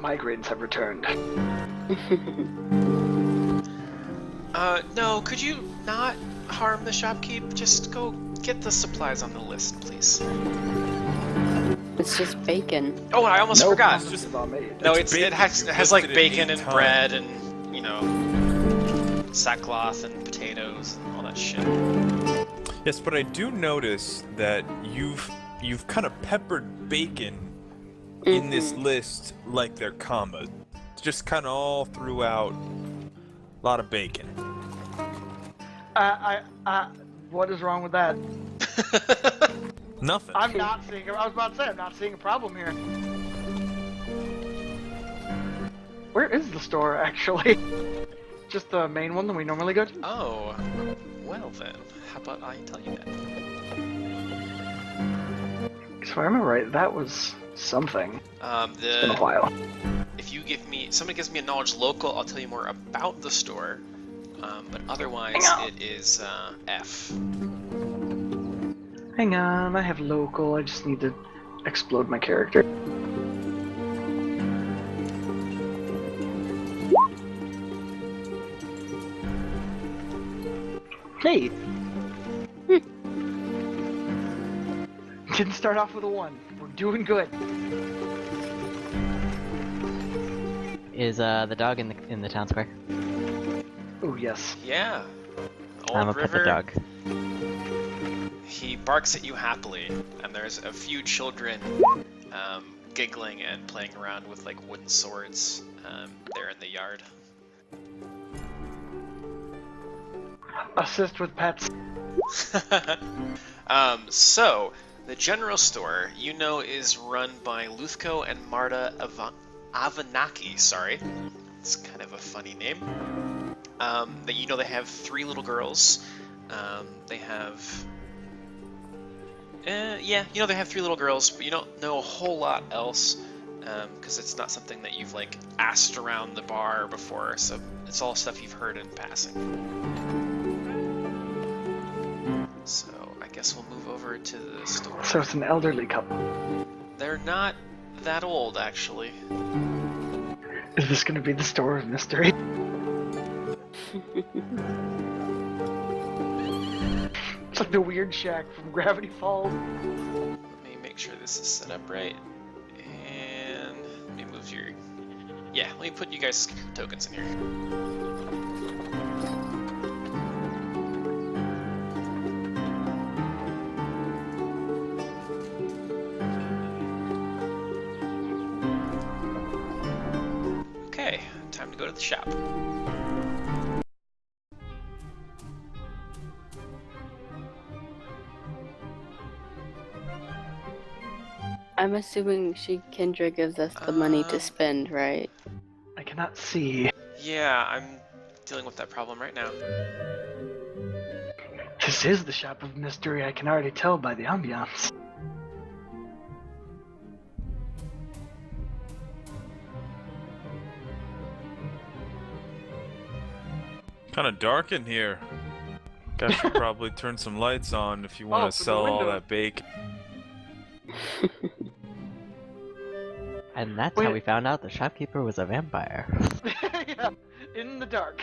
migraines have returned. No, could you not harm the shopkeep? Just go get the supplies on the list, please. It's just bacon. Oh, I almost forgot. Promises about me. No, It's it bacon. has You like lifted it bacon 8 and times. bread and, you know, sackcloth and potatoes and all that shit. Yes, but I do notice that you've kind of peppered bacon in this list like they're commas. It's just kind of all throughout. A lot of bacon. What is wrong with that? Nothing. I'm not seeing. I was about to say I'm not seeing a problem here. Where is the store actually? Just the main one that we normally go to? Oh, well then, how about I tell you that? If I remember right, that was something. It's been a while. If somebody gives me a knowledge local, I'll tell you more about the store. But otherwise, it is F. Hang on, I have local. I just need to explode my character. Hey! Didn't start off with a 1. We're doing good. Is the dog in the town square? Oh yes. Yeah. I'm Old gonna pet the River. dog. He barks at you happily, and there's a few children giggling and playing around with like wooden swords there in the yard. Assist with pets. So, the general store, you know, is run by Luthko and Marta Avenaki, sorry. It's kind of a funny name. That you know they have 3 little girls. They have... yeah, you know they have 3 little girls, but you don't know a whole lot else. Because it's not something that you've, like, asked around the bar before, so it's all stuff you've heard in passing. So, I guess we'll move over to the store. So it's an elderly couple. They're not that old, actually. Is this going to be the store of mystery? It's like the weird shack from Gravity Falls. Let me make sure this is set up right. And let me move your... Yeah, let me put you guys' tokens in here. Okay, time to go to the shop. I'm assuming Kendra gives us the money to spend, right? I cannot see. Yeah, I'm dealing with that problem right now. This is the shop of mystery, I can already tell by the ambiance. Kind of dark in here. Guys should probably turn some lights on if you want Oh, to for the sell all window. that bacon. And that's Wait. how we found out the shopkeeper was a vampire. Yeah, in the dark.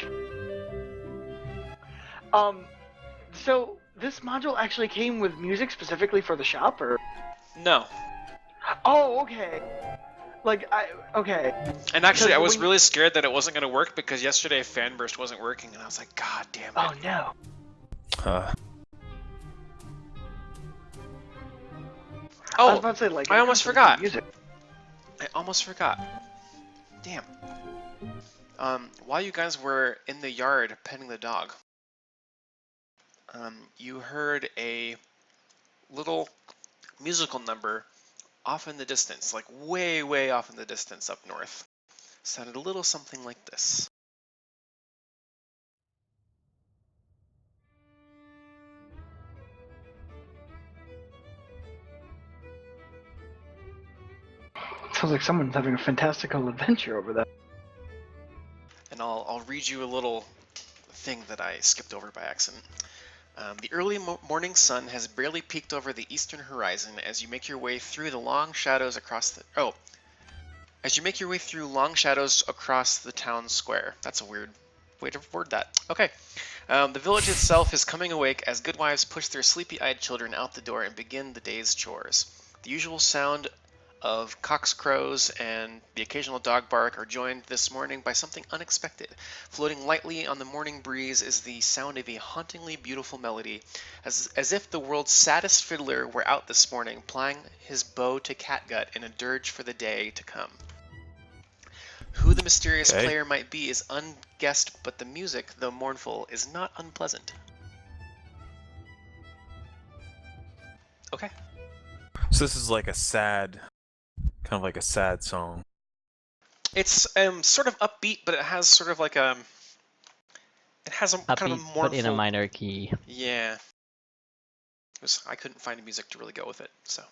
So this module actually came with music specifically for the shop, or? No. Oh, okay. Okay. And actually, I was when- really scared that it wasn't going to work because yesterday Fanburst wasn't working, and I was like, God damn it. Oh no. Uh, I was Oh, about to say, like, I it almost comes with forgot. Music. I almost forgot. Damn. While you guys were in the yard petting the dog, you heard a little musical number off in the distance, like way, way off in the distance up north. Sounded a little something like this. Sounds like someone's having a fantastical adventure over there. And I'll read you a little thing that I skipped over by accident. The early morning sun has barely peeked over the eastern horizon as you make your way through the long shadows across the... Oh. As you make your way through long shadows across the town square. That's a weird way to word that. Okay. The village itself is coming awake as good wives push their sleepy-eyed children out the door and begin the day's chores. The usual sound of cocks crows and the occasional dog bark are joined this morning by something unexpected. Floating lightly on the morning breeze is the sound of a hauntingly beautiful melody, as if the world's saddest fiddler were out this morning plying his bow to catgut in a dirge for the day to come. Who the mysterious player might be is unguessed, but the music, though mournful, is not unpleasant. Okay. So this is like a sad, kind of like a sad song. It's sort of upbeat, but it has sort of like a... It has a kind of a mournful... but in a minor key. Yeah. I couldn't find music to really go with it, so...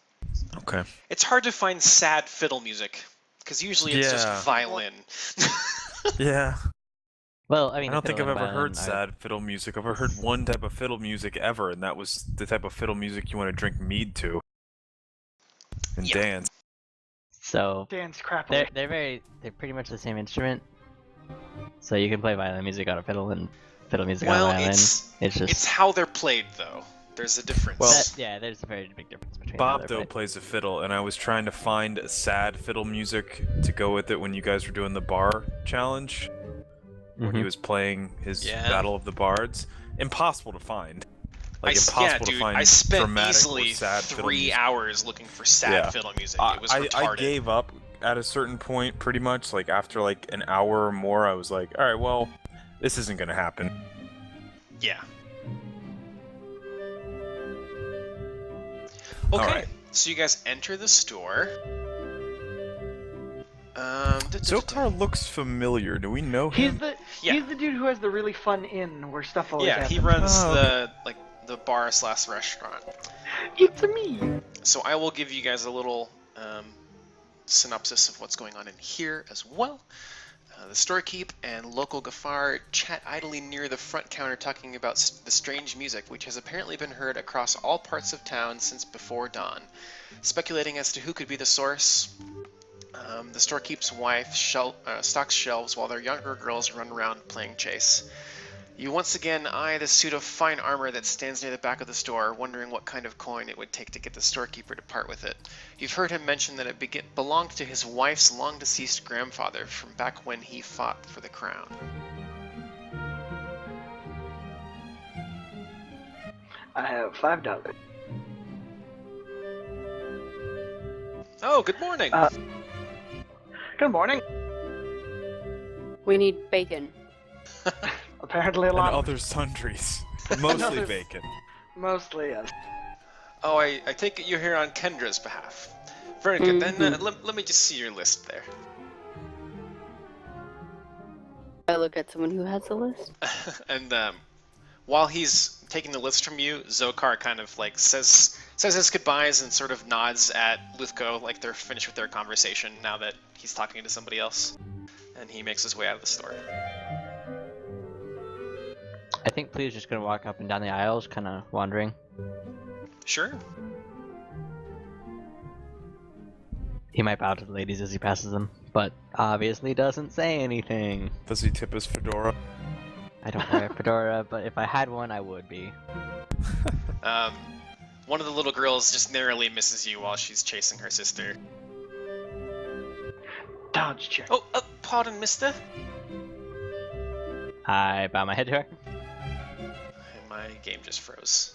Okay. It's hard to find sad fiddle music, because usually it's just violin. Yeah. Well, I mean, I don't think I've ever violin heard sad fiddle music. I've ever heard one type of fiddle music ever, and that was the type of fiddle music you want to drink mead to. And dance. So Dance crap. they're pretty much the same instrument. So you can play violin music on a fiddle and fiddle music on a violin. It's how they're played, though. There's a difference. Well, there's a very big difference between Bob though plays the fiddle, and I was trying to find sad fiddle music to go with it when you guys were doing the bar challenge. When he was playing his Battle of the Bards. Impossible to find. Like impossible to find. I spent dramatic easily or sad 3 hours looking for sad fiddle music. It was retarded. I gave up at a certain point, pretty much. Like after like an hour or more, I was like, all right, well, this isn't gonna happen. Yeah. Okay, right. So you guys enter the store. Zokar looks familiar. Do we know him? He's the dude who has the really fun inn where stuff always happens. He runs the bar / restaurant. It's me. So I will give you guys a little synopsis of what's going on in here as well. The storekeep and local Gafar chat idly near the front counter talking about the strange music, which has apparently been heard across all parts of town since before dawn. Speculating as to who could be the source, the storekeep's wife stocks shelves while their younger girls run around playing chase. You once again eye the suit of fine armor that stands near the back of the store, wondering what kind of coin it would take to get the storekeeper to part with it. You've heard him mention that it belonged to his wife's long-deceased grandfather from back when he fought for the crown. I have $5. Oh, good morning! Good morning. We need bacon. Apparently a lot. And other sundries. Mostly bacon. Mostly, yes. Oh, I take it you're here on Kendra's behalf. Very good. Then let me just see your list there. I look at someone who has a list. And while he's taking the list from you, Zokar kind of like says his goodbyes and sort of nods at Luthko like they're finished with their conversation now that he's talking to somebody else. And he makes his way out of the store. I think Pleo's just gonna walk up and down the aisles, kind of wandering. Sure. He might bow to the ladies as he passes them, but obviously doesn't say anything. Does he tip his fedora? I don't wear a fedora, but if I had one, I would be. One of the little girls just narrowly misses you while she's chasing her sister. Dodge check. Oh, pardon, mister. I bow my head to her. And my game just froze.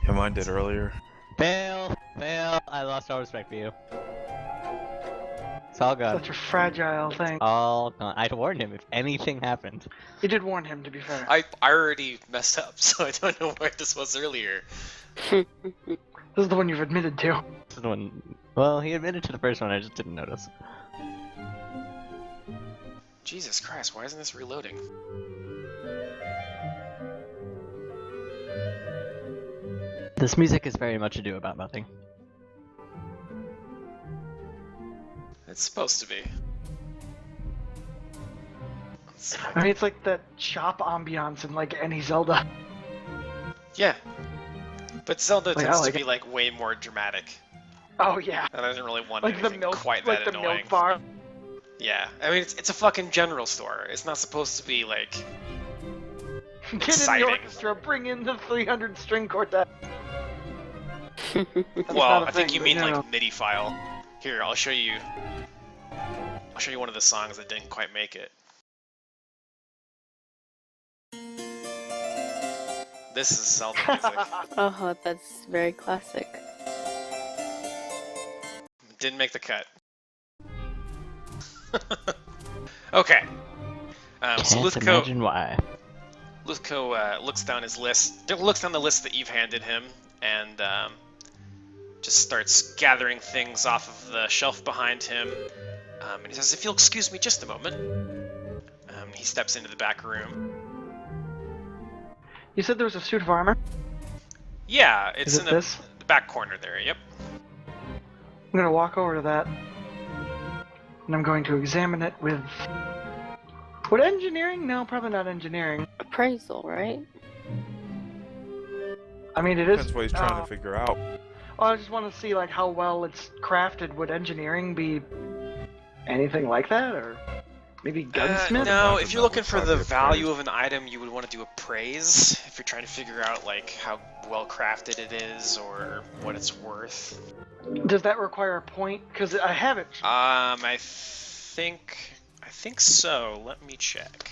Yeah, mine did earlier. Fail! Fail! I lost all respect for you. It's all gone. Such a fragile thing. All gone. I'd warned him if anything happened. You did warn him, to be fair. I already messed up, so I don't know where this was earlier. This is the one you've admitted to. This is the one. Well, he admitted to the first one, I just didn't notice. Jesus Christ, why isn't this reloading? This music is very much ado about nothing. It's supposed to be. I mean, it's like that shop ambiance in like any Zelda. Yeah. But Zelda Like, tends I like to be like way more dramatic. Oh yeah. That doesn't really want Like the anything milk, quite like that the annoying. milk bar. Yeah, I mean it's a fucking general store. It's not supposed to be like Get in exciting. the orchestra, bring in the 300 string quartet. That's Well, not a I think thing, you but mean like no. MIDI file. Here, I'll show you. I'll show you one of the songs that didn't quite make it. This is Zelda music. Oh, that's very classic. Didn't make the cut. Okay. So Can't imagine why. Luthko looks down his list. Looks down the list that you've handed him, and just starts gathering things off of the shelf behind him. And he says, "If you'll excuse me just a moment." He steps into the back room. You said there was a suit of armor? Yeah, it's Is in it this? the back corner there. Yep. I'm gonna walk over to that, and I'm going to examine it with... What, engineering? No, probably not engineering. Appraisal, right? I mean, it is... Depends what he's trying to figure out. Well, I just want to see, like, how well it's crafted. Would engineering be anything like that, or maybe gunsmith? No, if you're looking for the Appraise. value of an item, you would want to do appraise. If you're trying to figure out like how well crafted it is or what it's worth. Does that require a point? Because I have it. I think so. Let me check.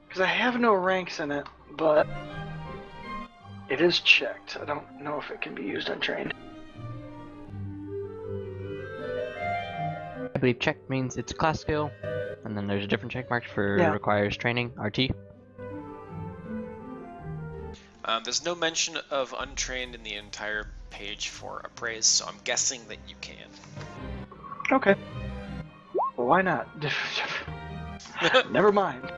Because I have no ranks in it, but it is checked. I don't know if it can be used untrained. I believe check means it's class skill, and then there's a different check mark for Yeah. requires training, RT. There's no mention of untrained in the entire page for appraise, so I'm guessing that you can. Okay. Well, why not? Never mind.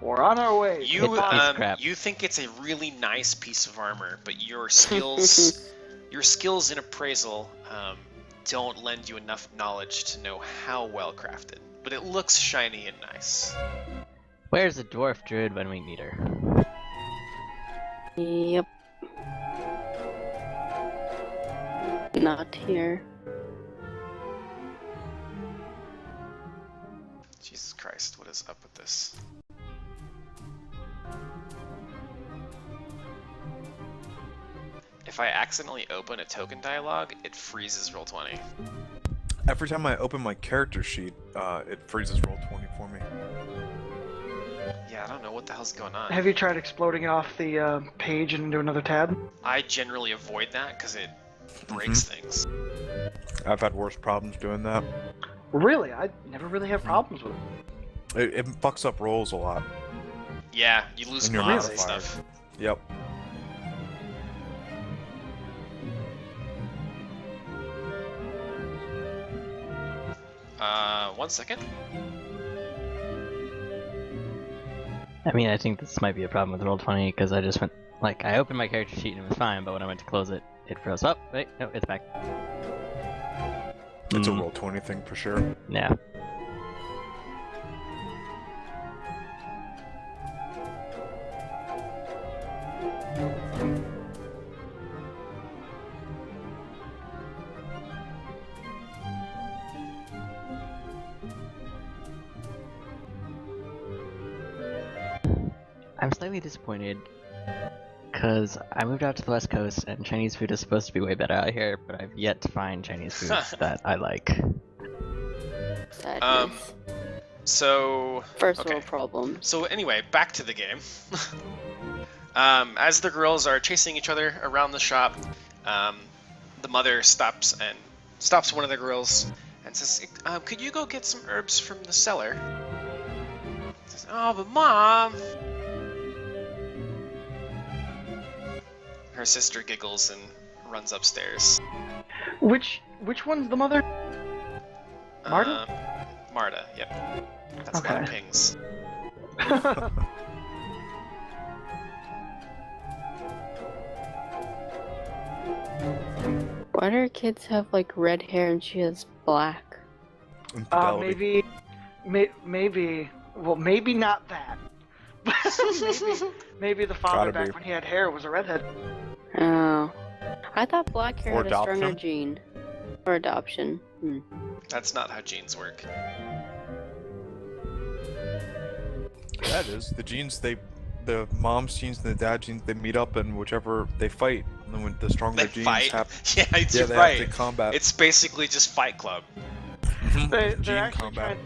We're on our way. You crap. you think it's a really nice piece of armor, but your skills in appraisal don't lend you enough knowledge to know how well crafted. But it looks shiny and nice. Where's the dwarf druid when we need her? Yep. Not here. Jesus Christ, what is up with this? If I accidentally open a token dialogue, it freezes Roll20. Every time I open my character sheet, it freezes Roll20 for me. Yeah, I don't know what the hell's going on. Have you tried exploding it off the page and into another tab? I generally avoid that because it breaks things. I've had worse problems doing that. Really? I never really have problems with it. It fucks up rolls a lot. Yeah, you lose And you're mods and modifier. stuff. Yep. One second. I mean, I think this might be a problem with Roll20 because I just went, like, I opened my character sheet and it was fine, but when I went to close it, it froze up. Wait, no, it's back. It's a Hmm. Roll20 thing for sure. Yeah. I'm slightly disappointed because I moved out to the West Coast and Chinese food is supposed to be way better out here, but I've yet to find Chinese food that I like. Sadness. So First okay. world problem. So anyway, back to the game. As the girls are chasing each other around the shop, the mother stops one of the girls and says, "Could you go get some herbs from the cellar?" Says, "Oh, but Mom." Her sister giggles and runs upstairs. Which one's the mother? Marta? Marta, yep. That's Okay. Mom Pings. Why do her kids have like red hair and she has black? Infidelity. maybe, well, maybe not that. maybe the father Gotta be. back when he had hair was a redhead. Oh. I thought black hair Or had a stronger adoption? gene. Or adoption. That's not how genes work. That is the genes. The mom's genes and the dad genes. They meet up and whichever they fight. And then when the stronger They genes fight. happen, Yeah, yeah, you're they right. have to combat. It's basically just Fight Club. They're Gene actually combat.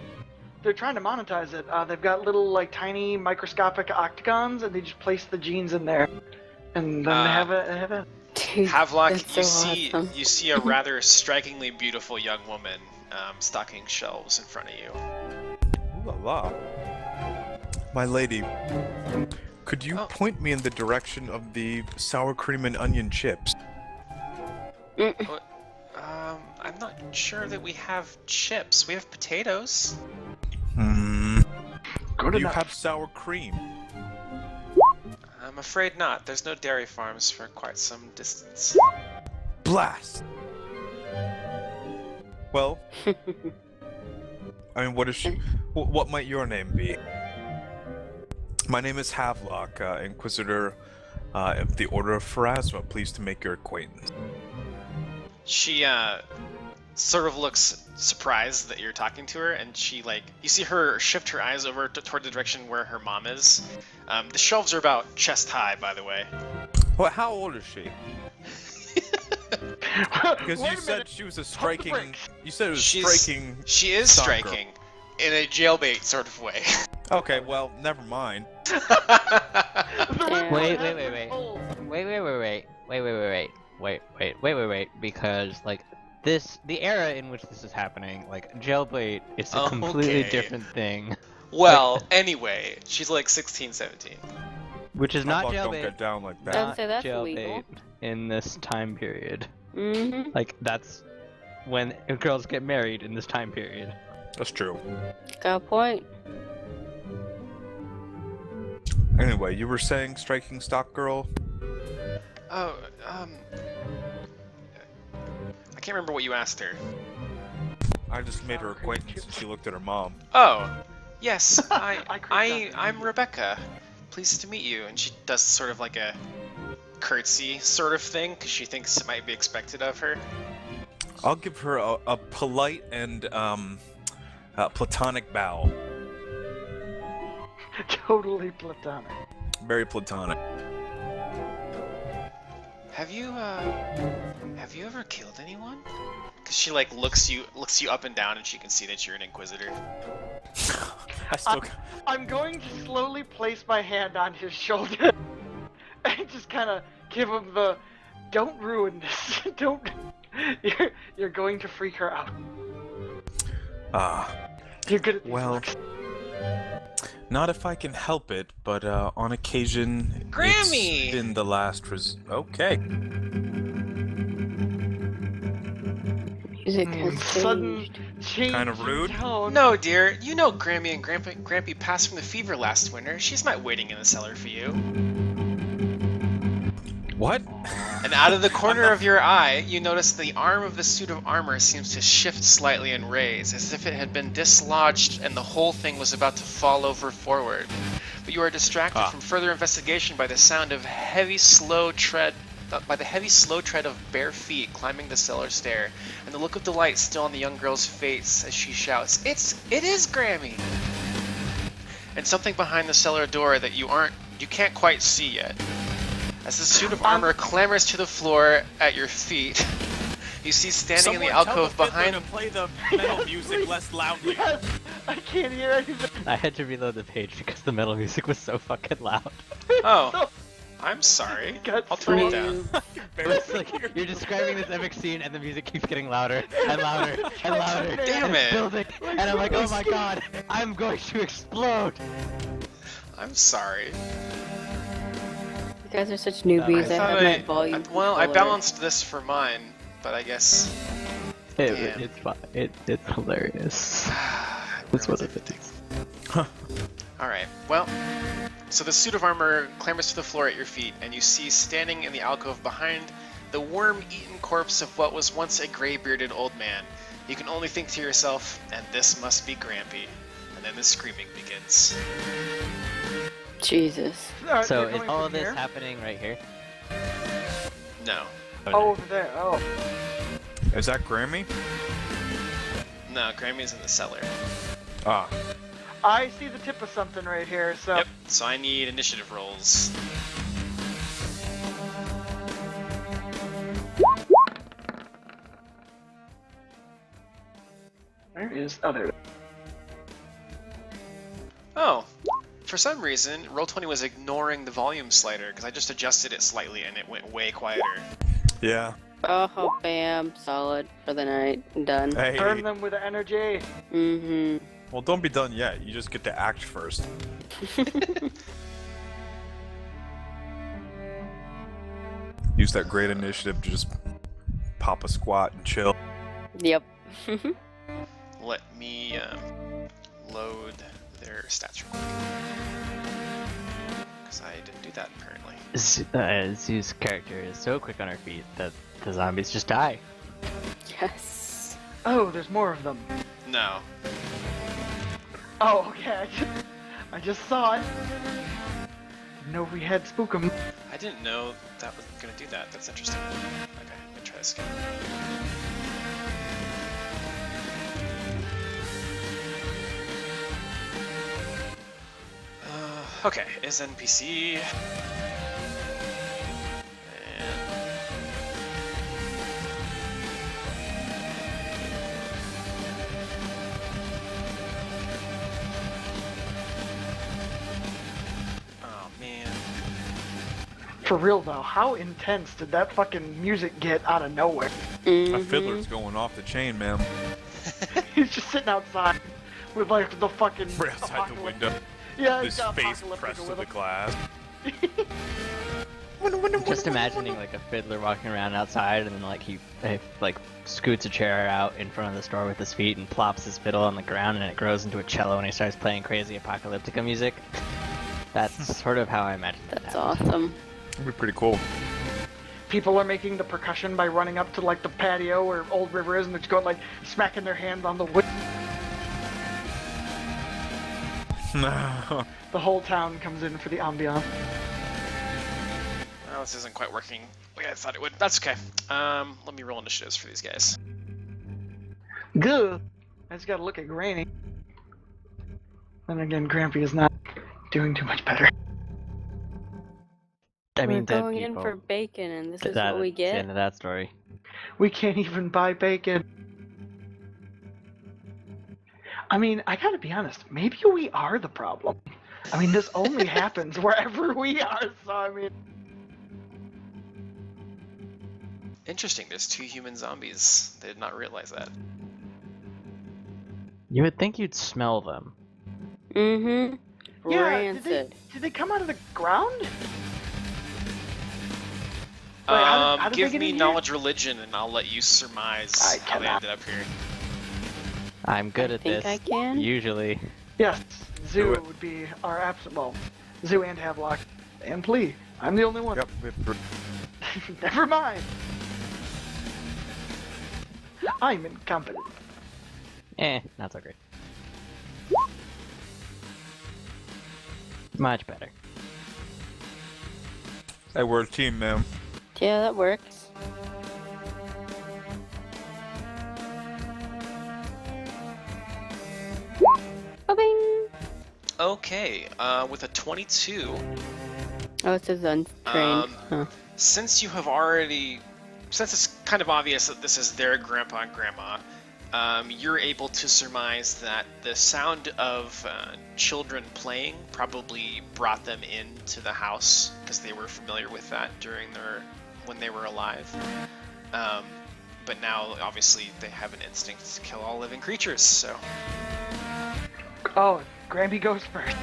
they're trying to monetize it. They've got little like tiny microscopic octagons, and they just place the genes in there, and then they have a. Dude, Havelock, that's you so see awesome. you see a rather strikingly beautiful young woman stocking shelves in front of you. Ooh la la. My lady, could you Oh. point me in the direction of the sour cream and onion chips? I'm not sure that we have chips. We have potatoes. Good Do you enough. have sour cream? I'm afraid not. There's no dairy farms for quite some distance. Blast! Well, I mean, what is she? What might your name be? My name is Havelock, Inquisitor of the Order of Pharasma. Pleased to make your acquaintance. She sort of looks surprised that you're talking to her, and she you see her shift her eyes over toward the direction where her mom is. The shelves are about chest high, by the way. Well, how old is she? Because Wait you a said minute. she was a Pump the striking. brakes. You said it was She's- striking. She is Stock girl. striking in a jailbait sort of way. Okay, well, never mind. The Yeah. Wait, has wait, wait, been wait. told. Wait, because like the era in which this is happening, like jailbait, it's a completely Okay. different thing, Well, anyway, she's like 16, 17. which is not Havelock don't jailbait. get down like that. Don't Not say that's jailbait illegal. in this time period. Mm-hmm. Like that's when girls get married in this time period. That's true. Got a point. Anyway, you were saying striking stock girl? Oh, I can't remember what you asked her. I just made her acquaintance and she looked at her mom. Oh, yes, I creeped up. I'm Rebecca. Pleased to meet you. And she does sort of like a curtsy sort of thing, because she thinks it might be expected of her. I'll give her a polite and platonic bow. Totally platonic. Very platonic. Have you ever killed anyone? Because she looks you up and down, and she can see that you're an inquisitor. I still. I'm going to slowly place my hand on his shoulder and just kind of give him the, don't ruin this. Don't. You're going to freak her out. You're good at these Well, looks. not if I can help it, but on occasion, Grammy! it's been the last Okay. Music has Sudden changed. change Kind of in rude. tone. No, dear, you know Grammy and Grampy passed from the fever last winter. She's not waiting in the cellar for you. What? And out of the corner of your eye, you notice the arm of the suit of armor seems to shift slightly and raise, as if it had been dislodged and the whole thing was about to fall over forward. But you are distracted from further investigation by the sound of heavy, slow tread. By the heavy, slow tread of bare feet climbing the cellar stair, and the look of delight still on the young girl's face as she shouts, "It is Grammy!" And something behind the cellar door that you can't quite see yet. As the suit of armor clambers to the floor at your feet, you see standing in the alcove behind. to play the metal music less loudly. Yes, I can't hear anything. I had to reload the page because the metal music was so fucking loud. Oh, I'm sorry. I'll turn it down. It's like you're describing this epic scene and the music keeps getting louder and louder and louder. Damn and it's it. building, and I'm like, oh my god, I'm going to explode. I'm sorry. You guys are such newbies. I have my volume. I controller. balanced this for mine, but I guess. Damn. It's fine. It's hilarious. That's what it is. Alright, well, so the suit of armor clambers to the floor at your feet, and you see standing in the alcove behind the worm-eaten corpse of what was once a gray-bearded old man. You can only think to yourself, and this must be Grampy. And then the screaming begins. Jesus. So You're is going all from of this here? happening right here? No. Oh, over there. Oh. Is that Grammy? No, Grammy's in the cellar. Ah. I see the tip of something right here, so. Yep, so I need initiative rolls. Where is. Oh, there. Oh, for some reason, Roll20 was ignoring the volume slider because I just adjusted it slightly and it went way quieter. Yeah. Oh, bam. Solid for the night. Done. Hey. Burn them with energy. Mm-hmm. Well, don't be done yet. You just get to act first. Use that great initiative to just pop a squat and chill. Yep. Let me load their stats real quick. Because I didn't do that apparently. Zoo's character is so quick on her feet that the zombies just die. Yes. Oh, there's more of them. No. Oh, okay. I just saw it. No, we had Spookum. I didn't know that was going to do that. That's interesting. Okay, let me try this again. Okay, is NPC. And... Oh, man. For real though, how intense did that fucking music get out of nowhere? That Mm-hmm. fiddler's going off the chain, man. He's just sitting outside with like the fucking Right outside the apocalypse. window. Yeah, His he's got face apocalyptic pressed to with the him. glass. Just imagining like a fiddler walking around outside and then like he like scoots a chair out in front of the store with his feet and plops his fiddle on the ground and it grows into a cello and he starts playing crazy apocalyptica music. That's sort of how I imagine that. That's happening. awesome. That'd be pretty cool. People are making the percussion by running up to like the patio where Old River is and they're just going like smacking their hands on the wood. No. The whole town comes in for the ambiance. Well, this isn't quite working the way I thought it would. That's okay. Let me roll initiatives for these guys. Good. I just gotta look at Granny. Then again, Grampy is not doing too much better. I mean, We're dead going people. in for bacon, and this is That's what we the get. end of that story. We can't even buy bacon. I mean, I gotta be honest, maybe we are the problem. I mean, this only happens wherever we are, so I mean... Interesting, there's 2 human zombies. They did not realize that. You would think you'd smell them. Mm-hmm. Yeah, Rancid. did they come out of the ground? Wait, how did they Give get me in here? knowledge religion and I'll let you surmise I how they cannot. ended up here. I'm good at think this. I can. Usually. Yes, Zoo Do it. would be our absolute... Well, Zoo and Havelock. And Plea. I'm the only one. Yep. we have three. Never mind. I'm incompetent. Not so great. Much better. Hey, we're a team, man. Yeah, that works. Ba-bing! Okay, with a 22, Oh, it says untrained. Huh. since you have already, since it's kind of obvious that this is their grandpa and grandma, you're able to surmise that the sound of children playing probably brought them into the house because they were familiar with that when they were alive. But now, obviously, they have an instinct to kill all living creatures. So, Oh, Gramby goes first.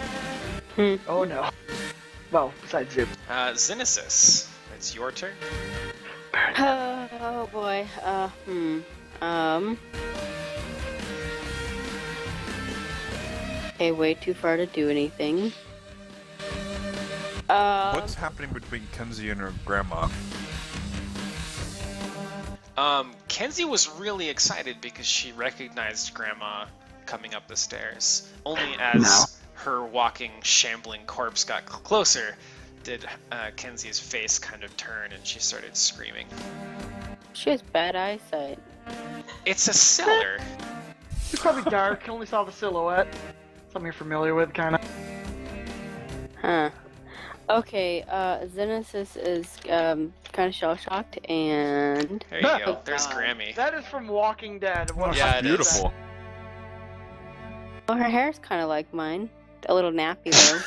Hmm. Oh no. Well, besides Zoo. Xenesis, it's your turn. Oh boy. Okay, way too far to do anything. What's happening between Kenzie and her grandma? Kenzie was really excited because she recognized Grandma coming up the stairs. Only as her walking, shambling corpse got closer did Kenzie's face kind of turn and she started screaming. She has bad eyesight. It's a cellar. It's probably dark. Only saw the silhouette. Something you're familiar with, kind of. Huh. Okay, Zenesis is kind of shell-shocked, and... There you go. There's God. Grammy. That is from Walking Dead. Oh, Yeah, she's it is. beautiful. Well, her hair's kind of like mine. A little nappy, though.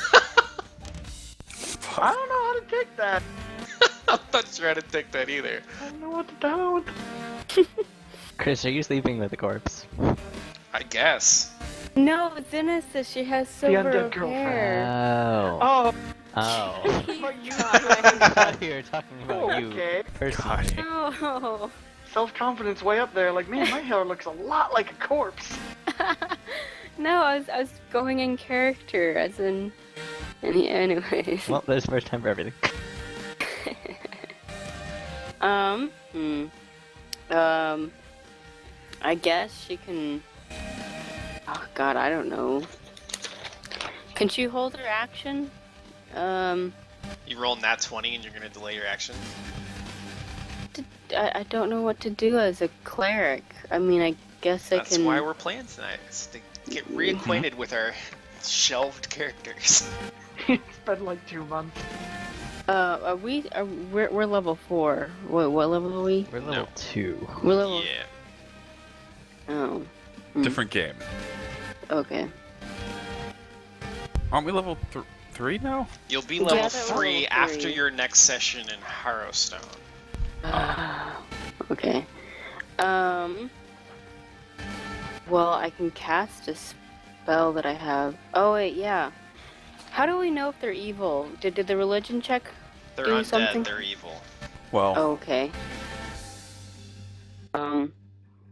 I don't know how to take that. I'm not sure how to take that either. I don't know what to do. Chris, are you sleeping with the corpse? I guess. No, Zenesis, she has silver undead girlfriend. hair. Oh. Oh, Oh. but you I thought you were talking about okay. you personally. No. Self-confidence way up there. Like, man, my hair looks a lot like a corpse. No, I was going in character, as in... Anyways. Well, there's first time for everything. I guess she can... Oh god, I don't know. Can she hold her action? You roll nat 20 and you're gonna delay your action. I don't know what to do as a cleric. I mean, I guess I That's can... why we're playing tonight, is to get reacquainted with our shelved characters. It's been like 2 months. we're level 4. What level are we? We're level 2. We're level... Yeah. Oh. Different game. Okay. Aren't we level 3 now? You'll be Yeah, level they're 3 level after 3. your next session in Harrowstone. Okay. Well, I can cast a spell that I have. Oh wait, yeah. How do we know if they're evil? Did the religion check? They're Do undead, something? they're evil. Well, Oh, okay.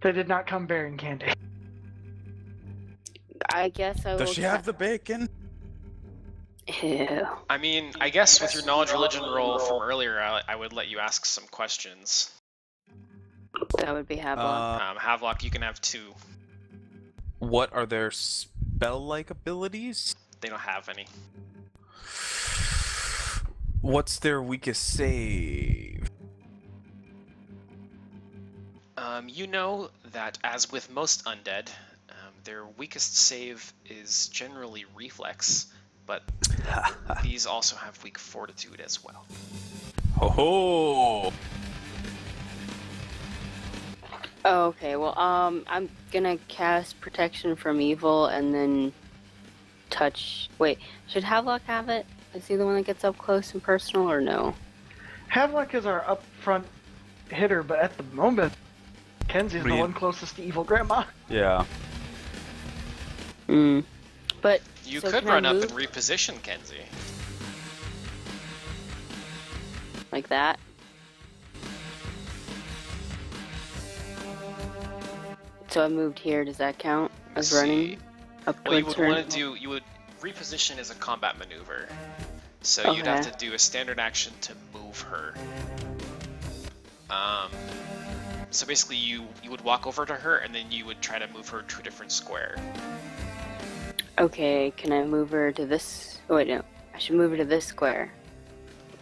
They did not come bearing candy. I guess I will. does she have the bacon? Ew. I mean, I guess with your knowledge religion roll from earlier, I would let you ask some questions. That would be Havelock. Havelock, you can have 2. What are their spell-like abilities? They don't have any. What's their weakest save? You know that, as with most undead, their weakest save is generally reflex, but these also have weak fortitude as well. Ho ho! Oh, okay. Well, I'm gonna cast protection from evil and then touch. Wait, should Havelock have it? Is he the one that gets up close and personal, or no? Havelock is our up front hitter, but at the moment, Kenzie's the Reed. one closest to evil grandma. Yeah. But You so could can I run up move and reposition Kenzie. like that. So I moved here. Does that count as See. running up Well, you towards would her? want to do, you would reposition as a combat maneuver. So you'd have Okay. to do a standard action to move her. So basically you would walk over to her and then you would try to move her to a different square. Okay, can I move her to this? Oh, wait, no. I should move her to this square.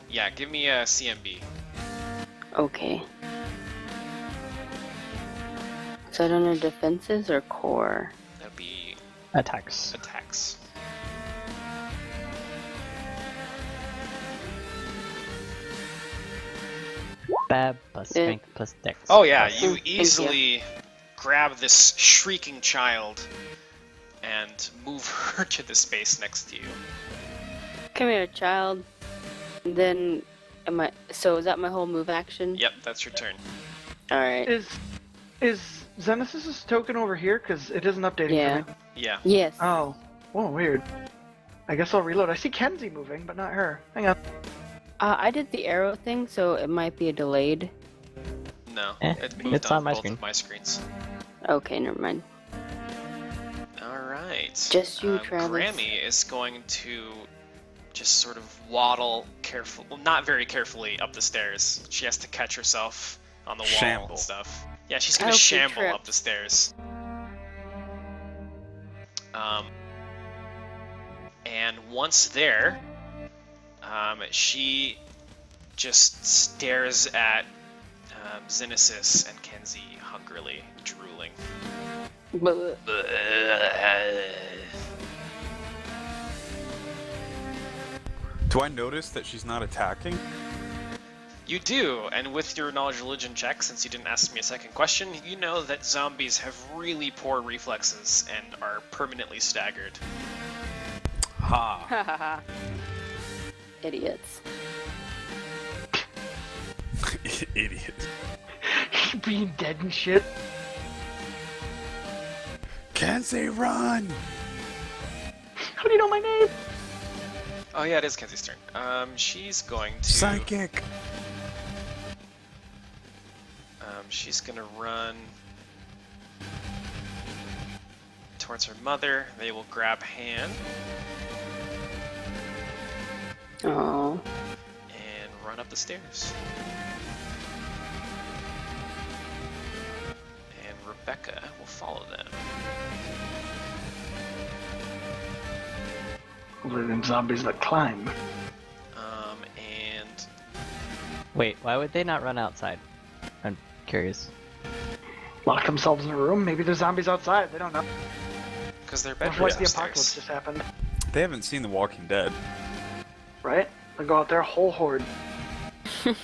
Yeah, give me a CMB. Okay. So I don't know, defenses or core? That'd be Attacks. attacks. Bab plus strength plus dex. Oh yeah, plus- you Thank you. easily grab this shrieking child and move her to the space next to you. Come here, child. And then, so is that my whole move action? Yep, that's your turn. Alright. Is Zenesis's token over here? Because it isn't updating Yeah. for me. Yeah. Yes. Oh. Whoa, weird. I guess I'll reload. I see Kenzie moving, but not her. Hang on. I did the arrow thing, so it might be a delayed. No, Eh, it moved it's on on my both screen. of my screens. Okay, never mind. Alright. Just you, Travis. Grammy is going to just sort of waddle well, not very carefully up the stairs. She has to catch herself on the wall Shamble. and stuff. Yeah, she's gonna I hope she shamble tripped. up the stairs. And once there, She just stares at Xenesis and Kenzie hungrily, drooling. Bleh. Do I notice that she's not attacking? You do, and with your knowledge religion check, since you didn't ask me a second question, you know that zombies have really poor reflexes and are permanently staggered. Ha! Ha ha ha. Idiots. Idiot. Being dead and shit. Kenzie, run! How do you know my name? Oh yeah, it is Kenzie's turn. She's going to... Psychic! She's gonna run towards her mother. They will grab hand Oh. and run up the stairs. And Rebecca will follow them. Other than zombies that climb. And Wait, why would they not run outside? I'm curious. Lock themselves in a room. Maybe there's zombies outside. They don't know. because their What bedroom's if the apocalypse upstairs. just happened? They haven't seen The Walking Dead. Right? They go out there, whole horde. Oh,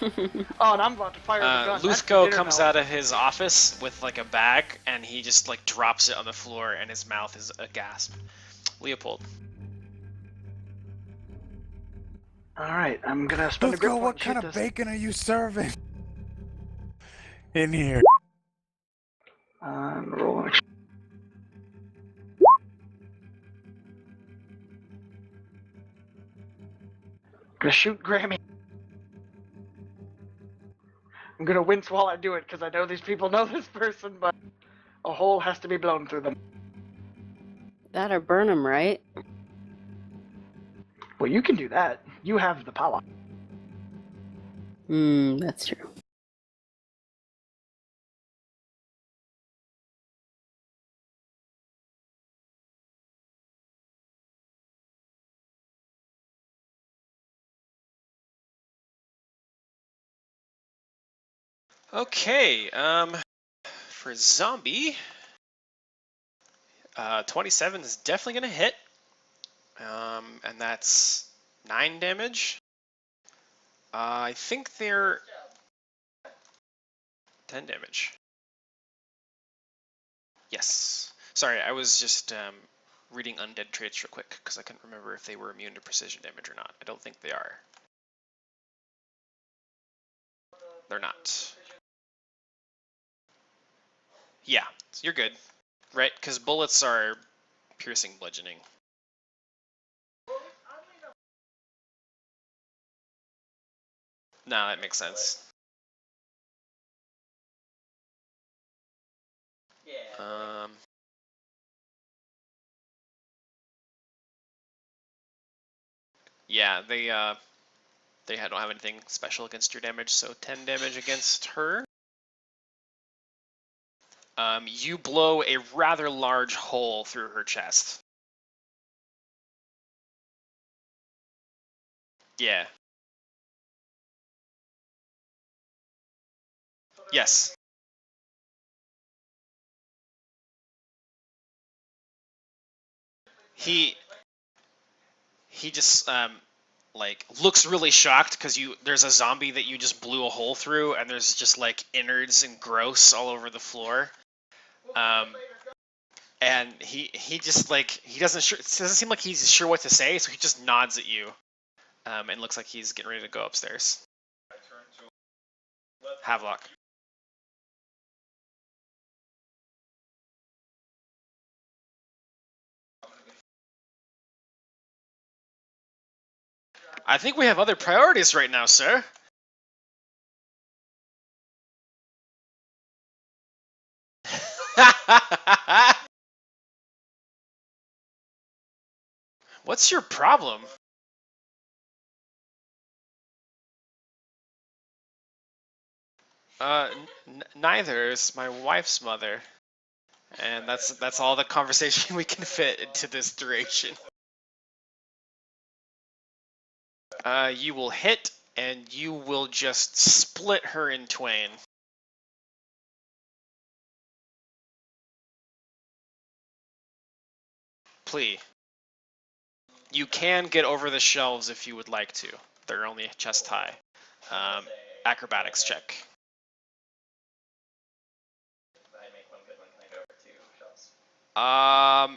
and I'm about to fire the gun. That's the Luthko dinner comes bell. out of his office with like a bag, and he just like drops it on the floor, and his mouth is a gasp. Leopold. Alright, I'm gonna spend a grip Luthko, point what and kind shoot of this. bacon are you serving? In here. Roll an gonna shoot Grammy. I'm gonna wince while I do it because I know these people know this person, but a hole has to be blown through them. That or burn them, right? Well, you can do that. You have the power. That's true. Okay, for zombie, 27 is definitely gonna hit, and that's 9 damage. I think they're 10 damage. Yes. Sorry, I was just reading undead traits real quick because I couldn't remember if they were immune to precision damage or not. I don't think they are. They're not. Yeah, so you're good, right? Because bullets are piercing bludgeoning. No, that makes sense. Yeah, they don't have anything special against your damage, so 10 damage against her. You blow a rather large hole through her chest. Yeah. Yes. He just like looks really shocked because there's a zombie that you just blew a hole through, and there's just like innards and gross all over the floor. And he just like it doesn't seem like he's sure what to say, so he just nods at you, and looks like he's getting ready to go upstairs. Havelock. I think we have other priorities right now, sir. What's your problem? Neither. It's my wife's mother, and that's all the conversation we can fit into this duration. You will hit, and you will just split her in twain. Plea. You can get over the shelves if you would like to. They're only chest high. Acrobatics check.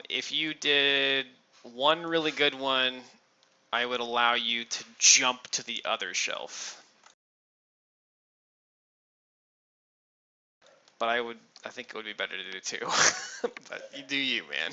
If you did one really good one, I would allow you to jump to the other shelf. But I think it would be better to do two. But you do you, man.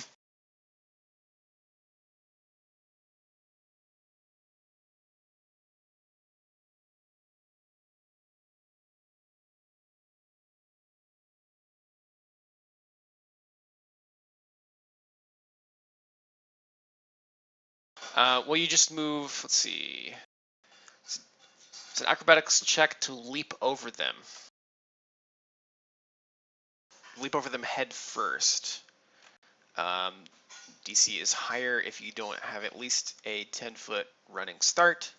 Well, you just move, let's see. It's an acrobatics check to leap over them. Leap over them head first. DC is higher if you don't have at least a 10-foot running start.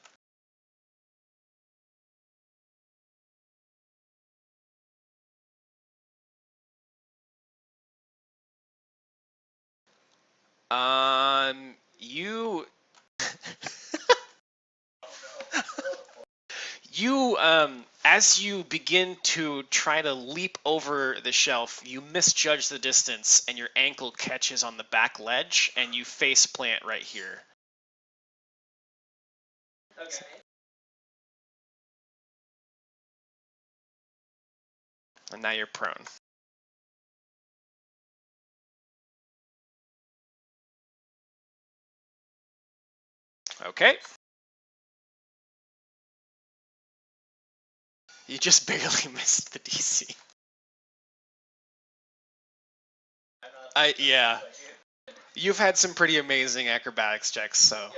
You as you begin to try to leap over the shelf, you misjudge the distance and your ankle catches on the back ledge and you face plant right here. Okay. And now you're prone. Okay. You just barely missed the DC. Yeah. You've had some pretty amazing acrobatics checks, so.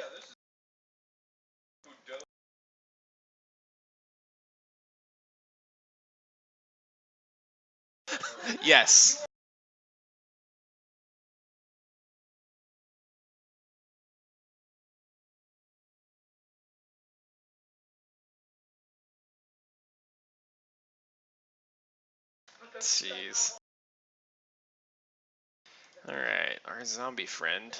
Yes. Jeez. Alright, our zombie friend.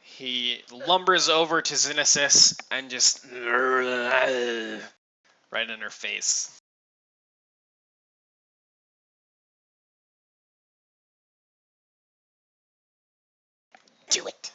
He lumbers over to Xenesis and just right in her face. Do it.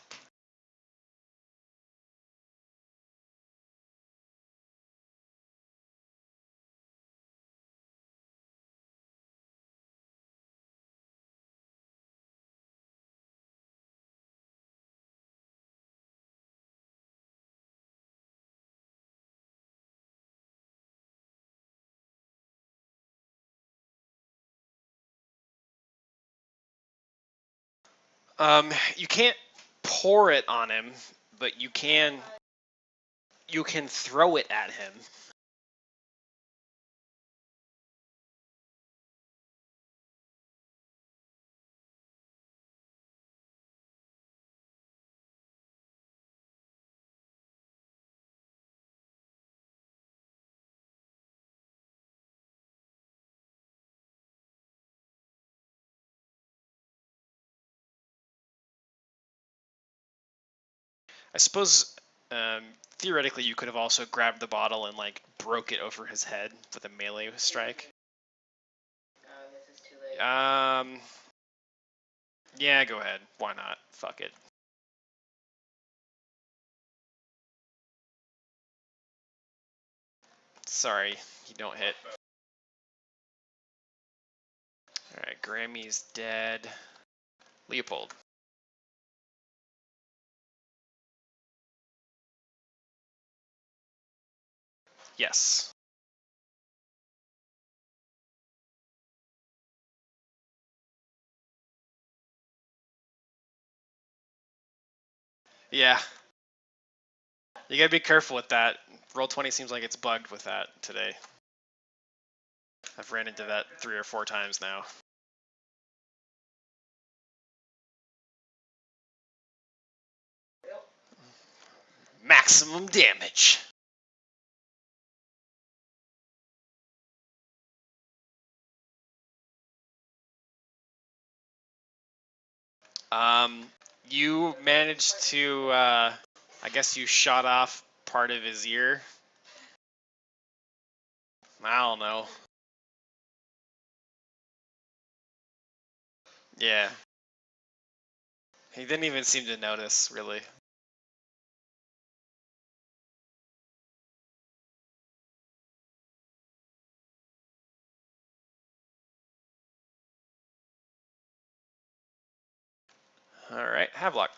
You can't pour it on him, but you can throw it at him. I suppose theoretically you could have also grabbed the bottle and like broke it over his head with a melee strike. This is too late. Yeah, go ahead. Why not? Fuck it. Sorry, you don't hit. Alright, Grammy's dead. Leopold. Yes. Yeah. You gotta be careful with that. Roll20 seems like it's bugged with that today. I've ran into that 3 or 4 times now. maximum damage. You managed to, I guess you shot off part of his ear. I don't know. Yeah. He didn't even seem to notice, really. Alright, Havelock.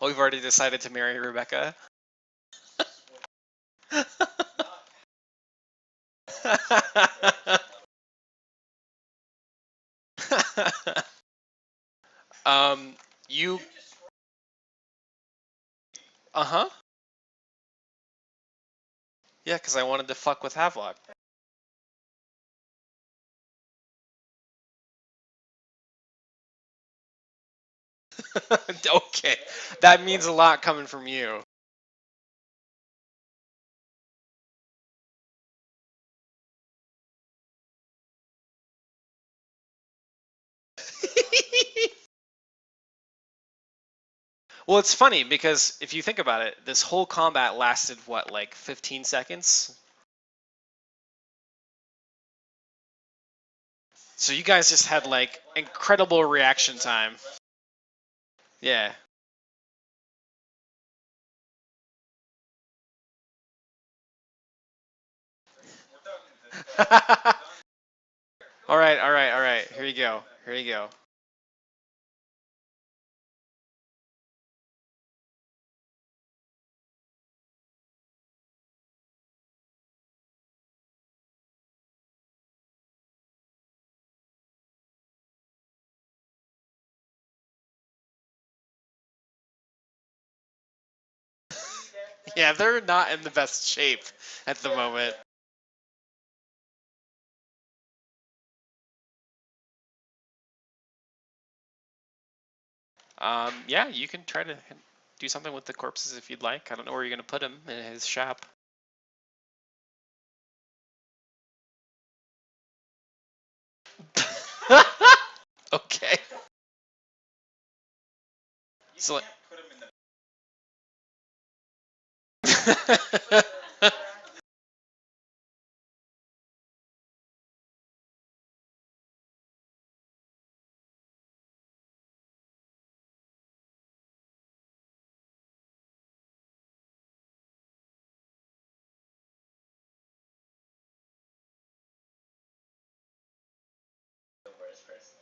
Oh, we've already decided to marry Rebecca? um, you... Uh-huh. Yeah, because I wanted to fuck with Havelock. Okay, that means a lot coming from you. Well, it's funny because if you think about it, this whole combat lasted, what, like 15 seconds? So you guys just had, like, incredible reaction time. Yeah. Alright, alright, alright. Here you go. Here you go. Yeah, they're not in the best shape at the moment. Yeah, you can try to do something with the corpses if you'd like. I don't know where you're going to put them in his shop. Okay. So.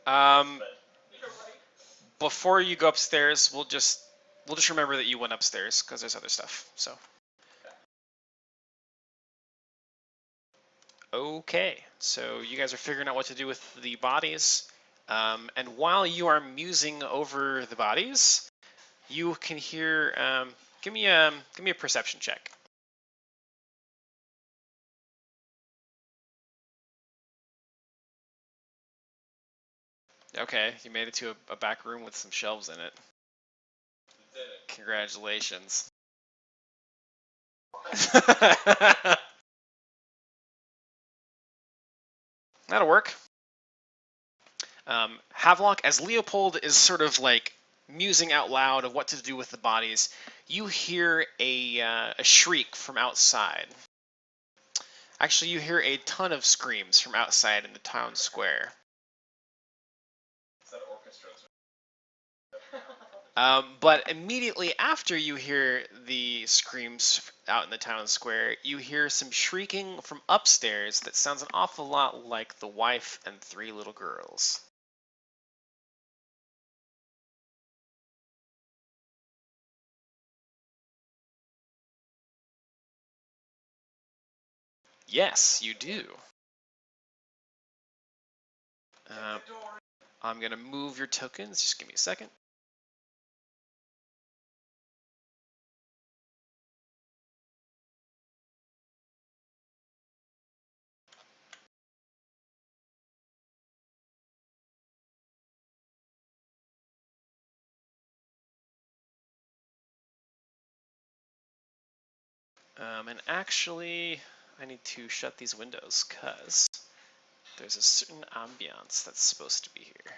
um, before you go upstairs, we'll just remember that you went upstairs because there's other stuff. So. Okay, so you guys are figuring out what to do with the bodies, and while you are musing over the bodies, you can hear. Give me a perception check. Okay, you made it to a back room with some shelves in it. Congratulations. That'll work. Havelock, as Leopold is sort of like musing out loud of what to do with the bodies, you hear a shriek from outside. Actually, you hear a ton of screams from outside in the town square. But immediately after you hear the screams out in the town square, you hear some shrieking from upstairs that sounds an awful lot like the wife and 3 little girls. Yes, you do. I'm going to move your tokens. Just give me a second. And actually, I need to shut these windows because there's a certain ambiance that's supposed to be here.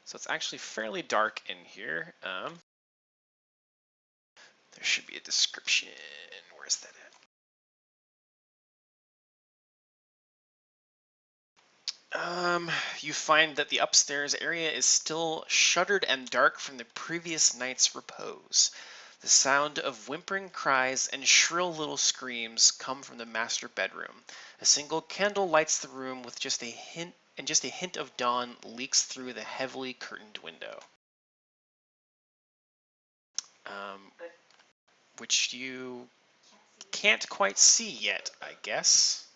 So it's actually fairly dark in here. There should be a description. Where's that at? You find that the upstairs area is still shuttered and dark from the previous night's repose. The sound of whimpering cries and shrill little screams come from the master bedroom. A single candle lights the room with just a hint of dawn leaks through the heavily curtained window. Which you can't quite see yet, I guess.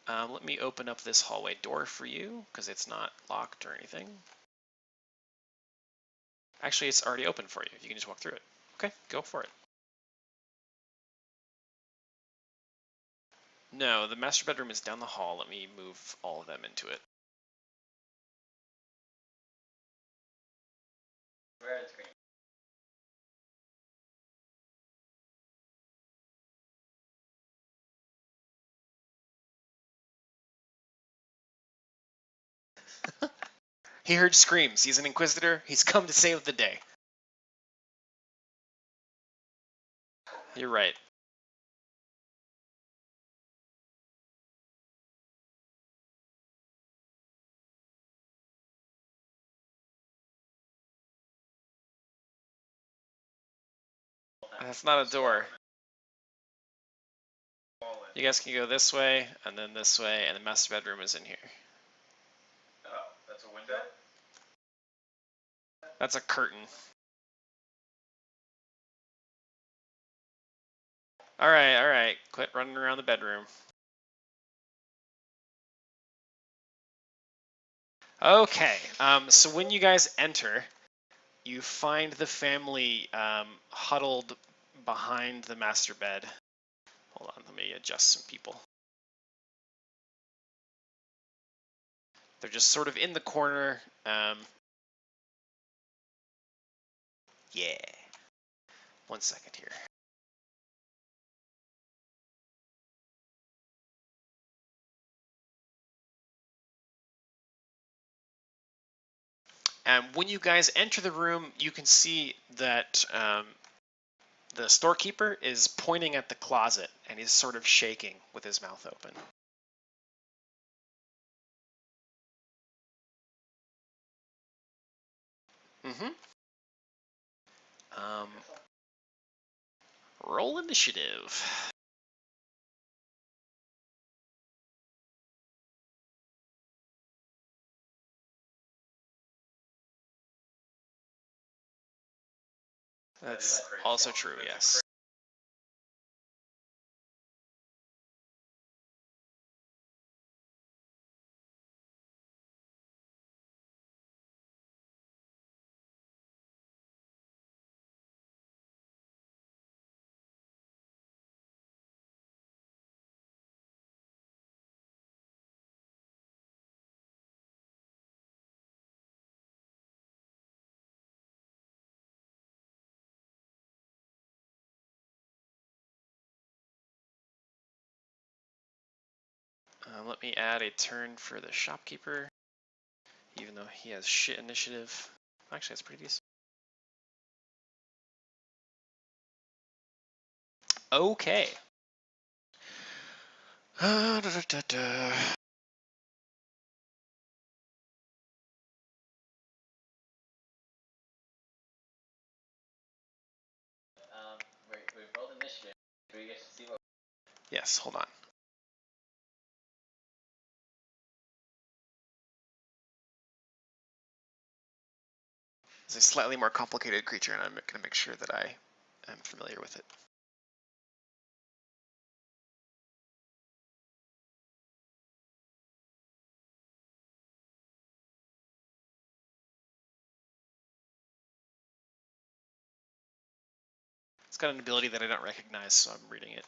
Let me open up this hallway door for you, because it's not locked or anything. Actually, it's already open for you. You can just walk through it. Okay, go for it. No, the master bedroom is down the hall. Let me move all of them into it. Where is green? He heard screams. He's an inquisitor. He's come to save the day. You're right. That's not a door. You guys can go this way, and then this way, and the master bedroom is in here. Oh, that's a window? That's a curtain. Alright. Quit running around the bedroom. Okay, so when you guys enter, you find the family huddled behind the master bed. Hold on, let me adjust some people. They're just sort of in the corner. Yeah. 1 second here. When you guys enter the room, you can see that the storekeeper is pointing at the closet, and he's sort of shaking with his mouth open. Mm-hmm. Roll initiative. That's also true, yes. Let me add a turn for the shopkeeper, even though he has shit initiative. Actually, that's pretty decent. Okay. We rolled initiative. Do we get to see what? Yes, hold on. It's a slightly more complicated creature, and I'm going to make sure that I am familiar with it. It's got an ability that I don't recognize, so I'm reading it.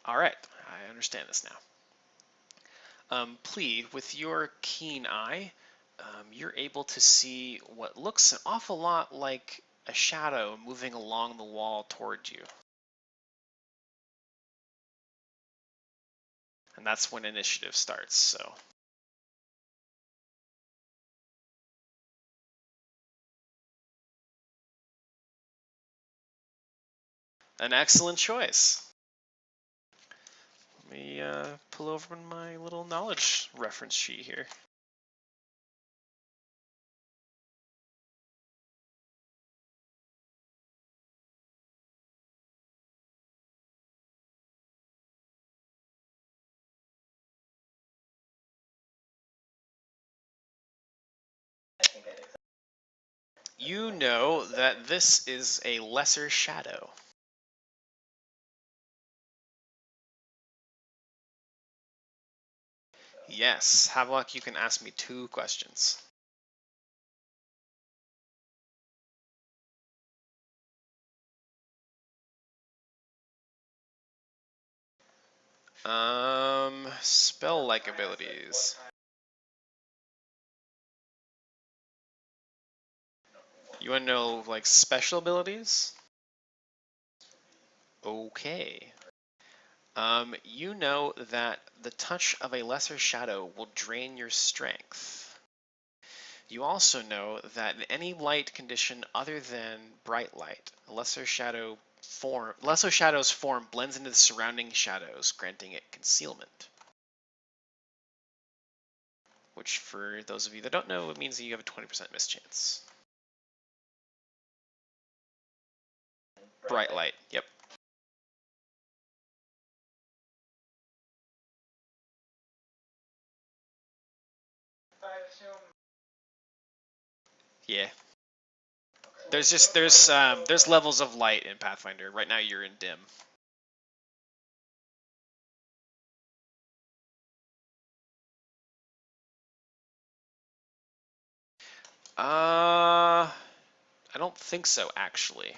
All right, I understand this now. Plea, with your keen eye, you're able to see what looks an awful lot like a shadow moving along the wall toward you. And that's when initiative starts, so. An excellent choice. Let me pull over my little knowledge reference sheet here. You know that this is a lesser shadow. Yes, Havelock, you can ask me 2 questions. Spell-like abilities. You want to know, like, special abilities? Okay. You know that the touch of a lesser shadow will drain your strength. You also know that in any light condition other than bright light, a lesser shadow's form blends into the surrounding shadows, granting it concealment. Which, for those of you that don't know, it means that you have a 20% mischance. Bright light, yep. Yeah. There's levels of light in Pathfinder. Right now you're in dim. I don't think so, actually.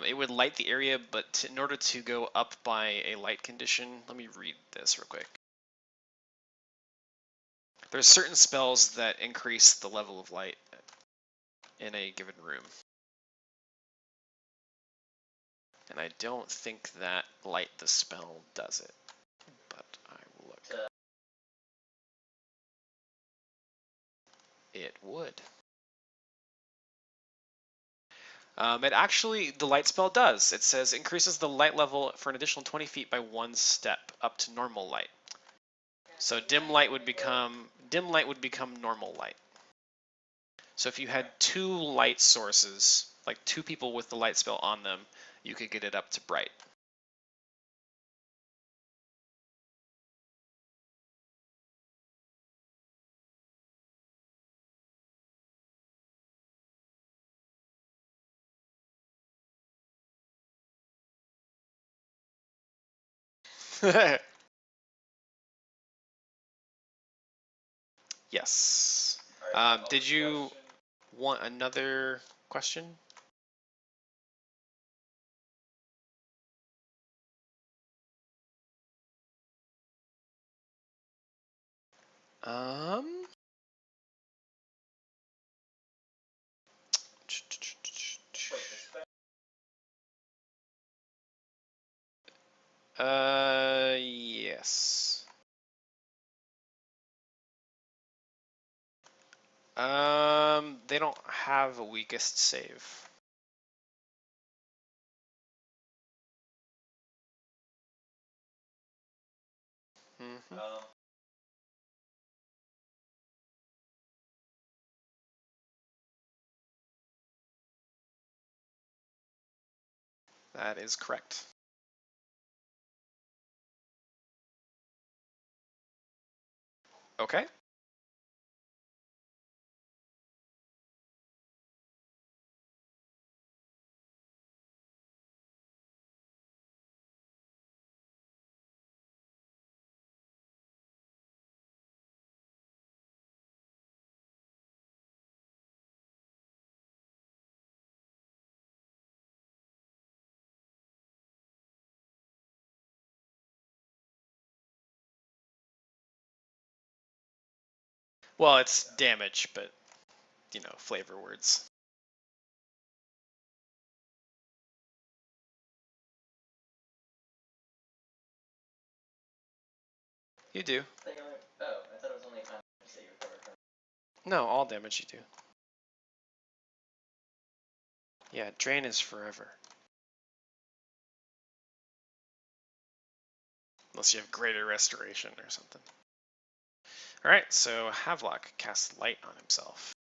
It would light the area, but in order to go up by a light condition, let me read this real quick. There's certain spells that increase the level of light in a given room. And I don't think that light the spell does it, but I will look. It would. It actually, the light spell does. It says increases the light level for an additional 20 feet by 1 step up to normal light. So dim light would become normal light. So if you had 2 light sources, like 2 people with the light spell on them, you could get it up to bright. Yes. Did you want another question? Um. Yes. They don't have a weakest save. Mm-hmm. That is correct. Okay. Well, it's damage, but, you know, flavor words. You do. Oh, I thought it was only if I say you recover from. No, all damage you do. Yeah, drain is forever. Unless you have greater restoration or something. Alright, so Havelock casts light on himself.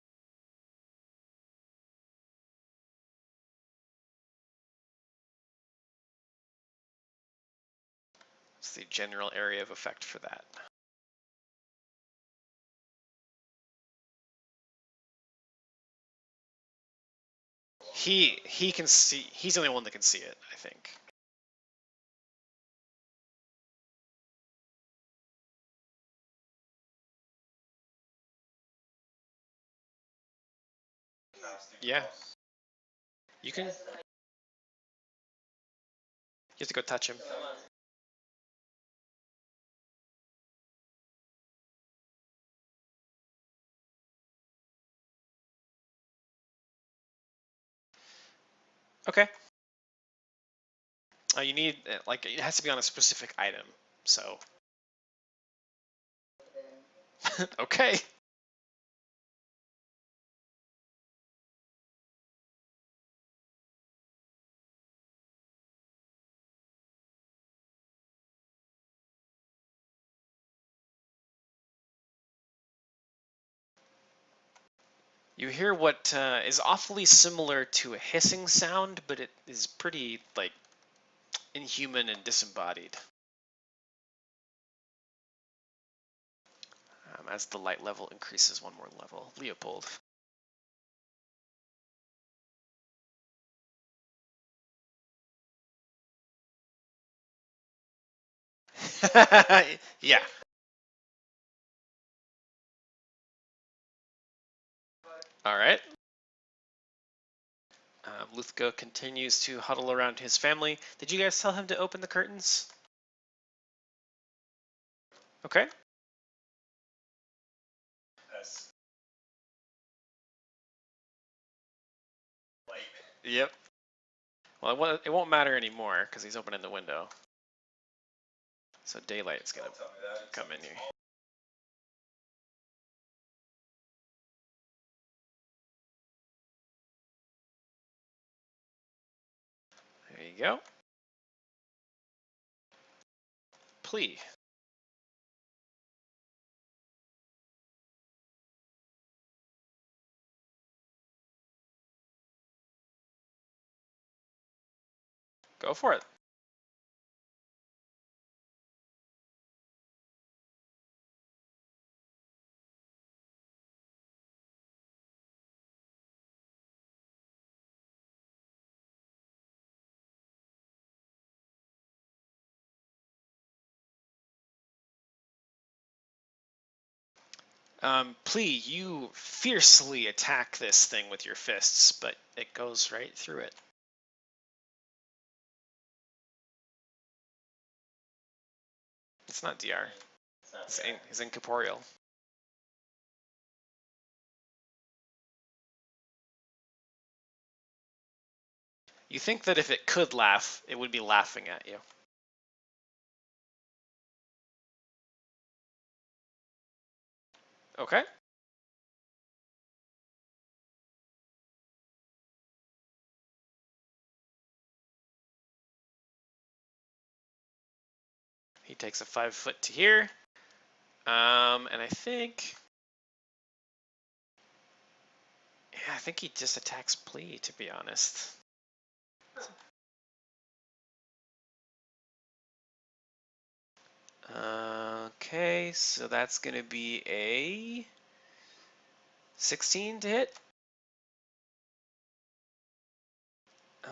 It's the general area of effect for that. He can see. He's the only one that can see it, I think. Yeah. You can. You have to go touch him. Okay. You need like it has to be on a specific item. So. Okay. You hear what is awfully similar to a hissing sound, but it is pretty like inhuman and disembodied. As the light level increases one more level, Leopold. Yeah. All right. Luthko continues to huddle around his family. Did you guys tell him to open the curtains? Okay. Yep. Well, it won't matter anymore because he's opening the window. So daylight's gonna come in here. There you go. Plea. Go for it. Plea, you fiercely attack this thing with your fists, but it goes right through it. It's not DR. It's incorporeal. You think that if it could laugh, it would be laughing at you. Okay. He takes a 5 foot to here. And I think he just attacks Plea, to be honest. Okay, so that's going to be a 16 to hit.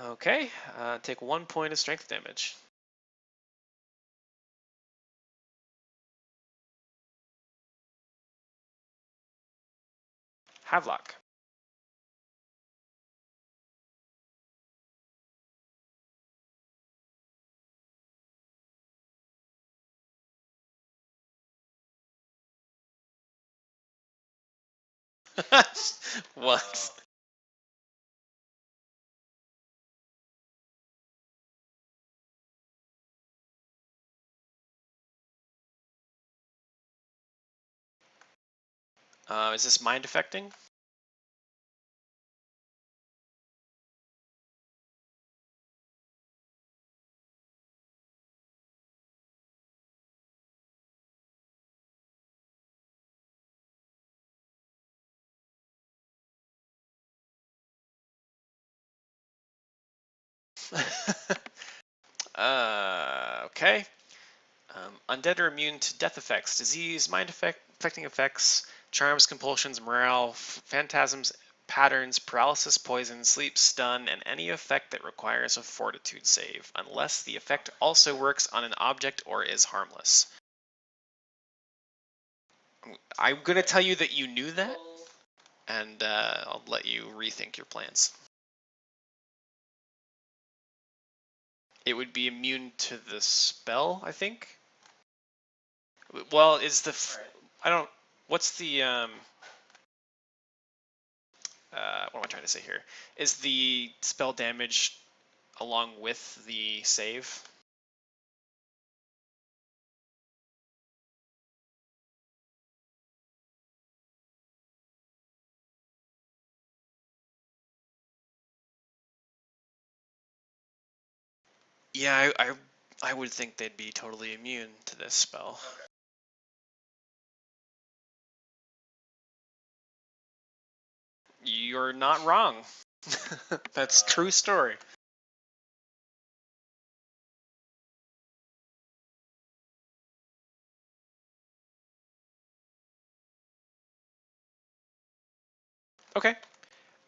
Okay, take 1 point of strength damage. Havelock. What? Is this mind affecting? Okay. Undead are immune to death effects, disease, affecting effects, charms, compulsions, morale, phantasms, patterns, paralysis, poison, sleep, stun, and any effect that requires a fortitude save, unless the effect also works on an object or is harmless. I'm going to tell you that you knew that, and I'll let you rethink your plans. It would be immune to the spell, I think. Well, is the I don't. What's the what am I trying to say here? Is the spell damage along with the save? Yeah, I would think they'd be totally immune to this spell. You're not wrong. That's true story. Okay.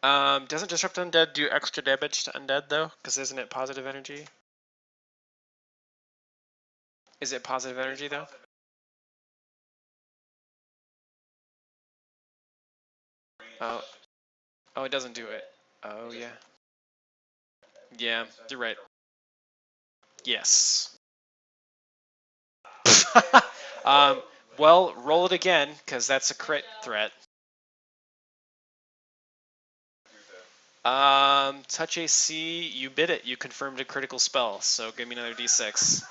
Doesn't Disrupt Undead do extra damage to Undead, though? Because isn't it positive energy? Is it positive energy, though? Oh, oh, it doesn't do it. Oh, yeah. Yeah, you're right. Yes. Well, roll it again, because that's a crit threat. Touch AC, you bit it. You confirmed a critical spell, so give me another d6.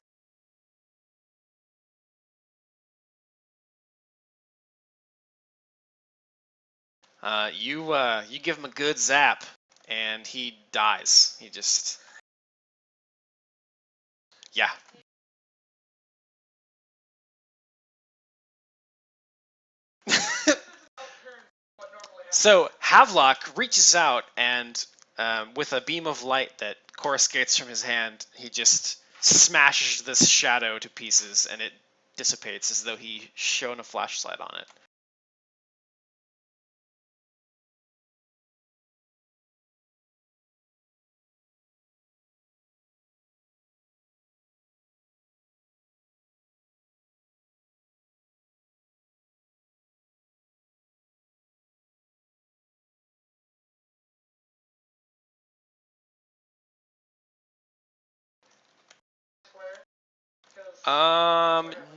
You give him a good zap, and he dies. He just... Yeah. So, Havelock reaches out, and with a beam of light that coruscates from his hand, he just smashes this shadow to pieces, and it dissipates as though he shone a flashlight on it.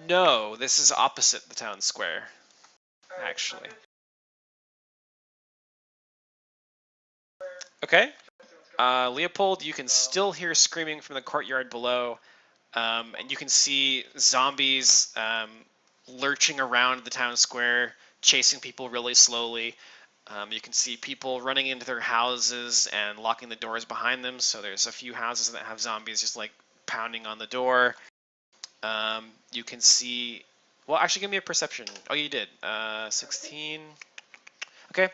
No, this is opposite the town square, actually. Okay. Leopold, you can still hear screaming from the courtyard below, and you can see zombies lurching around the town square, chasing people really slowly. You can see people running into their houses and locking the doors behind them, so there's a few houses that have zombies just like pounding on the door. You can see... Well, actually, give me a perception. Oh, you did. 16... Okay,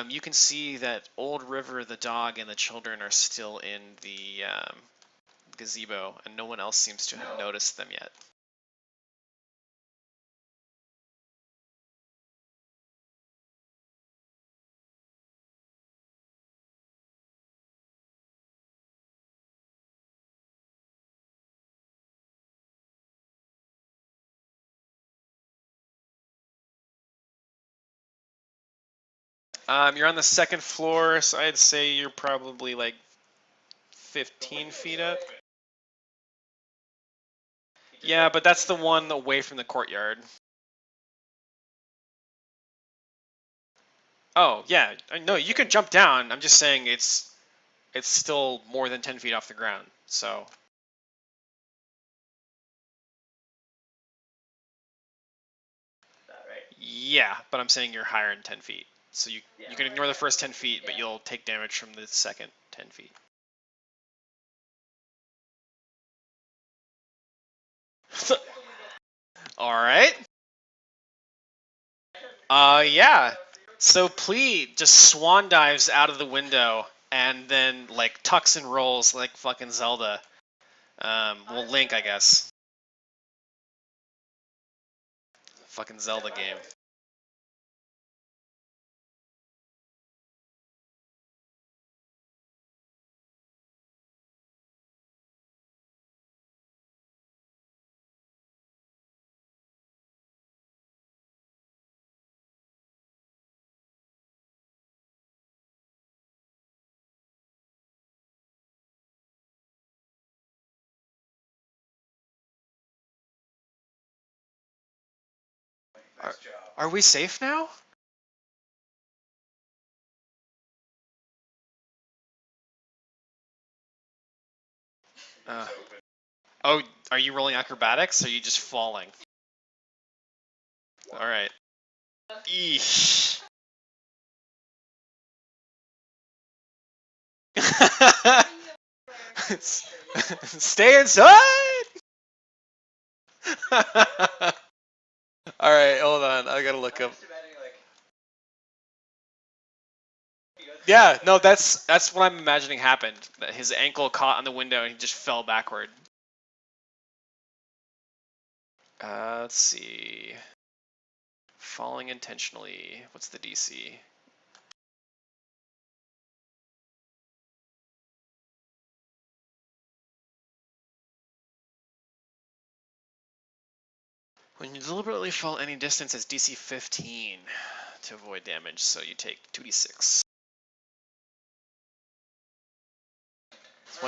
you can see that Old River, the dog, and the children are still in the gazebo, and no one else seems to have noticed them yet. You're on the second floor, so I'd say you're probably like 15 feet up. Yeah, but that's the one away from the courtyard. Oh, yeah. No, you can jump down. I'm just saying it's still more than 10 feet off the ground. So yeah, but I'm saying you're higher than 10 feet. So you can ignore the first 10 feet, but you'll take damage from the second 10 feet. All right. Yeah. So Plea just swan dives out of the window and then like tucks and rolls like fucking Zelda. Well, Link, I guess. Fucking Zelda game. Are we safe now? Uh, oh, are you rolling acrobatics or are you just falling? Alright. Eesh. Stay inside! Alright, hold on. I gotta look up. Yeah, no, that's what I'm imagining happened. That his ankle caught on the window and he just fell backward. Let's see. Falling intentionally. What's the DC? When you deliberately fall any distance, it's DC 15 to avoid damage, so you take 2d6. It's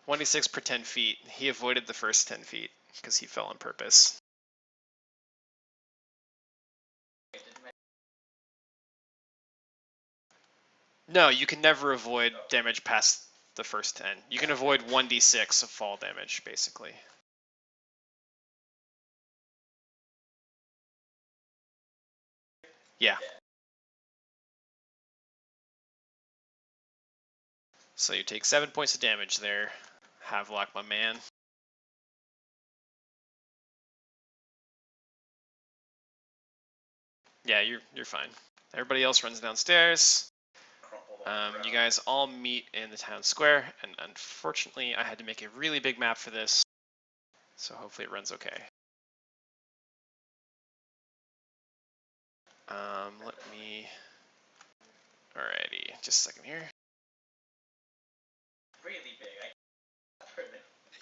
1d6 per 10 feet. He avoided the first 10 feet because he fell on purpose. No, you can never avoid damage past the first 10. You can avoid 1d6 of fall damage, basically. Yeah. So you take 7 points of damage there, Havelock, my man. Yeah, you're fine. Everybody else runs downstairs. You guys all meet in the town square, and unfortunately, I had to make a really big map for this, so hopefully it runs okay. Let me. Alrighty, just a second here. Really big.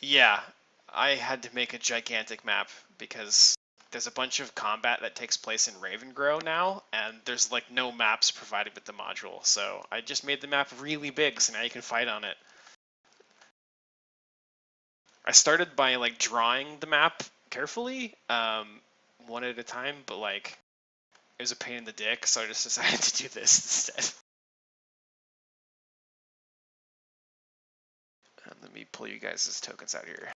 Yeah, I had to make a gigantic map because there's a bunch of combat that takes place in Ravengrow now, and there's like no maps provided with the module, so I just made the map really big so now you can fight on it. I started by like drawing the map carefully, one at a time, but like it was a pain in the dick, so I just decided to do this instead. Let me pull you guys' tokens out here.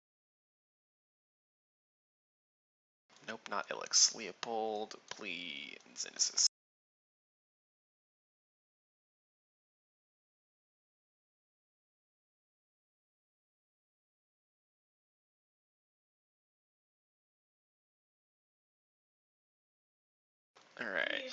Nope, not Ilix. Leopold, Plea, and Xenesis. Alright.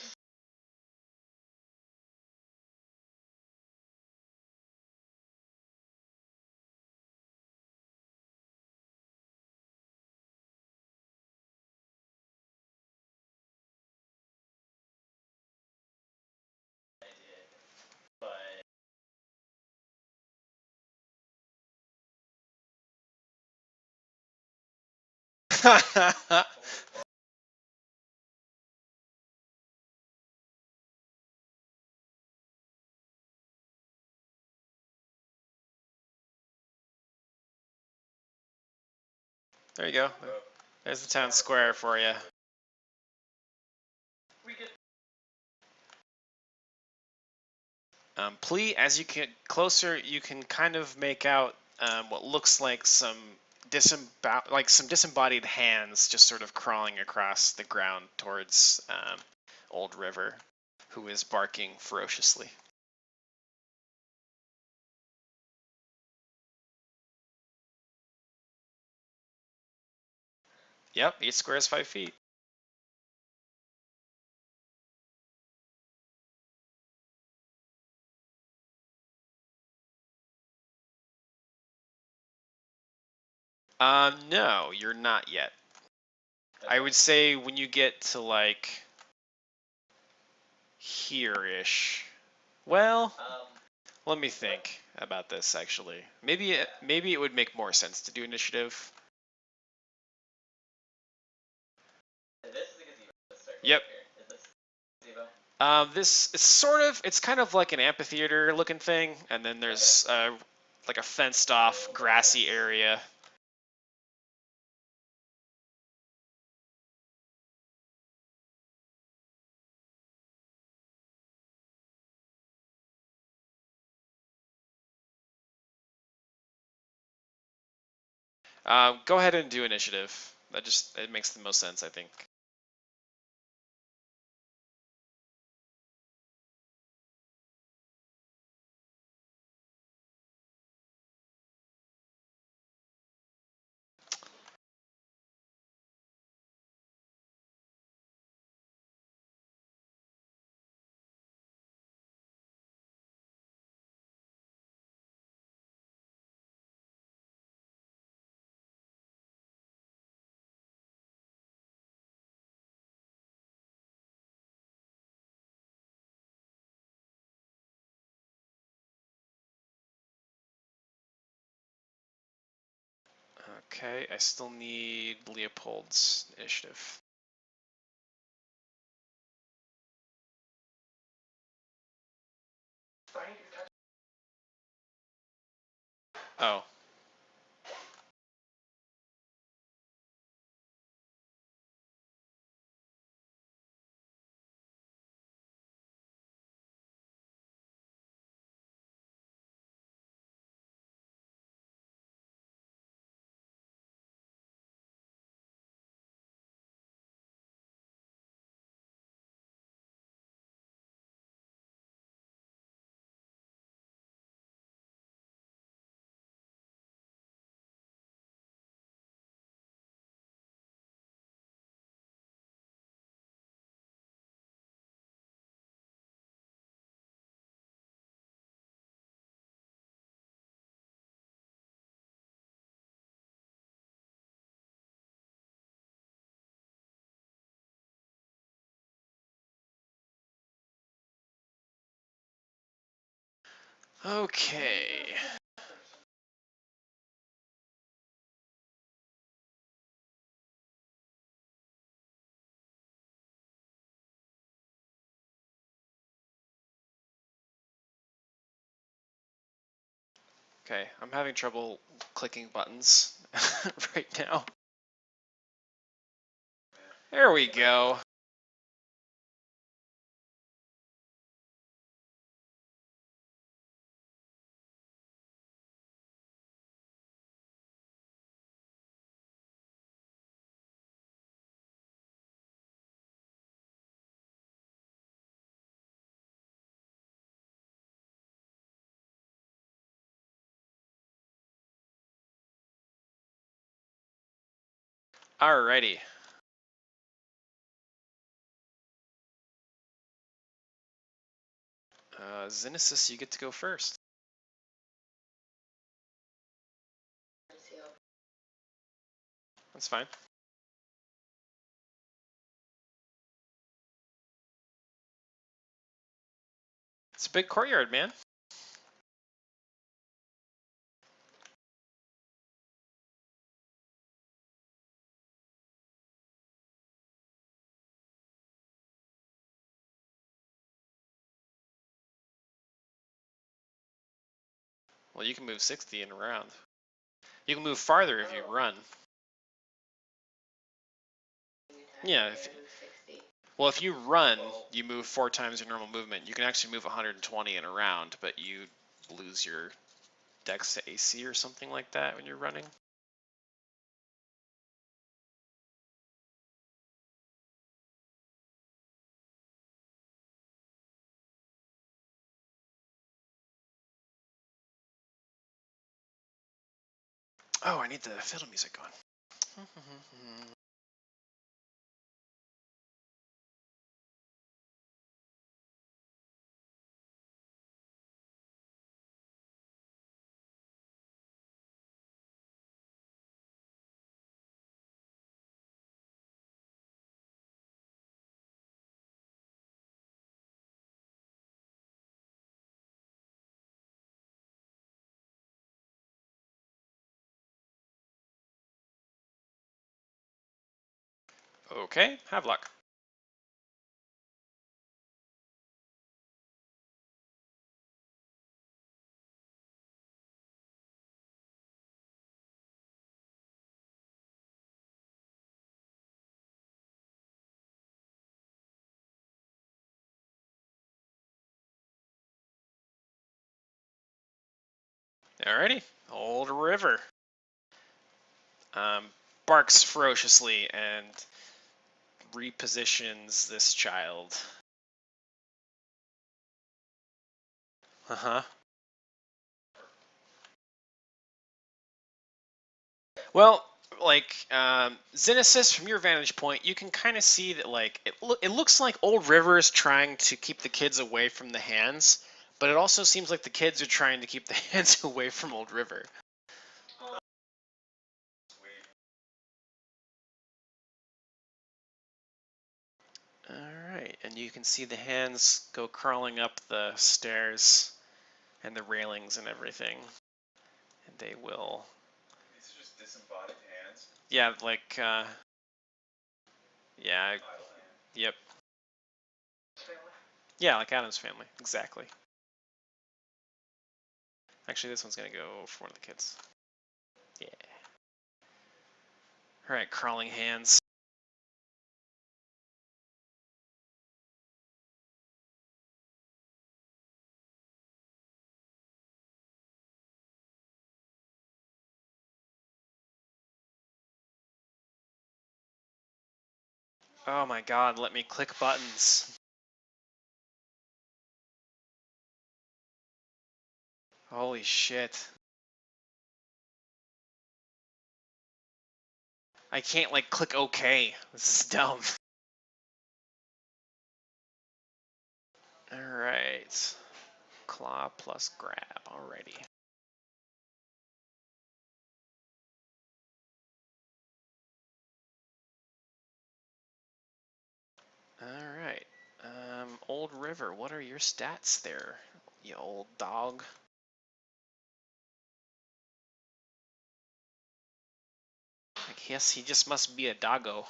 There you go. There's the town square for you. As you get closer, you can kind of make out what looks like some disembodied hands just sort of crawling across the ground towards Old River, who is barking ferociously. Yep, each square is 5 feet. No, you're not yet. I would say when you get to like here-ish. Well, let me think about this actually. Maybe it would make more sense to do initiative. Yep. It's kind of like an amphitheater looking thing, and then there's like a fenced off grassy area. Go ahead and do initiative. It makes the most sense, I think. Okay, I still need Leopold's initiative. Oh. Okay. Okay, I'm having trouble clicking buttons right now. There we go. Alrighty. Xenesis, you get to go first. That's fine. It's a big courtyard, man. Well, you can move 60 in a round. You can move farther if you run. Yeah. Well, if you run, you move 4 times your normal movement. You can actually move 120 in a round, but you lose your dex to AC or something like that when you're running. Oh, I need the fiddle music on. Okay, have luck. Alrighty, Old River. Barks ferociously and repositions this child. Uh-huh. Well, like, Xenesis, from your vantage point, you can kind of see that, like, it looks like Old River is trying to keep the kids away from the hands, but it also seems like the kids are trying to keep the hands away from Old River. Alright, and you can see the hands go crawling up the stairs and the railings and everything. And they will... These are just disembodied hands? Yeah, like, yeah, yep. Yeah, like Adam's family, exactly. Actually, this one's gonna go for one of the kids. Yeah. Alright, crawling hands. Oh my god, let me click buttons. Holy shit. I can't, like, click OK. This is dumb. Alright. Claw plus grab, alrighty. Alright. Old River, what are your stats there, you old dog? I guess he just must be a doggo.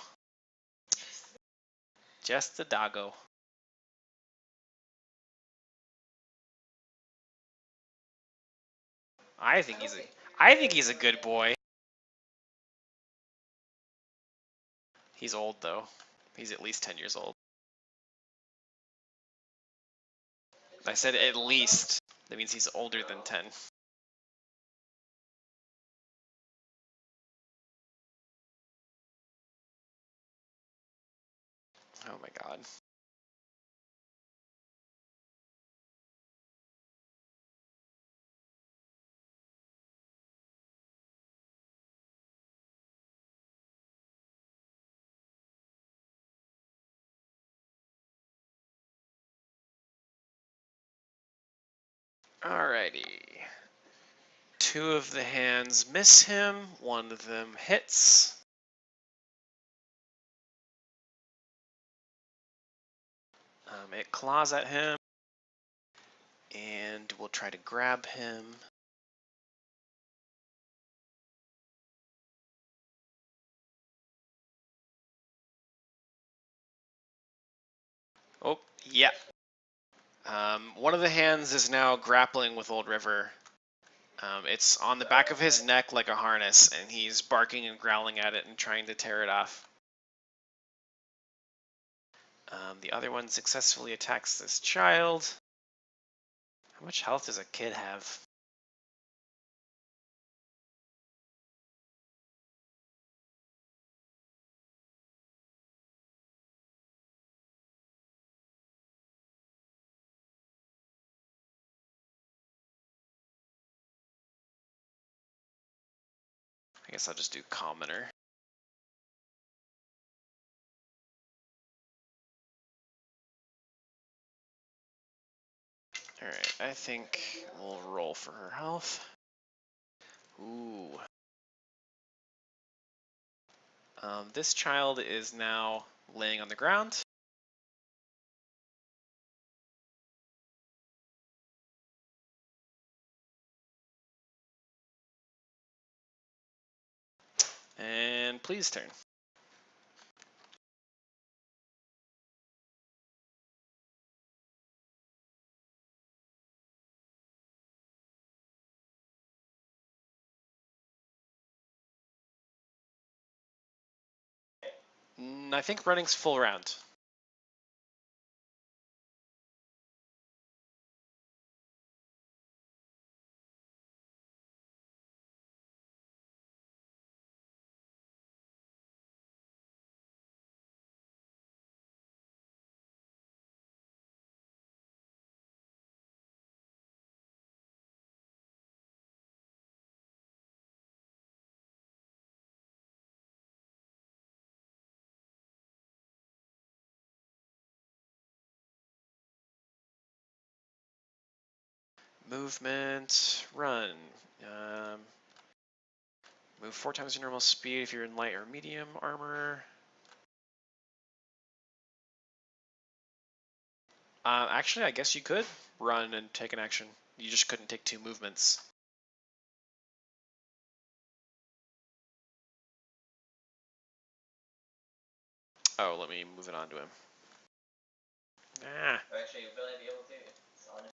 Just a doggo. I think he's a good boy. He's old though. He's at least 10 years old. I said at least. That means he's older than 10. Oh my god. Alrighty. 2 of the hands miss him, 1 of them hits. It claws at him, and we'll try to grab him. Oh, yeah. 1 of the hands is now grappling with Old River. It's on the back of his neck like a harness, and he's barking and growling at it and trying to tear it off. The other one successfully attacks this child. How much health does a kid have? I guess I'll just do commoner. Alright, I think we'll roll for her health. Ooh. This child is now laying on the ground. And please turn. I think running's full round. Movement, run. Move 4 times your normal speed if you're in light or medium armor. Actually, I guess you could run and take an action. You just couldn't take 2 movements. Oh, let me move it on to him. Ah. Actually, will I be able to? It's on it.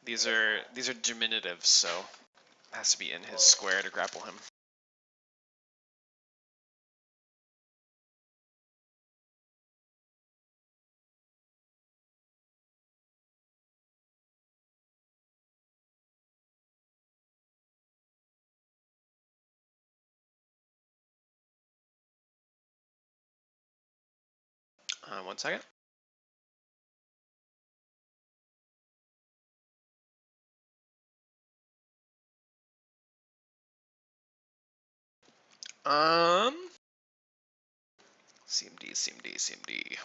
These are diminutives, so it has to be in his square to grapple him. One second. CMD.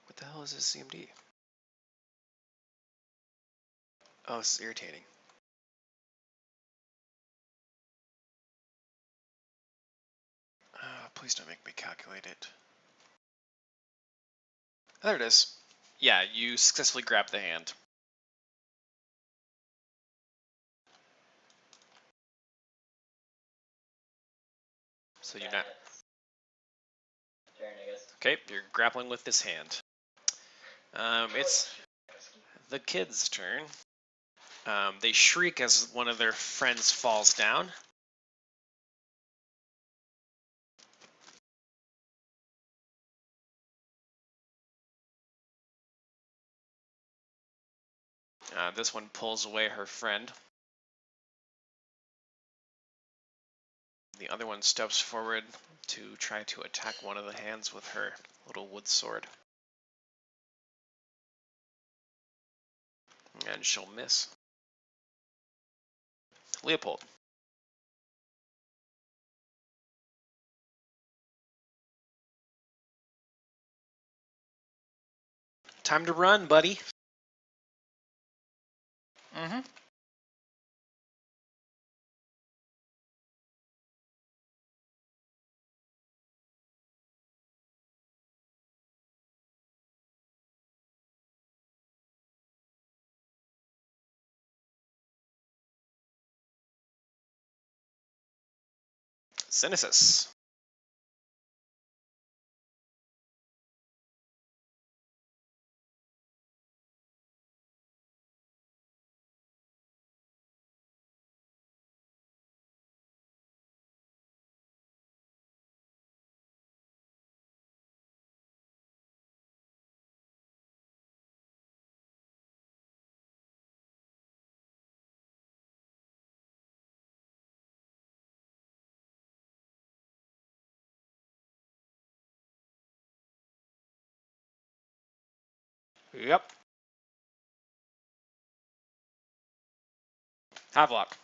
What the hell is this CMD? Oh, this is irritating. Please don't make me calculate it. There it is. Yeah, you successfully grabbed the hand. So you're not... Turn, I guess. Okay, you're grappling with this hand. It's the kid's turn. They shriek as one of their friends falls down. This one pulls away her friend. The other one steps forward to try to attack one of the hands with her little wood sword. And she'll miss. Leopold. Time to run, buddy. Mm-hmm. Cynesis. Yep. Havelock.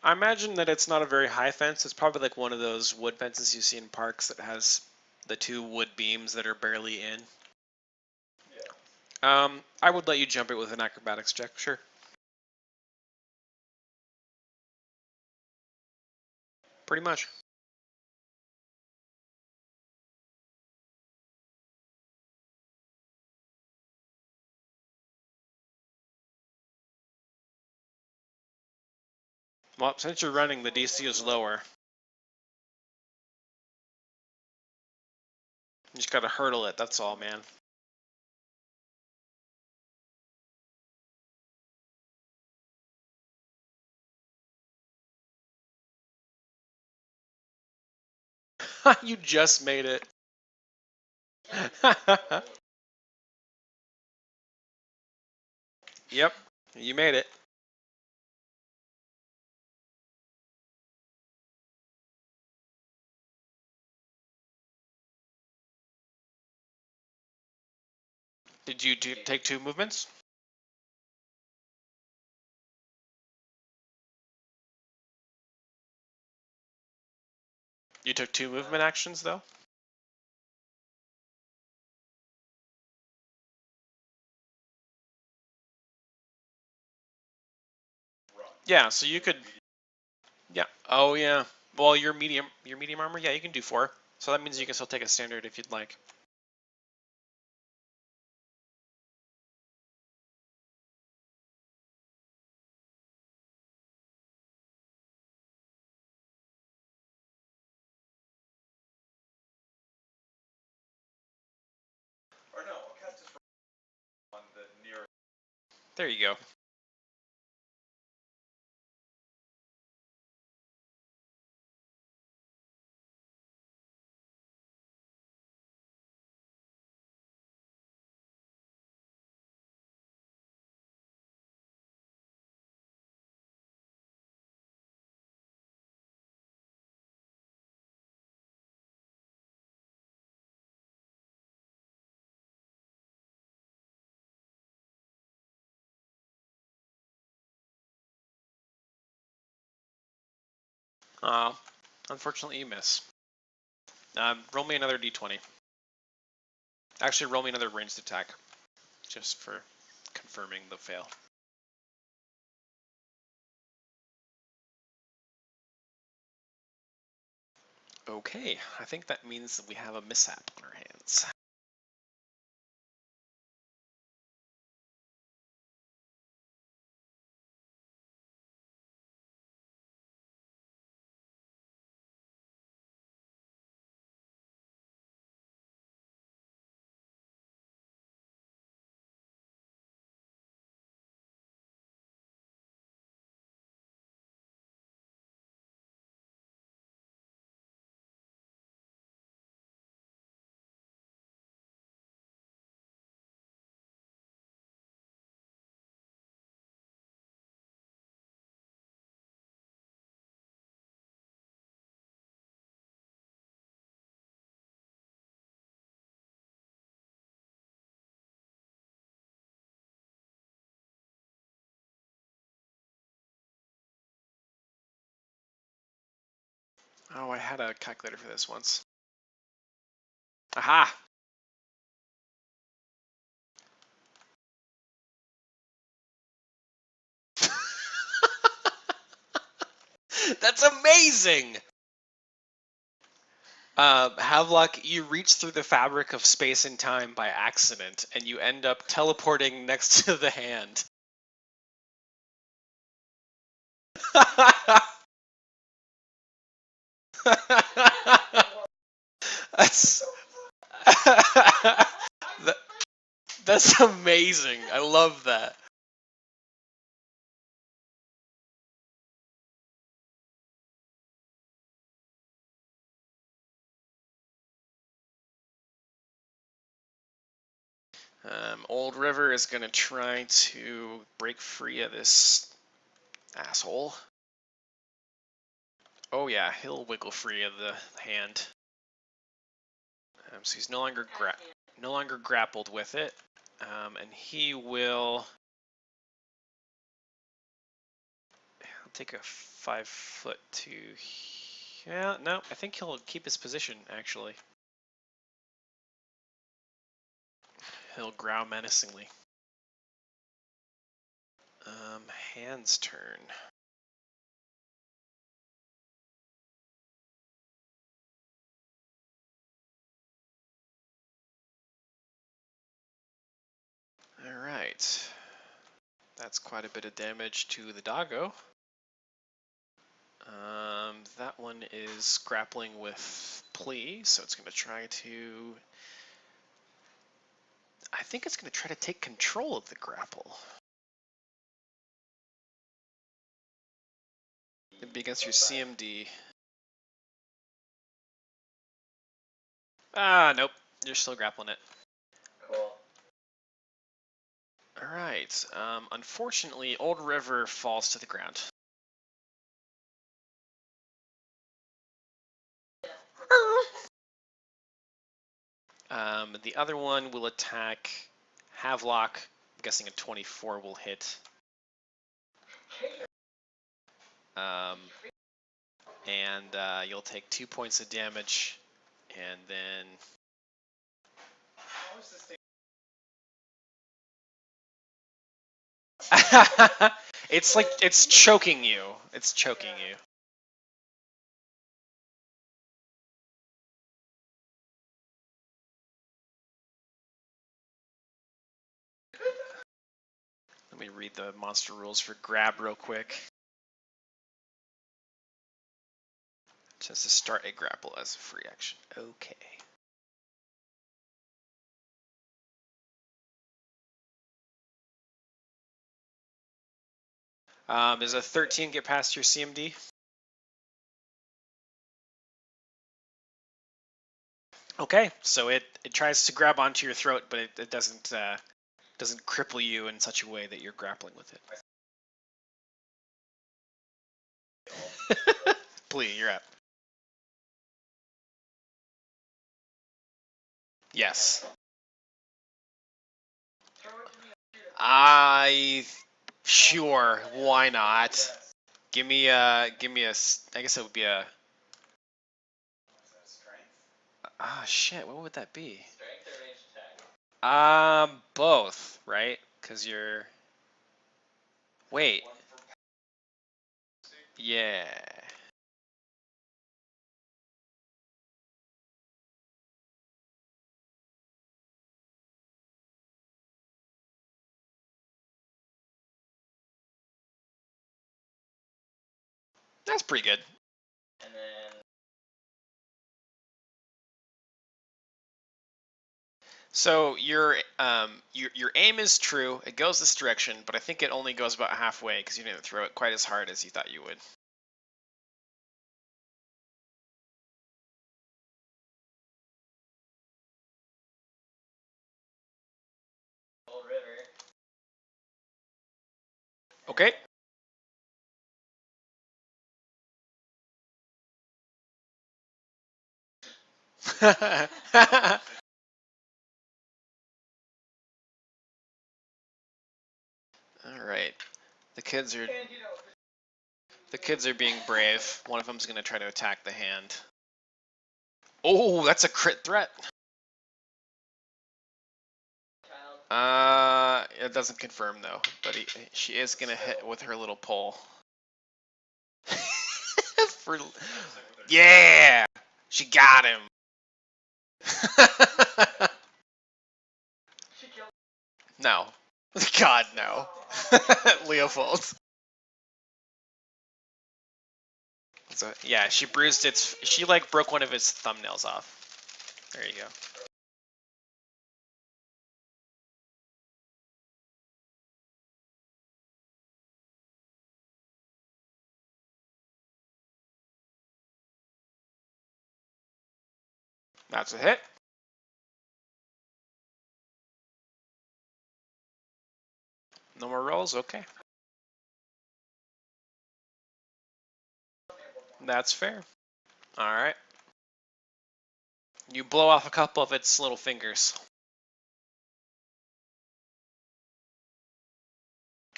I imagine that it's not a very high fence. It's probably like one of those wood fences you see in parks that has the two wood beams that are barely in. I would let you jump it with an acrobatics check, sure. Pretty much. Well, since you're running, the DC is lower. You just gotta hurdle it, that's all, man. You just made it. Yep, you made it. Did you take 2 movements? You took 2 movement actions, though? Yeah, so you could... Yeah. Oh, yeah. Well, your medium armor, yeah, you can do 4. So that means you can still take a standard if you'd like. There you go. Unfortunately you miss. Roll me another d20. Actually, roll me another ranged attack, just for confirming the fail. Okay, I think that means that we have a mishap on our hands. Oh, I had a calculator for this once. Aha! That's amazing! Havelock, you reach through the fabric of space and time by accident, and you end up teleporting next to the hand. That's that, that's amazing. I love that. Old River is going to try to break free of this asshole. Oh yeah, he'll wiggle free of the hand. So he's no longer grappled with it, and he will. He'll take a 5-foot to. Yeah, no, I think he'll keep his position actually. He'll growl menacingly. Hand's turn. Alright. That's quite a bit of damage to the doggo. That one is grappling with Plea, so it's going to try to... I think it's going to try to take control of the grapple. It'd be against your CMD. Ah, nope. You're still grappling it. Cool. Alright. Unfortunately, Old River falls to the ground. The other one will attack Havelock. I'm guessing a 24 will hit. And you'll take 2 points of damage, and then... It's like, it's choking you. It's choking you. Let me read the monster rules for grab real quick. It says to start a grapple as a free action. Okay. Does a 13 get past your CMD? Okay, so it tries to grab onto your throat, but it doesn't cripple you in such a way that you're grappling with it. Plea, you're up. Yes. Sure, why not? Give me a, I guess it would be a, shit, what would that be? Strength or range attack? Both, right? Because you're, wait. Yeah. That's pretty good. And then So your aim is true. It goes this direction, but I think it only goes about halfway because you didn't throw it quite as hard as you thought you would. Old River. Okay. All right. The kids are being brave. One of them's gonna try to attack the hand. Oh, that's a crit threat. It doesn't confirm though, but she is gonna hit with her little pole. Yeah, she got him. No, God no, Leopold. So yeah, she bruised its. She like broke one of its thumbnails off. There you go. That's a hit. No more rolls? Okay. That's fair. Alright. You blow off a couple of its little fingers.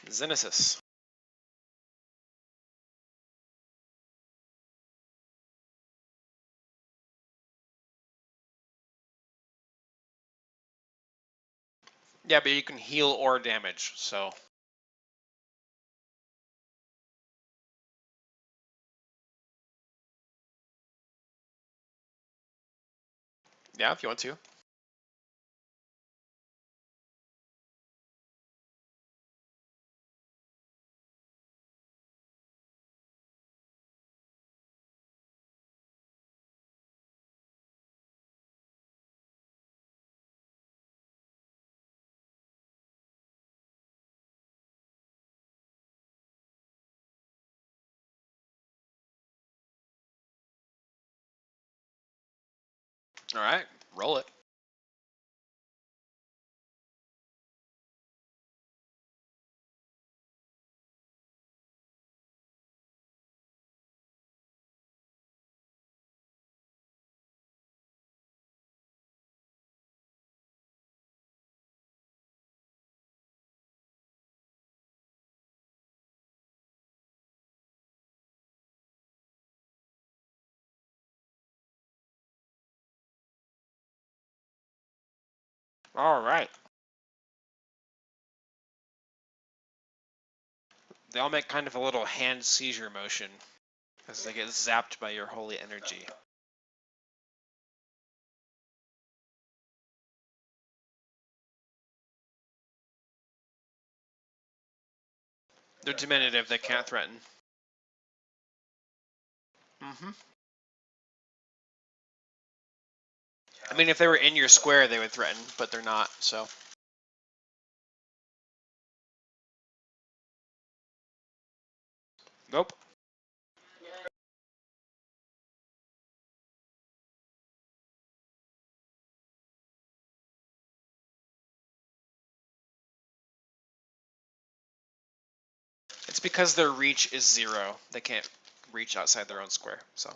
Xenesis. Yeah, but you can heal or damage, so. Yeah, if you want to. Alright, roll it. Alright. They all make kind of a little hand seizure motion as they get zapped by your holy energy. They're diminutive, they can't threaten. Mm-hmm. I mean, if they were in your square, they would threaten, but they're not, so. Nope. It's because their reach is 0. They can't reach outside their own square, so.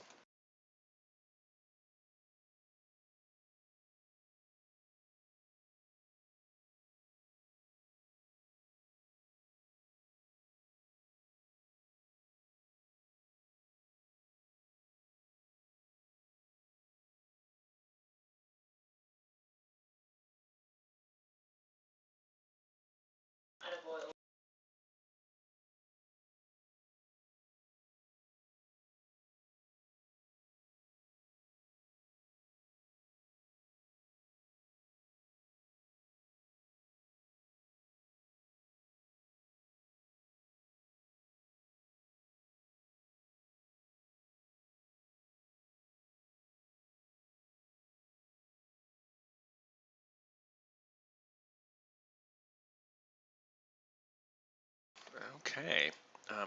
Okay.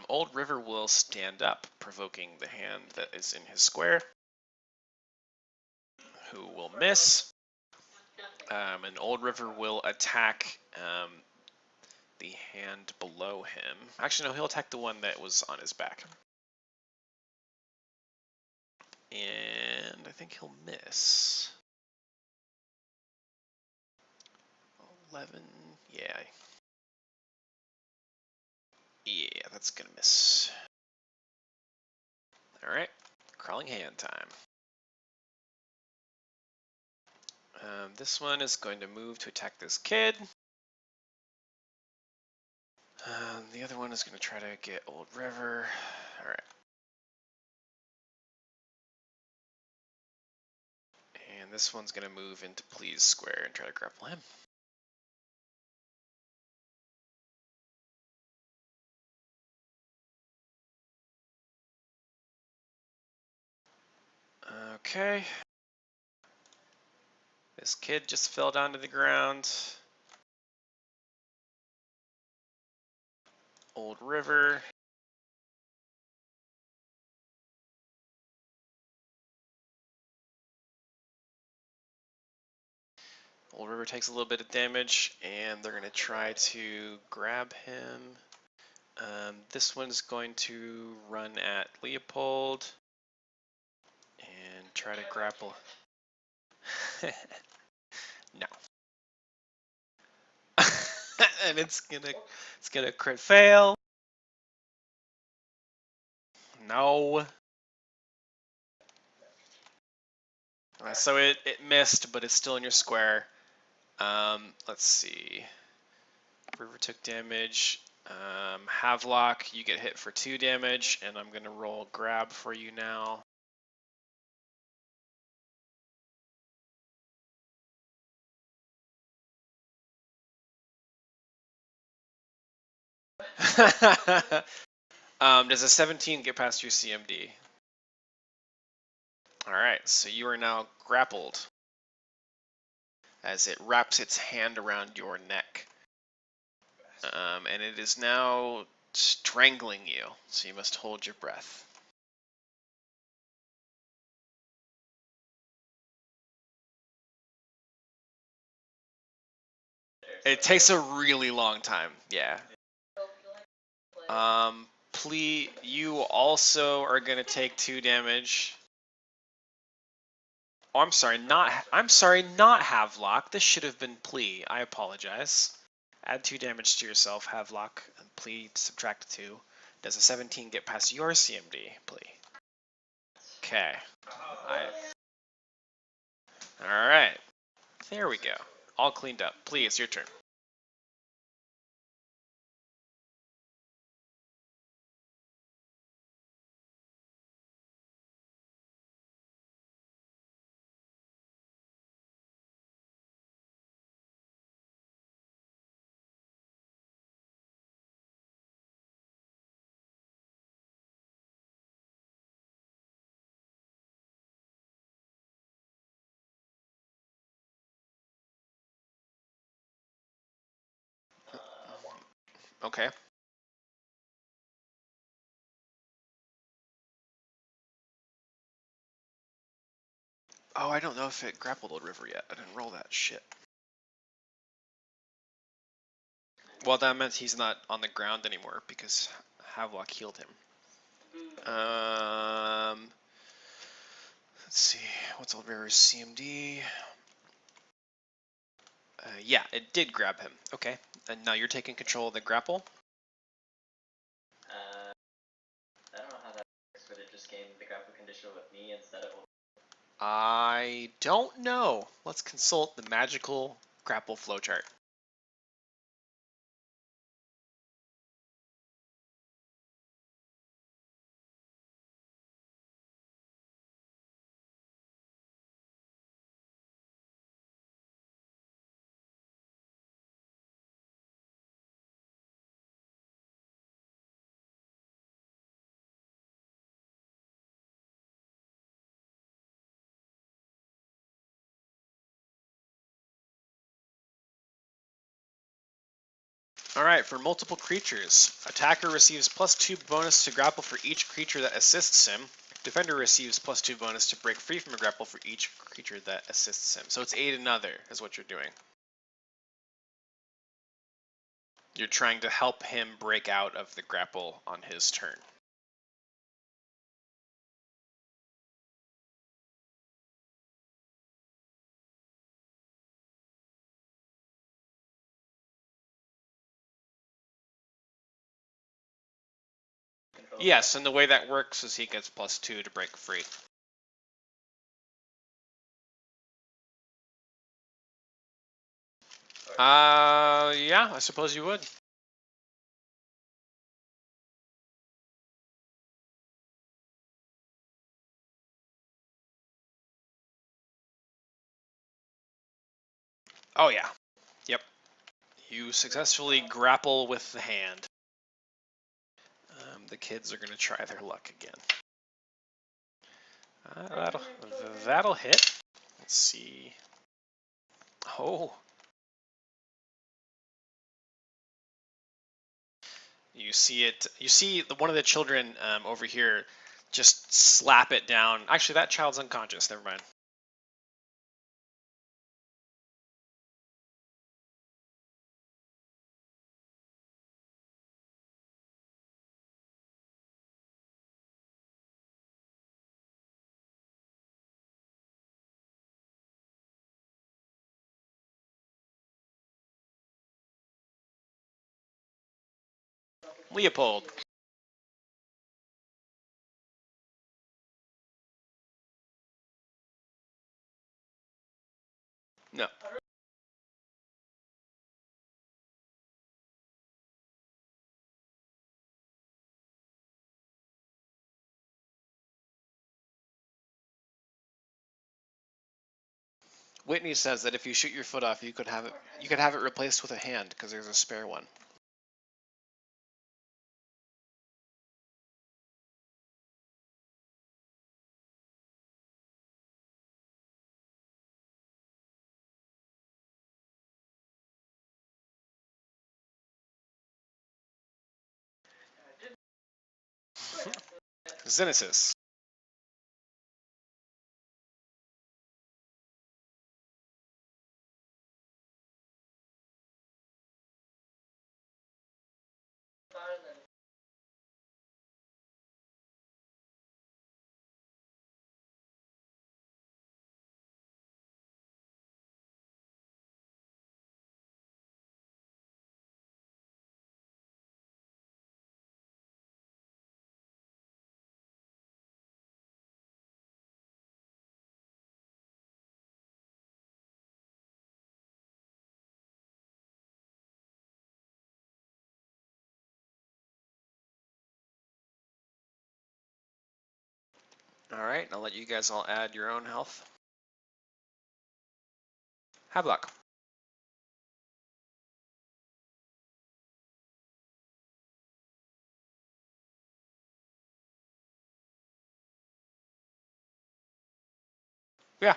Old River will stand up, provoking the hand that is in his square, who will miss. And Old River will attack the hand below him. Actually, no, he'll attack the one that was on his back. And I think he'll miss. 11, yeah. Yeah, that's gonna miss. Alright, crawling hand time. This one is going to move to attack this kid. The other one is going to try to get Old River. Alright. And this one's going to move into Please Square and try to grapple him. Okay. This kid just fell down to the ground. Old River. Old River takes a little bit of damage, and they're going to try to grab him. This one's going to run at Leopold and try to grapple. No. And it's gonna crit fail. No. So it missed, but it's still in your square. Let's see. River took damage. Havelock, you get hit for 2 damage, and I'm gonna roll grab for you now. Does a 17 get past your CMD? Alright, so you are now grappled as it wraps its hand around your neck. And it is now strangling you, so you must hold your breath. It takes a really long time, yeah. Plea, you also are going to take 2 damage. Oh, I'm sorry, not Havelock. This should have been Plea. I apologize. Add 2 damage to yourself, Havelock, and Plea subtract 2. Does a 17 get past your CMD, Plea? Okay. Alright. There we go. All cleaned up. Plea, it's your turn. Okay. Oh, I don't know if it grappled Old River yet. I didn't roll that shit. Well, that meant he's not on the ground anymore because Havelock healed him. Let's see. What's Old River's CMD? Yeah, it did grab him. Okay. And now you're taking control of the grapple. I don't know how that works, but it just gained the grapple condition with me instead of. I don't know. Let's consult the magical grapple flowchart. Alright, for multiple creatures, attacker receives +2 bonus to grapple for each creature that assists him. Defender receives +2 bonus to break free from a grapple for each creature that assists him. So it's aid another is what you're doing. You're trying to help him break out of the grapple on his turn. Yes, and the way that works is he gets +2 to break free. Yeah, I suppose you would. Oh yeah. Yep. You successfully grapple with the hand. The kids are going to try their luck again. That'll hit. Let's see. Oh. You see it. You see one of the children over here just slap it down. Actually, that child's unconscious. Never mind. Leopold. No. Whitney says that if you shoot your foot off, you could have it replaced with a hand because there's a spare one. Xenesis. Alright, I'll let you guys all add your own health. Have luck. Yeah.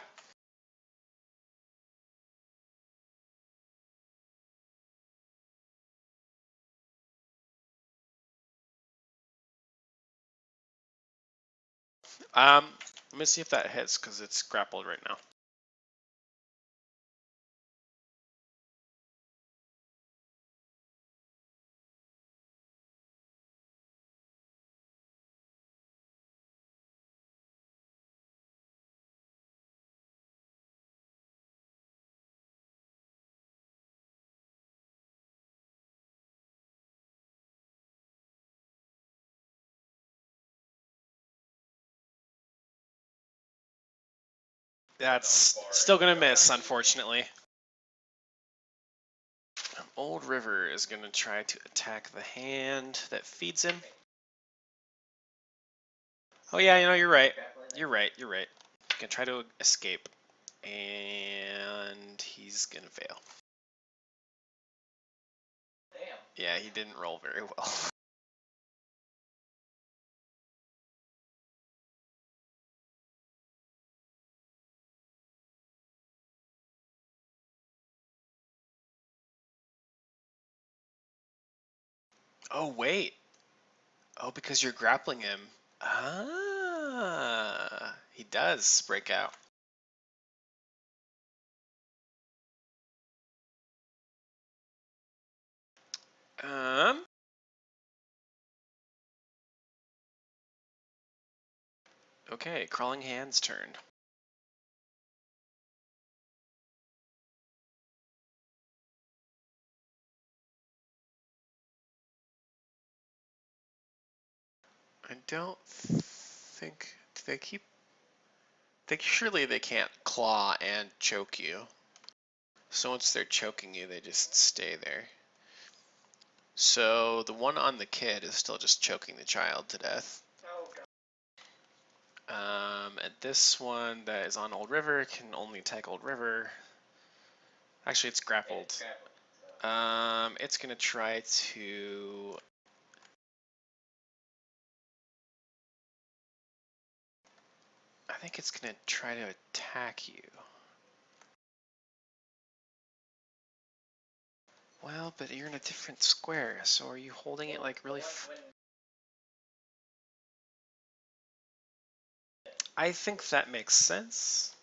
Let me see if that hits because it's grappled right now. That's still gonna miss, unfortunately. Old River is gonna try to attack the hand that feeds him. Oh yeah, you're right. You're right. He can try to escape. And he's gonna fail. Damn. Yeah, he didn't roll very well. Oh, wait. Oh, because you're grappling him. Ah, he does break out. Um, okay, Crawling Hand's turn. I don't think, do they keep, surely they can't claw and choke you. So once they're choking you, they just stay there. So the one on the kid is still just choking the child to death. Oh god. And this one that is on Old River can only attack Old River. Actually, it's grappled. It's grappled, so. It's gonna try to. I think it's gonna try to attack you. Well, but you're in a different square, so are you holding it like really? I think that makes sense.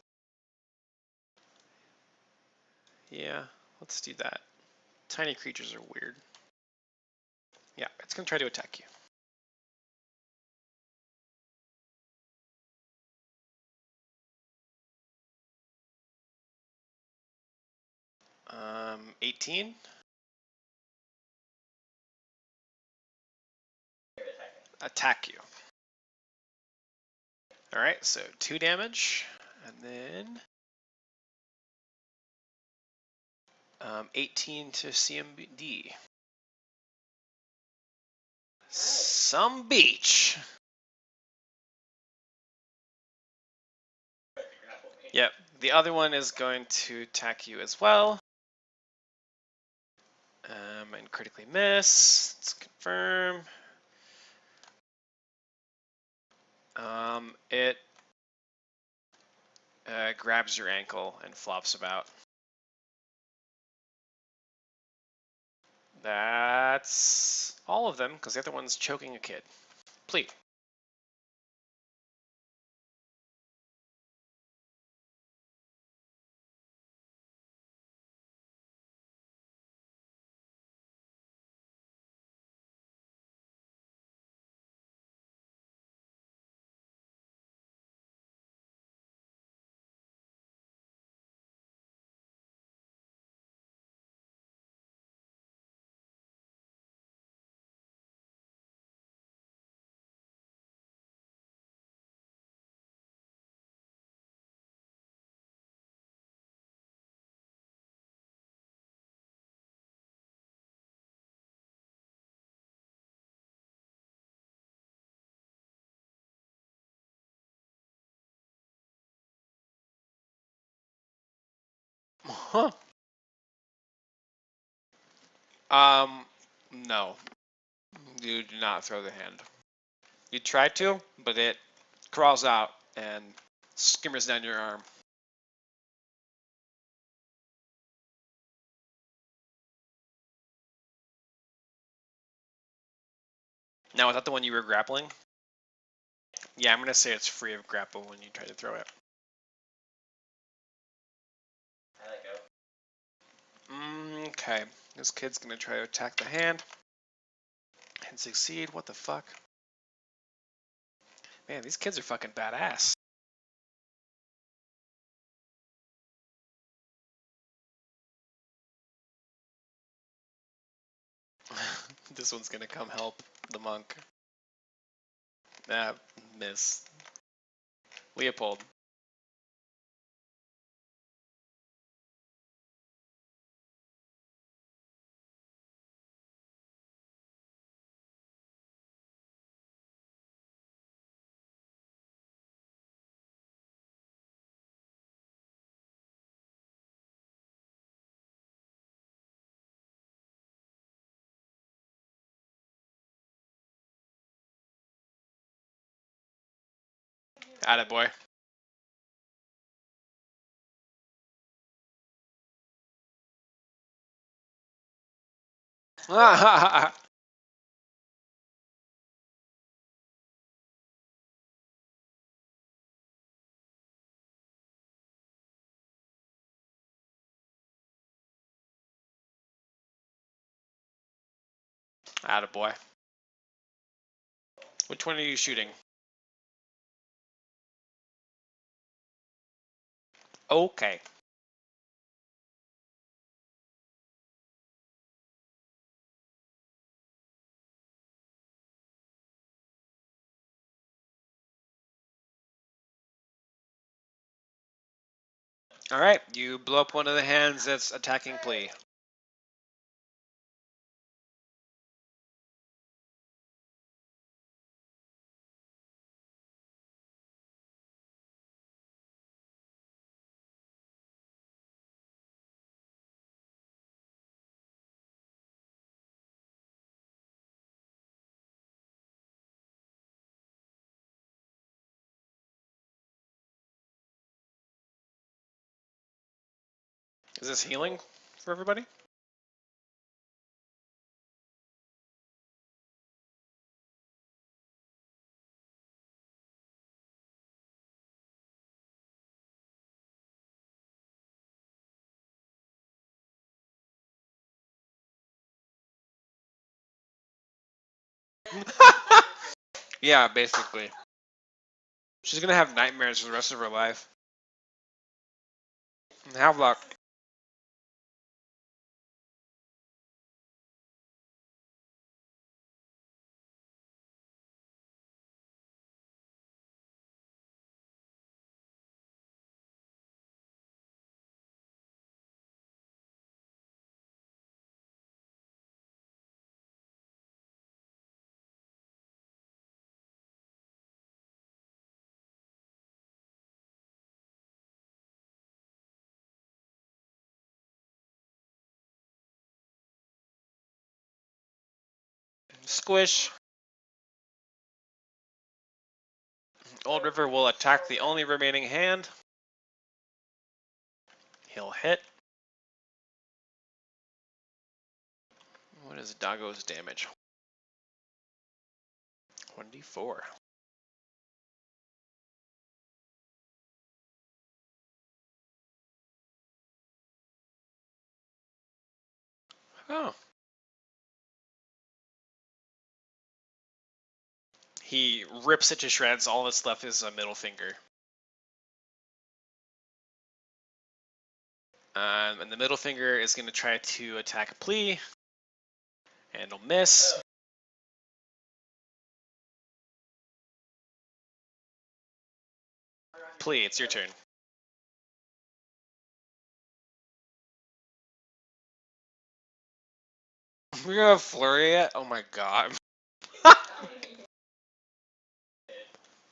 Yeah, let's do that. Tiny creatures are weird. Yeah, it's gonna try to attack you. 18. attack you. Alright, so 2 damage, and then 18 to CMD. Some beach. Yep, the other one is going to attack you as well. And critically miss. Let's confirm. It grabs your ankle and flops about. That's all of them, because the other one's choking a kid. Please. Huh. No. You do not throw the hand. You try to, but it crawls out and skimmers down your arm. Now, was that the one you were grappling? Yeah, I'm going to say it's free of grapple when you try to throw it. I let go. Okay. This kid's going to try to attack the hand. And succeed. What the fuck? Man, these kids are fucking badass. This one's going to come help the monk. Miss. Leopold. Attaboy. Attaboy. Which one are you shooting? Okay. Alright, you blow up one of the hands that's attacking Plea. Is this healing for everybody? Yeah, basically. She's gonna have nightmares for the rest of her life. Have luck. Squish. Old River will attack the only remaining hand. He'll hit. What is Doggo's damage? 1d4. Oh. He rips it to shreds. All that's left is a middle finger. And the middle finger is going to try to attack a plea. And he'll miss. Plea, it's your turn. We're gonna flurry it? Oh my god.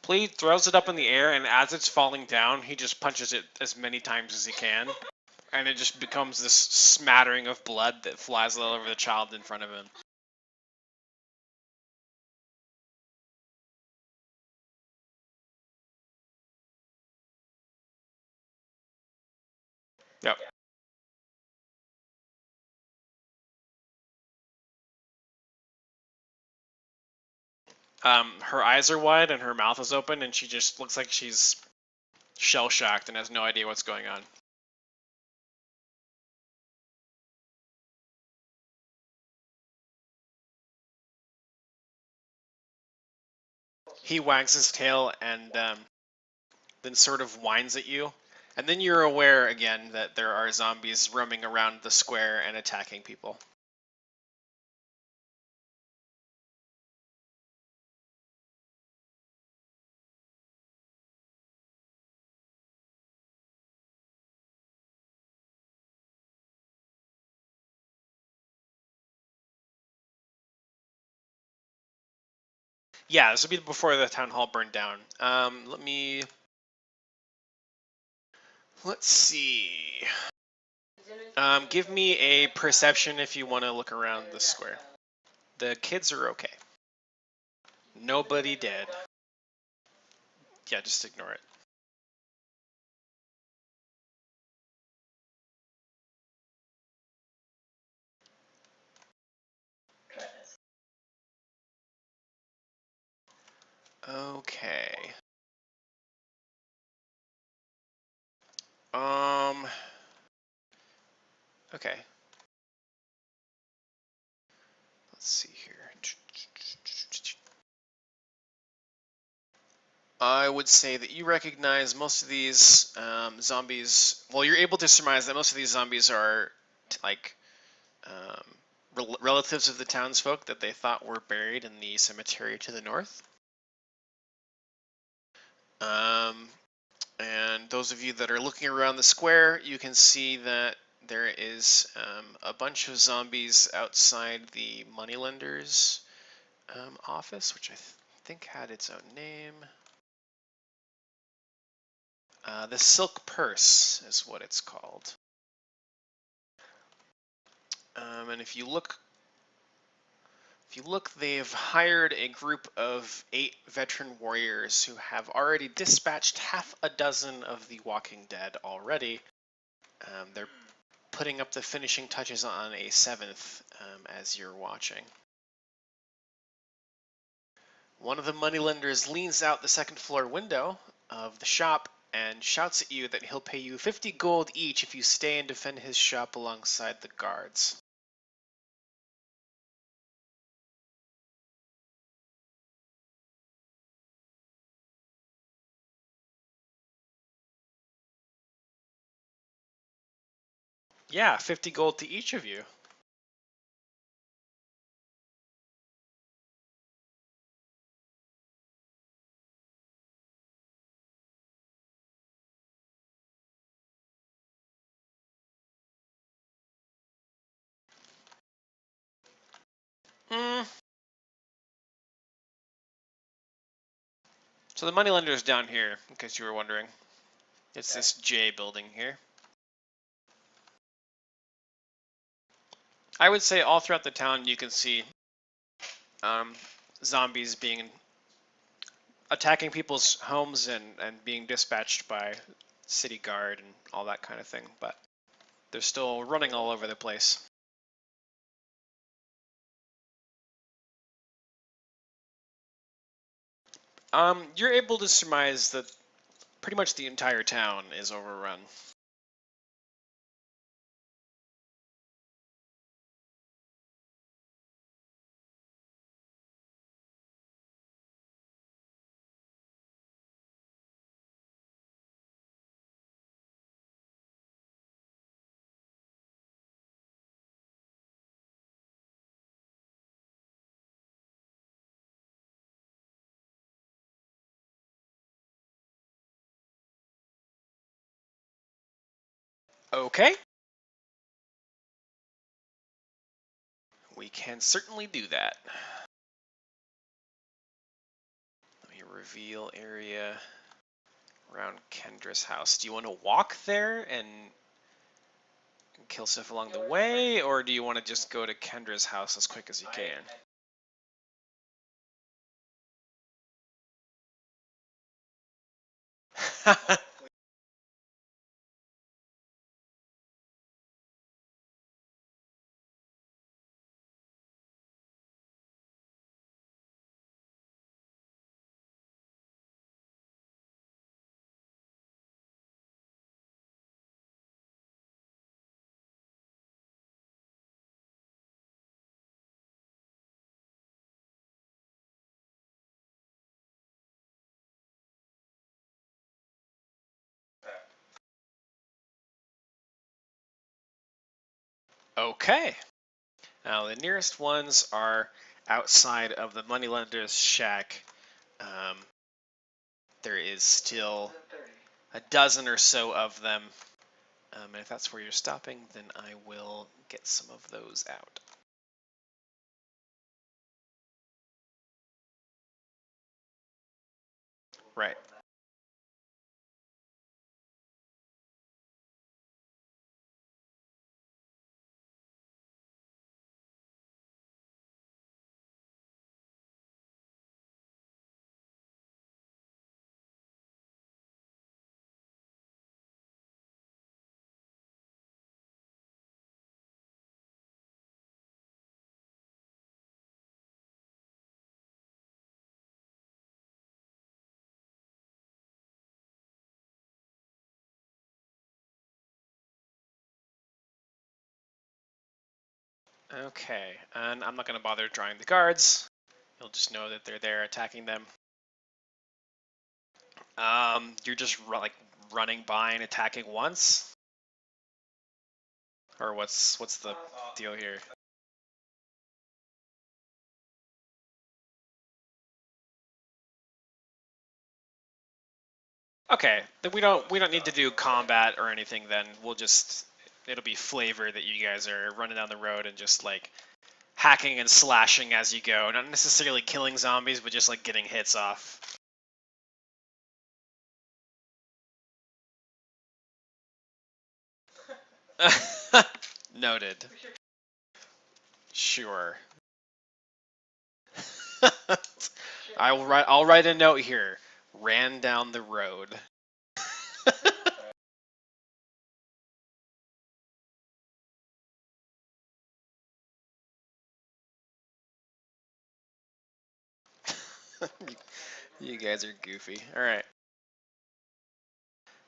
Plea throws it up in the air, and as it's falling down, he just punches it as many times as he can. And it just becomes this smattering of blood that flies all over the child in front of him. Yep. Her eyes are wide and her mouth is open, and she just looks like she's shell-shocked and has no idea what's going on. He wags his tail and then sort of whines at you. And then you're aware again that there are zombies roaming around the square and attacking people. Yeah, this would be before the town hall burned down. Let's see. Give me a perception if you want to look around the square. The kids are okay. Nobody dead. Yeah, just ignore it. Okay. Okay. Let's see here. I would say that you recognize most of these zombies. Well, you're able to surmise that most of these zombies are like relatives of the townsfolk that they thought were buried in the cemetery to the north. And those of you that are looking around the square, you can see that there is a bunch of zombies outside the moneylender's office, which I think had its own name. The Silk Purse is what it's called. And if you look, they've hired a group of 8 veteran warriors who have already dispatched half a dozen of the Walking Dead already. They're putting up the finishing touches on a 7th as you're watching. One of the moneylenders leans out the 2nd floor window of the shop and shouts at you that he'll pay you 50 gold each if you stay and defend his shop alongside the guards. Yeah, 50 gold to each of you. So the moneylender is down here, in case you were wondering. It's this J building here. I would say all throughout the town you can see zombies being attacking people's homes and being dispatched by city guard and all that kind of thing, but they're still running all over the place. You're able to surmise that pretty much the entire town is overrun. Okay. We can certainly do that. Let me reveal area around Kendra's house. Do you want to walk there and kill stuff along the way, or do you want to just go to Kendra's house as quick as you can? Okay. Now the nearest ones are outside of the moneylender's shack. There is still a dozen or so of them. And if that's where you're stopping, then I will get some of those out. Right. Okay, and I'm not going to bother drawing the guards. You'll just know that they're there attacking them. You're just like running by and attacking once? Or what's the deal here? Okay, then we don't need to do combat or anything then. It'll be flavor that you guys are running down the road and just like hacking and slashing as you go. Not necessarily killing zombies, but just like getting hits off. Noted. Sure. I'll write a note here. Ran down the road. You guys are goofy. All right.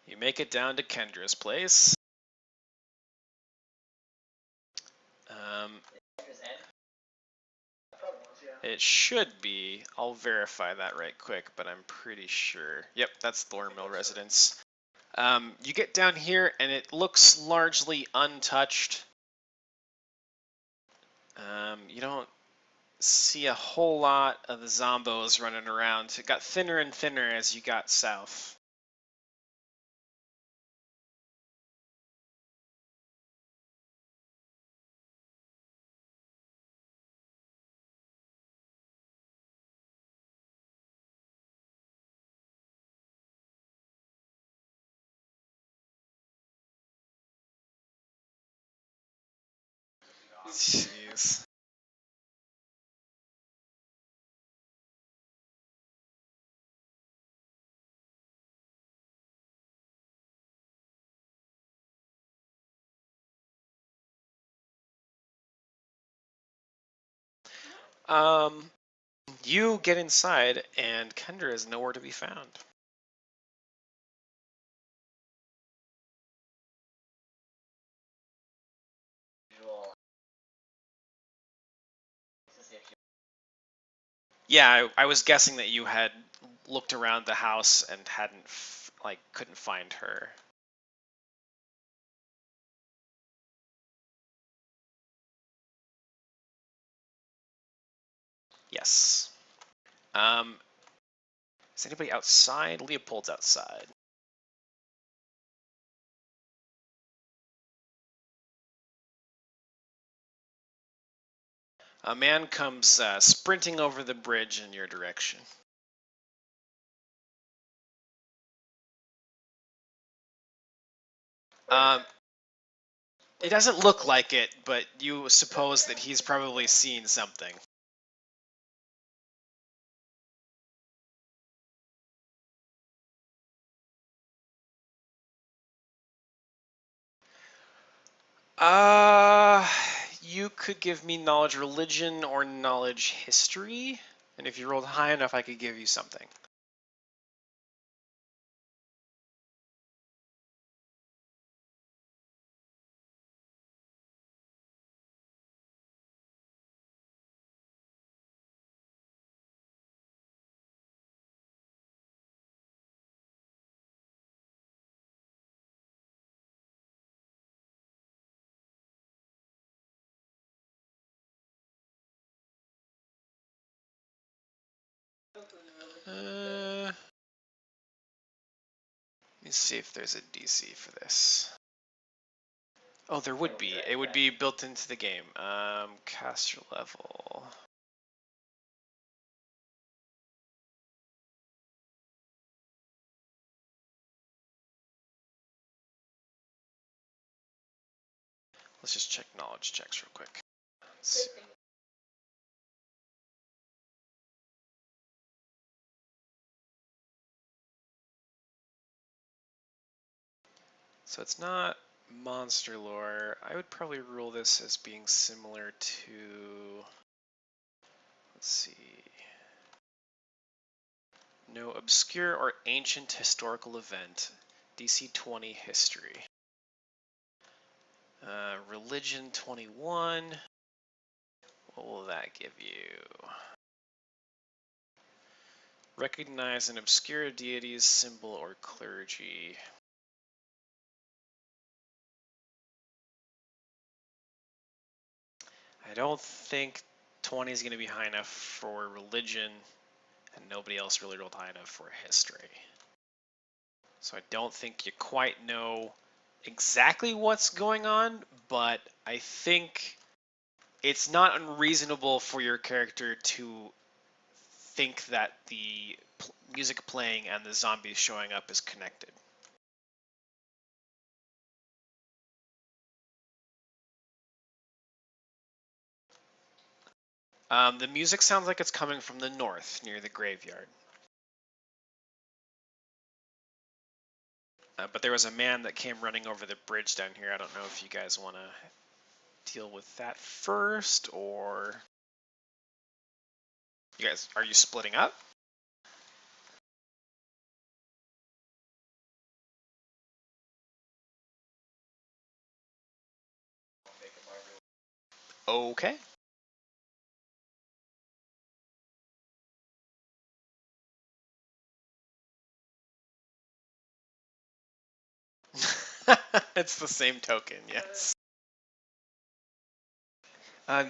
You make it down to Kendra's place. It should be. I'll verify that right quick, but I'm pretty sure. Yep, that's Thornmill residence. You get down here, and it looks largely untouched. You don't see a whole lot of the zombos running around. It got thinner and thinner as you got south. Jeez. You get inside, and Kendra is nowhere to be found. Usual. To see if she Yeah, I was guessing that you had looked around the house and hadn't, couldn't find her. Yes. Is anybody outside? Leopold's outside. A man comes sprinting over the bridge in your direction. It doesn't look like it, but you suppose that he's probably seen something. Uh, you could give me knowledge religion or knowledge history, and if you rolled high enough, I could give you something. Let me see if there's a DC for this. Oh, there would be. It would be built into the game. Caster level. Let's just check knowledge checks real quick. Let's see. So it's not monster lore. I would probably rule this as being similar to, let's see, no obscure or ancient historical event, DC 20 history. Religion 21, what will that give you? Recognize an obscure deity's symbol or clergy. I don't think 20 is going to be high enough for religion, and nobody else really rolled high enough for history. So I don't think you quite know exactly what's going on, but I think it's not unreasonable for your character to think that the music playing and the zombies showing up is connected. The music sounds like it's coming from the north, near the graveyard. But there was a man that came running over the bridge down here. I don't know if you guys want to deal with that first, or... You guys, are you splitting up? make a marvel. Okay. It's the same token, yes.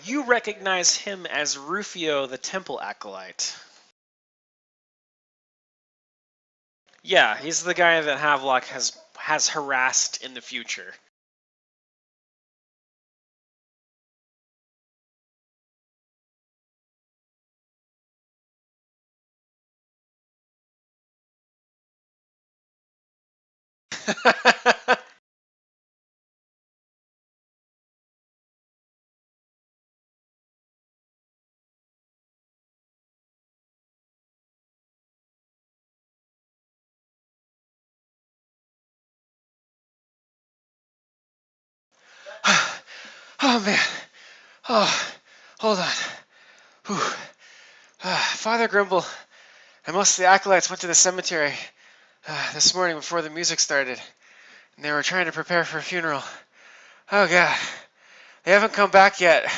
You recognize him as Rufio, the Temple Acolyte. Yeah, he's the guy that Havelock has harassed in the future. Oh man. Oh, hold on. Whew. Father Grimble and most of the acolytes went to the cemetery this morning before the music started, and they were trying to prepare for a funeral. Oh god, they haven't come back yet,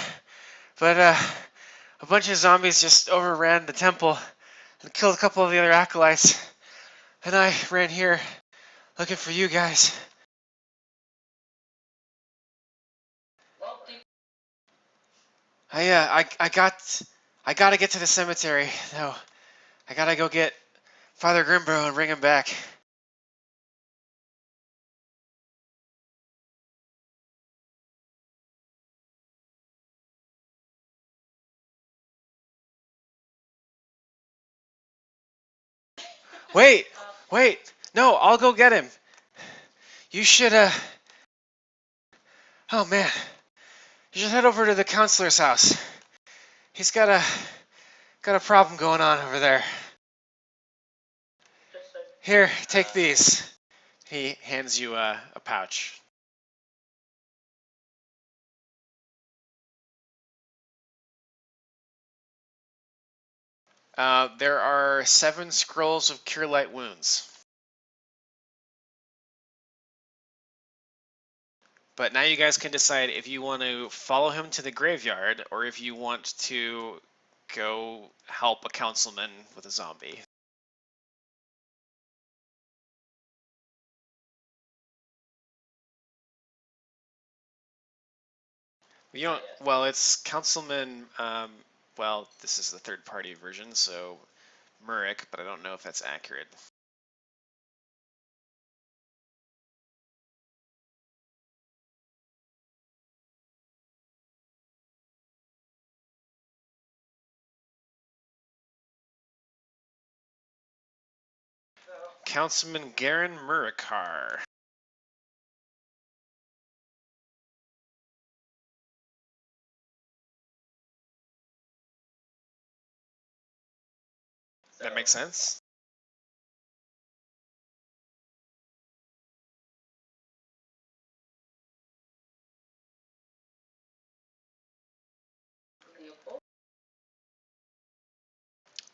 but a bunch of zombies just overran the temple and killed a couple of the other acolytes, and I ran here looking for you guys. I gotta get to the cemetery. No, I gotta go get Father Grimbro and bring him back. Wait, no, I'll go get him. You should, oh man, you should head over to the counselor's house. He's got a problem going on over there. Here, take these. He hands you a pouch. There are 7 scrolls of Cure Light Wounds. But now you guys can decide if you want to follow him to the graveyard or if you want to go help a councilman with a zombie. You don't, well, it's Councilman, well, this is the third-party version, so Murick, but I don't know if that's accurate. Councilman Garen Murickar. That makes sense?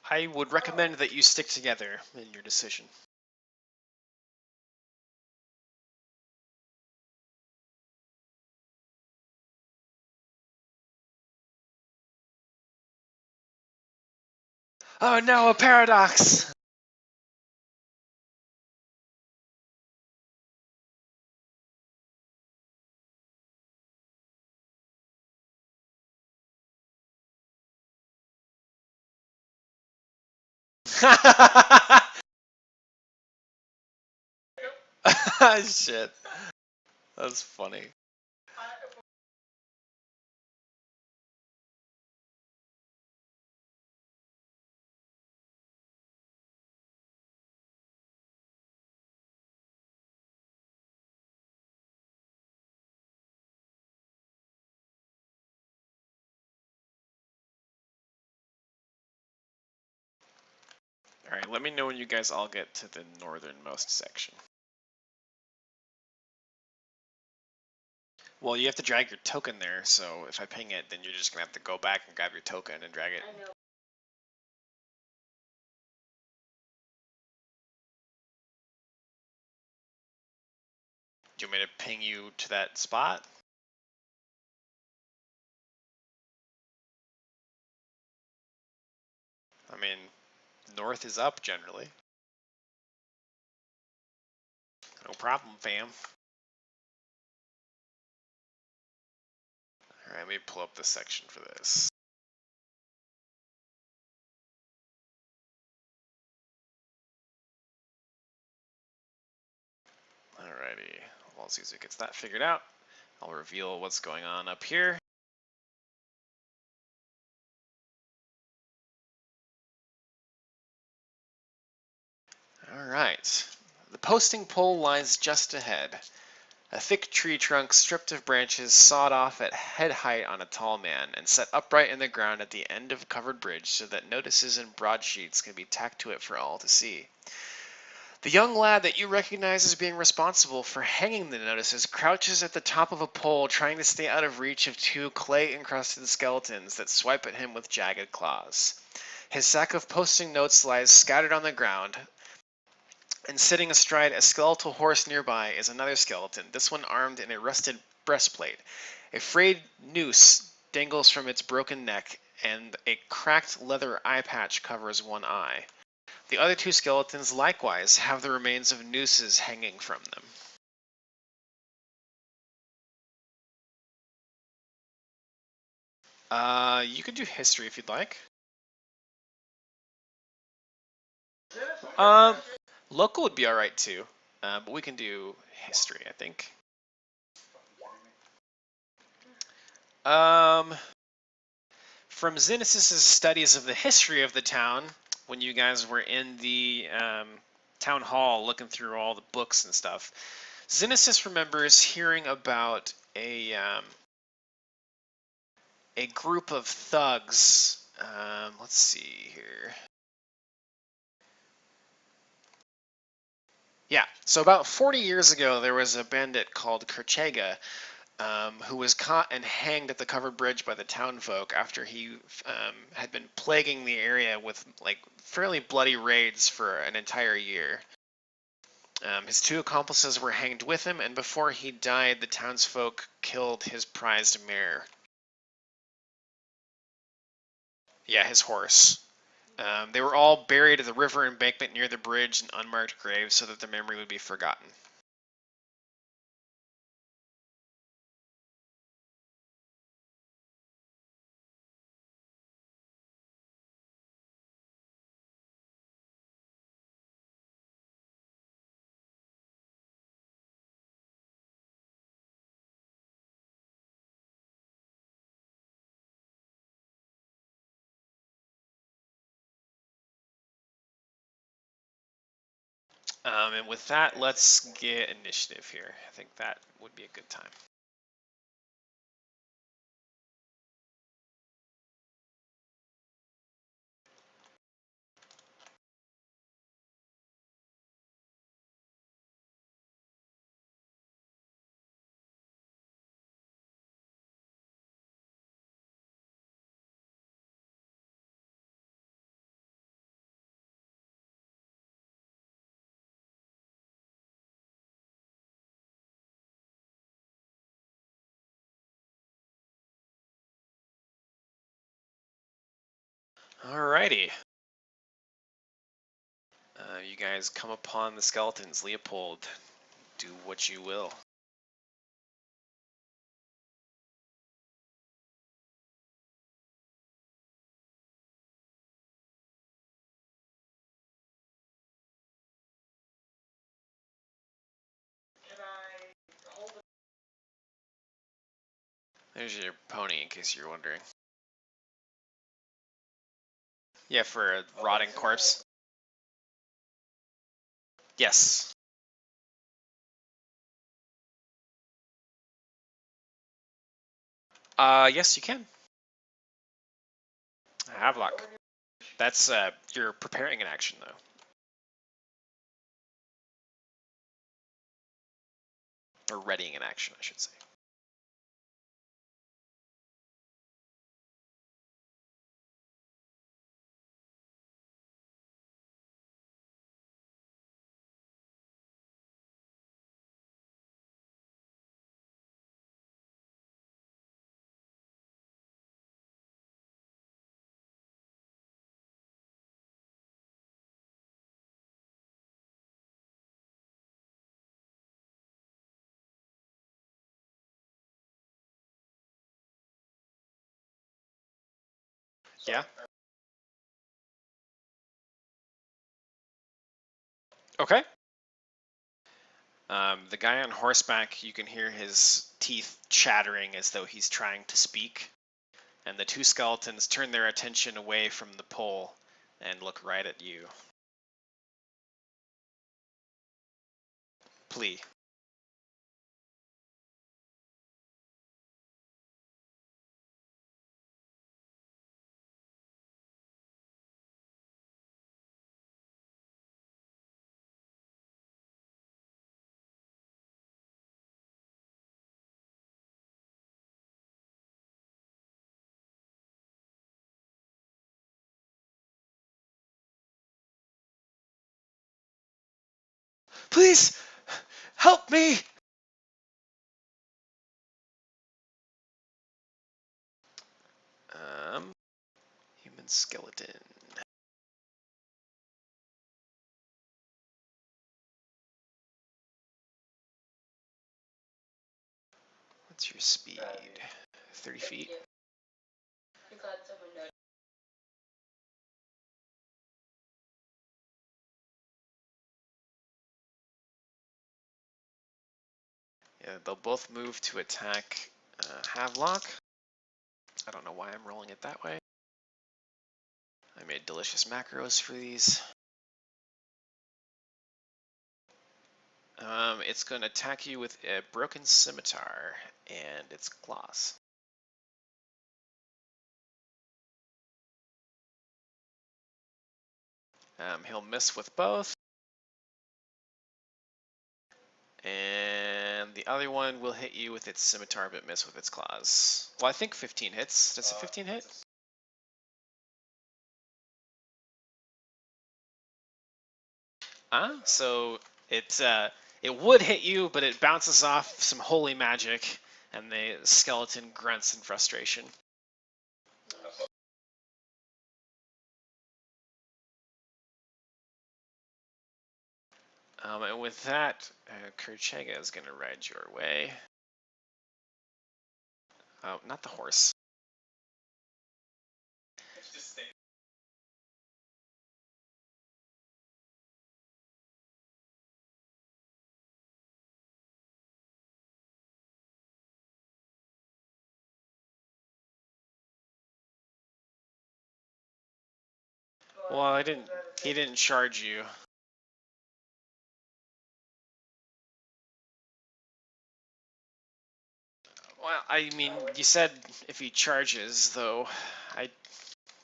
I would recommend that you stick together in your decision. Oh no, a paradox! Shit. That's funny. Alright, let me know when you guys all get to the northernmost section. Well, you have to drag your token there, so if I ping it, then you're just gonna have to go back and grab your token and drag it. Do you want me to ping you to that spot? I mean, north is up generally. No problem, fam. Alright, let me pull up the section for this. Alrighty, well, as soon as it gets that figured out, I'll reveal what's going on up here. Alright, the posting pole lies just ahead. A thick tree trunk stripped of branches sawed off at head height on a tall man and set upright in the ground at the end of a covered bridge so that notices and broadsheets can be tacked to it for all to see. The young lad that you recognize as being responsible for hanging the notices crouches at the top of a pole trying to stay out of reach of two clay-encrusted skeletons that swipe at him with jagged claws. His sack of posting notes lies scattered on the ground, and sitting astride a skeletal horse nearby is another skeleton, this one armed in a rusted breastplate. A frayed noose dangles from its broken neck, and a cracked leather eye patch covers one eye. The other two skeletons likewise have the remains of nooses hanging from them. You could do history if you'd like. Local would be alright too, but we can do history, I think. From Xenesis' studies of the history of the town, when you guys were in the town hall looking through all the books and stuff, Xenesis remembers hearing about a group of thugs. Let's see here. Yeah, so about 40 years ago, there was a bandit called Kerchega, who was caught and hanged at the covered bridge by the townfolk after he had been plaguing the area with like fairly bloody raids for an entire year. His two accomplices were hanged with him, and before he died, the townsfolk killed his prized mare. Yeah, his horse. They were all buried at the river embankment near the bridge in unmarked graves so that their memory would be forgotten. And with that, let's get initiative here. I think that would be a good time. Alrighty. You guys come upon the skeletons. Leopold, do what you will. There's your pony, in case you're wondering. Yeah, for a rotting corpse. Yes. Yes, you can. Havelock. That's, you're preparing an action, though. Or readying an action, I should say. Yeah? Okay. The guy on horseback, you can hear his teeth chattering as though he's trying to speak. And the two skeletons turn their attention away from the pole and look right at you. Plea. Please help me. Human skeleton. What's your speed? 30 feet. Yeah, they'll both move to attack Havelock. I don't know why I'm rolling it that way. I made delicious macros for these. It's going to attack you with a broken scimitar and its claws. He'll miss with both. And the other one will hit you with its scimitar but miss with its claws. Well, I think 15 hits. Does a 15 hit? So it would hit you, but it bounces off some holy magic, and the skeleton grunts in frustration. And with that, Kerchega is going to ride your way. Oh, not the horse. Well, he didn't charge you. Well, I mean, you said if he charges, though.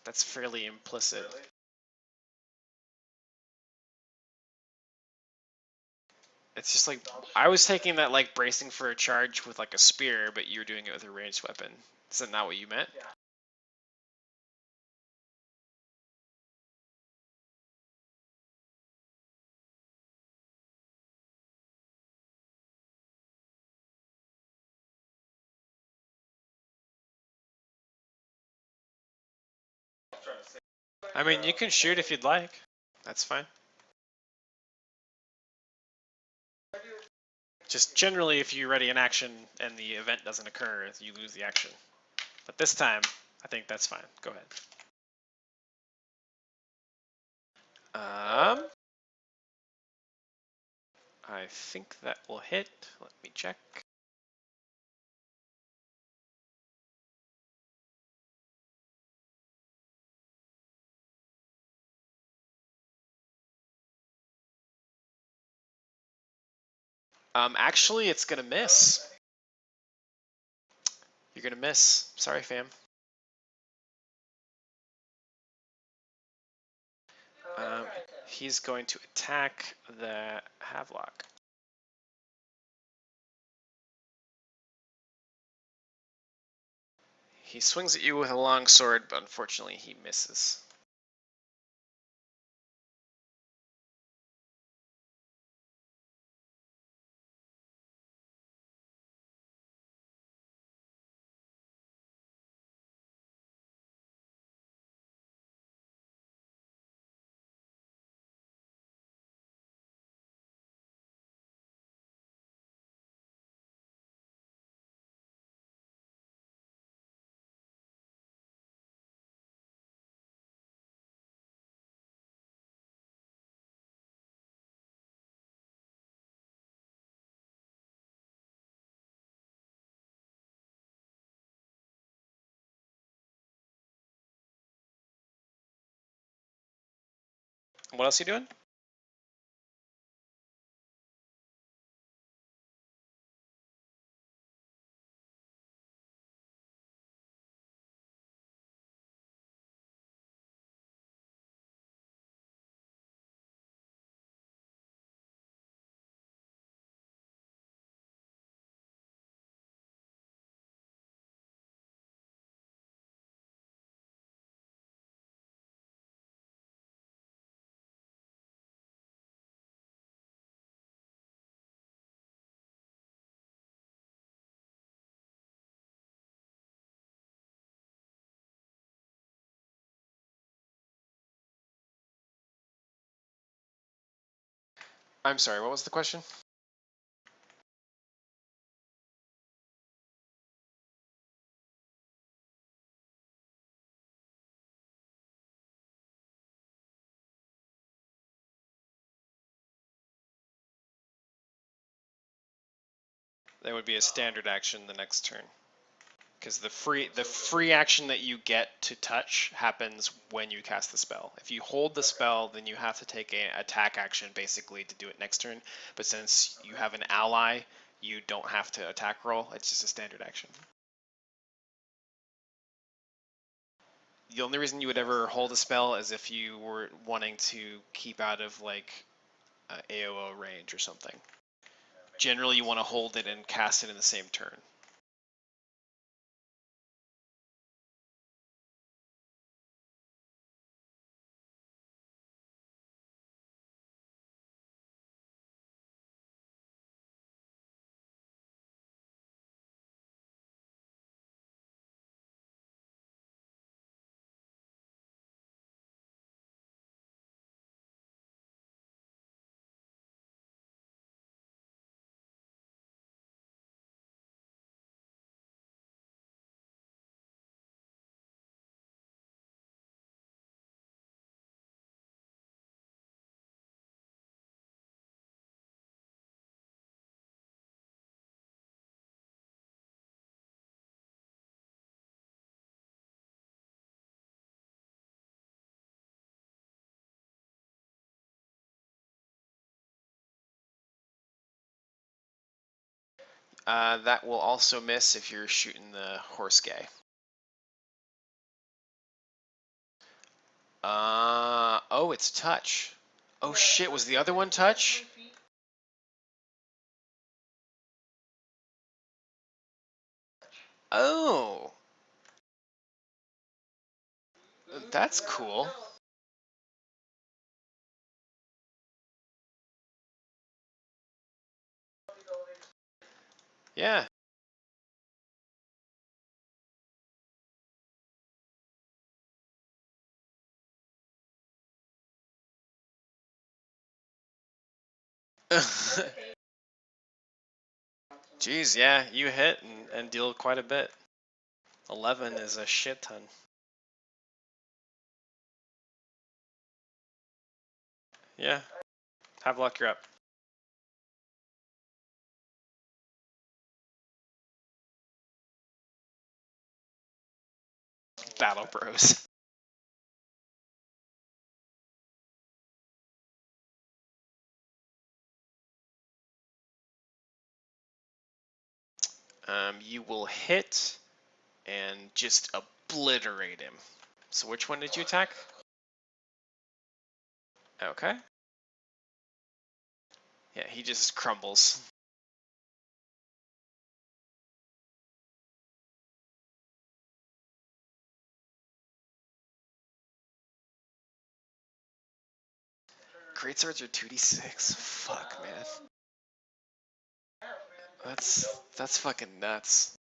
That's fairly implicit. It's just like, I was taking that like bracing for a charge with like a spear, but you were doing it with a ranged weapon. Is that not what you meant? Yeah. I mean, you can shoot if you'd like. That's fine. Just generally, if you ready an action and the event doesn't occur, you lose the action. But this time, I think that's fine. Go ahead. I think that will hit. Let me check. Actually, it's gonna miss. You're gonna miss. Sorry, fam. He's going to attack the Havelock. He swings at you with a long sword, but unfortunately he misses. What else are you doing? I'm sorry, what was the question? That would be a standard action the next turn. Because the free action that you get to touch happens when you cast the spell. If you hold the spell, then you have to take an attack action basically to do it next turn. But since you have an ally, you don't have to attack roll. It's just a standard action. The only reason you would ever hold a spell is if you were wanting to keep out of like AOO range or something. Generally, you want to hold it and cast it in the same turn. That will also miss if you're shooting the horse guy. Oh, it's touch. Oh shit, was the other one touch? Oh, that's cool. Yeah. Jeez, yeah, you hit and deal quite a bit. 11 is a shit ton. Yeah. Have luck, you're up. Battle Bros. You will hit and just obliterate him. So which one did you attack? Okay. Yeah, he just crumbles. Great swords are 2d6. Fuck, man. That's fucking nuts.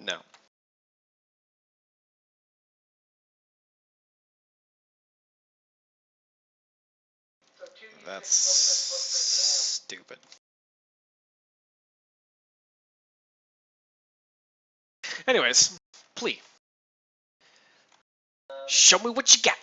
No. That's stupid. Anyways, plea. Show me what you got.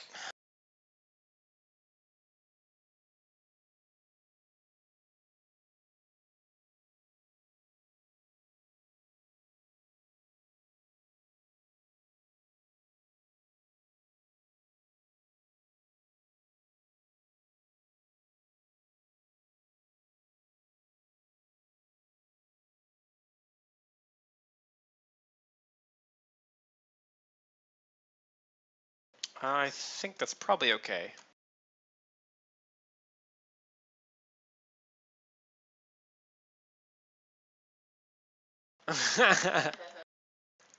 I think that's probably okay.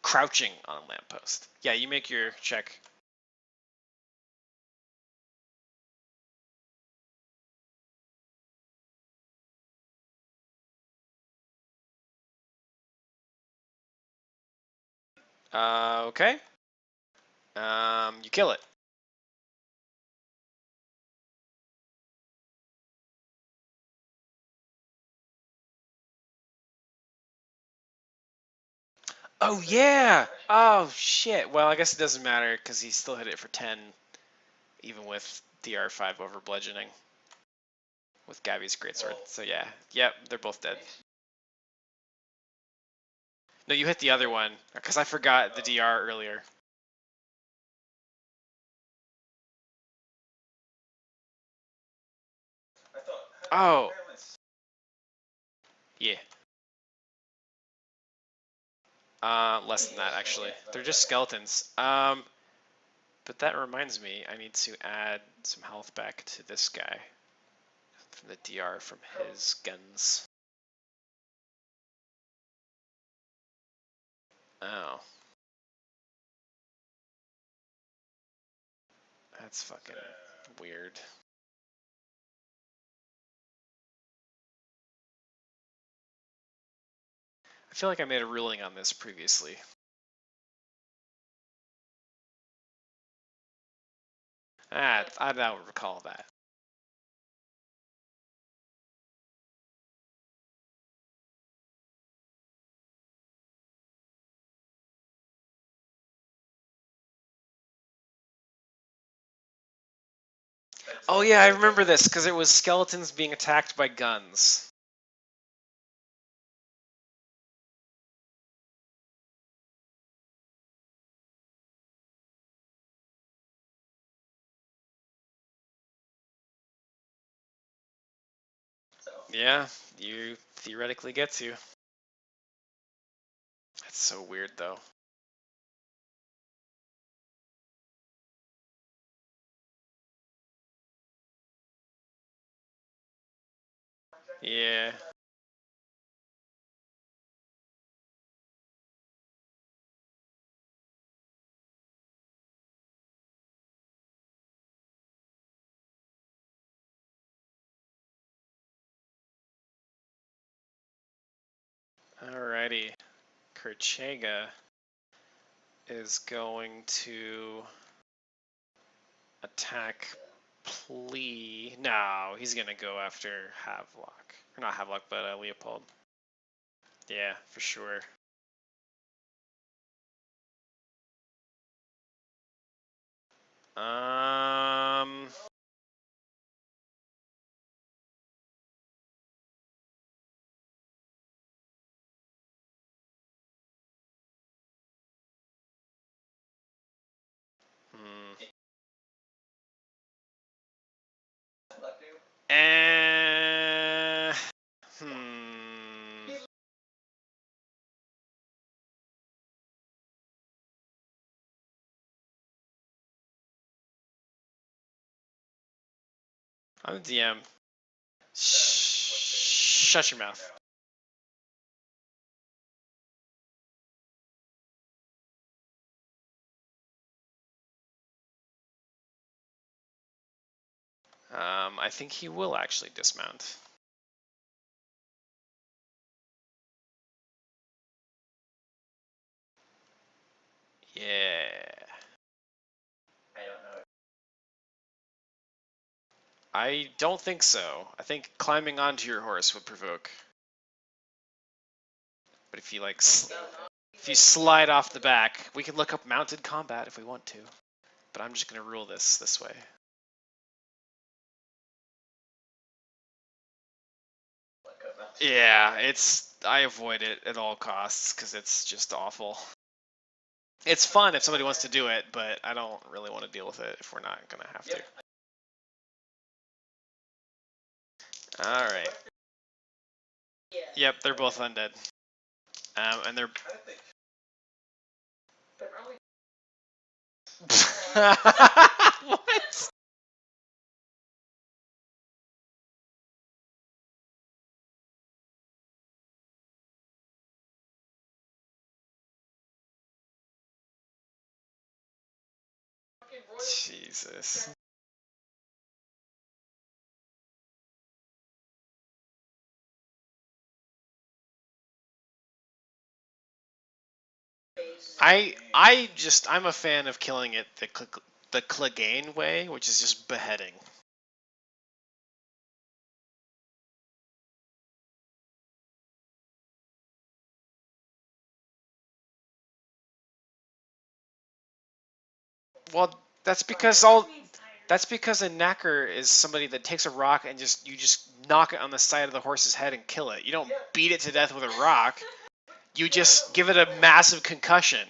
Crouching on a lamppost. Yeah, you make your check. Okay. You kill it. Oh yeah! Oh shit. Well, I guess it doesn't matter because he still hit it for 10, even with DR5 over bludgeoning with Gabby's greatsword. So yeah, yep, they're both dead. No, you hit the other one because I forgot the DR earlier. Oh. Yeah. Less than that actually. They're just skeletons. But that reminds me, I need to add some health back to this guy from the DR from his guns. Oh. That's fucking weird. I feel like I made a ruling on this previously. I don't recall that. Oh yeah, I remember this because it was skeletons being attacked by guns. Yeah, you theoretically get to. That's so weird though. Yeah. Alrighty. Kerchega is going to attack Plea. No, he's gonna go after Havelock. Or not Havelock, but Leopold. Yeah, for sure. Um. Hmm. Hmm. I'm the DM. Shut your mouth. I think he will actually dismount. Yeah. I don't think so. I think climbing onto your horse would provoke. But if you like, if you slide off the back, we can look up mounted combat if we want to. But I'm just gonna rule this way. Yeah, I avoid it at all costs because it's just awful. It's fun if somebody wants to do it, but I don't really want to deal with it if we're not gonna have to. All right. Yep, they're both undead. And they're. What? Jesus. I'm a fan of killing it the Clegane way, which is just beheading. Well, that's because a knacker is somebody that takes a rock and you just knock it on the side of the horse's head and kill it. You don't beat it to death with a rock. You just give it a massive concussion.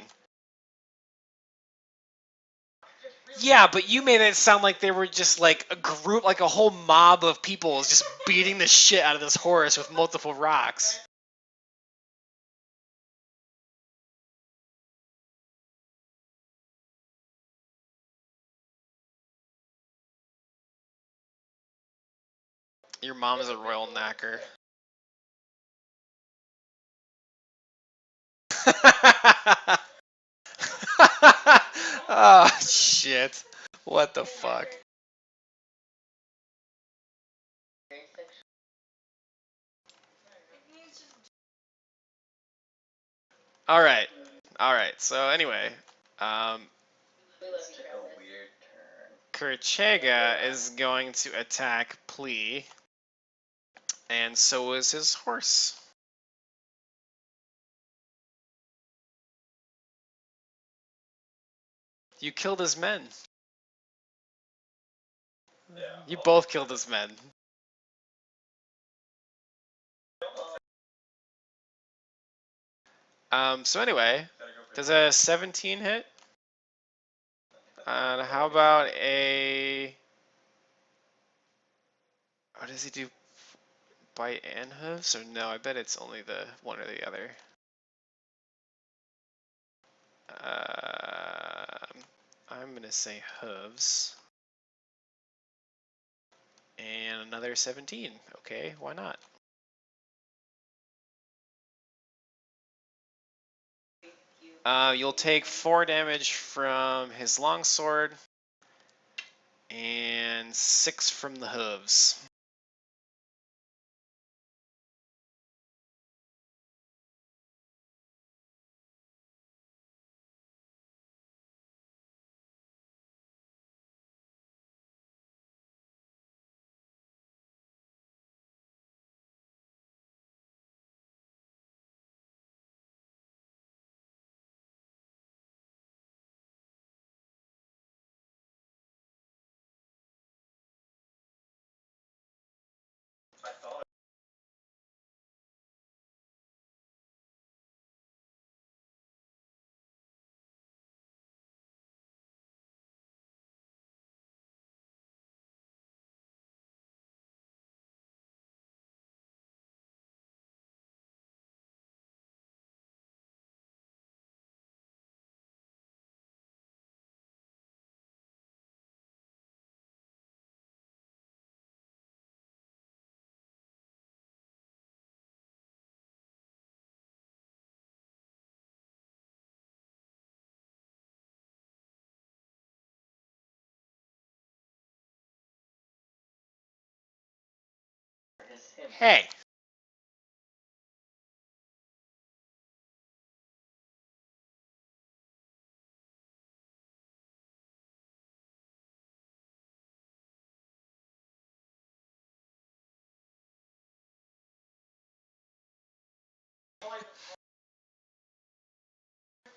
Yeah, but you made it sound like they were just like a group, like a whole mob of people just beating the shit out of this horse with multiple rocks. Your mom is a royal knacker. Oh, shit. What the fuck? Alright. Alright, so anyway. This took a weird turn. Kerchega is going to attack Plea. And so is his horse. You killed his men. You both killed his men. So anyway, does a 17 hit? And how about a... What does he do? Bite and hooves? Or no, I bet it's only the one or the other. I'm gonna say hooves. And another 17. Okay, why not? You'll take 4 damage from his longsword and 6 from the hooves. Hey!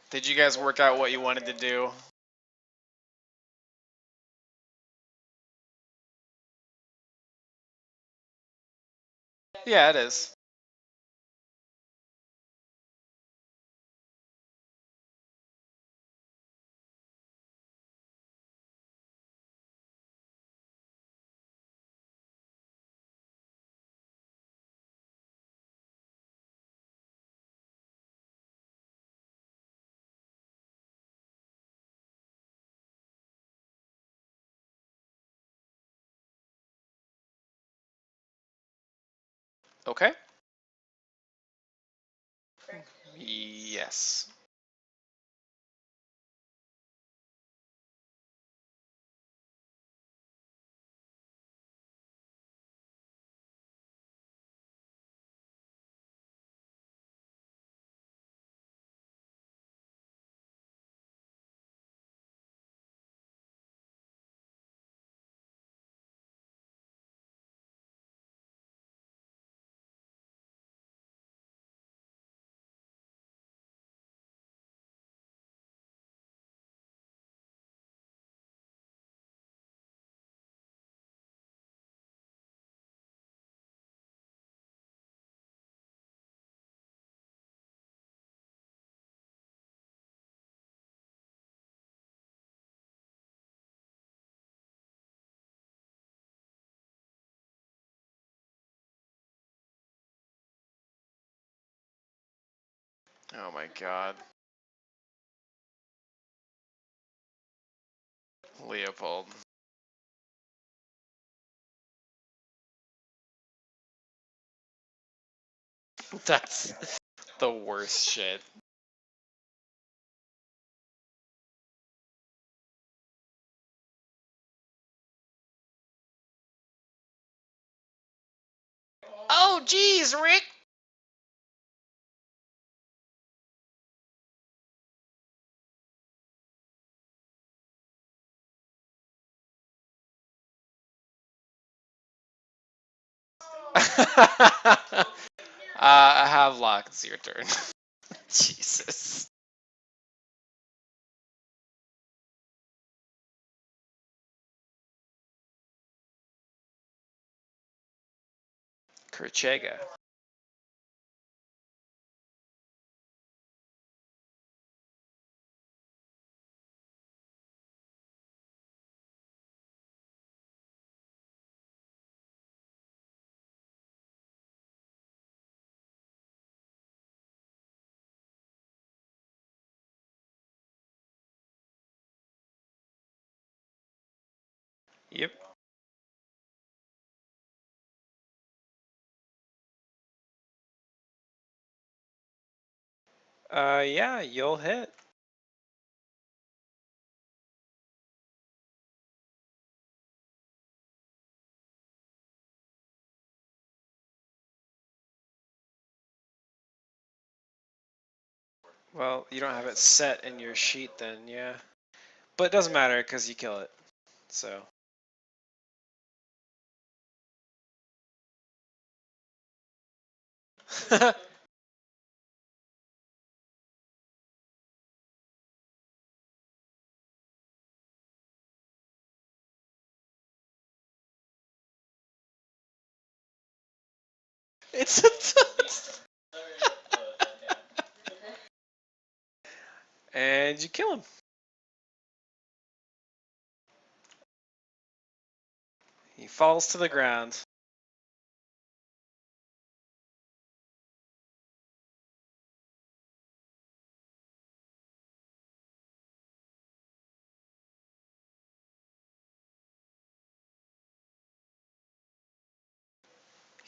Did you guys work out what you wanted to do? Yeah, it is. Okay. Yes. Oh my god. Leopold. That's the worst shit. Oh, geez, Rick! Havelock, it's your turn. Jesus. Kerchega. Yep. Yeah, you'll hit. Well, you don't have it set in your sheet then, yeah. But it doesn't matter because you kill it. So. It's a tut. And you kill him. He falls to the ground.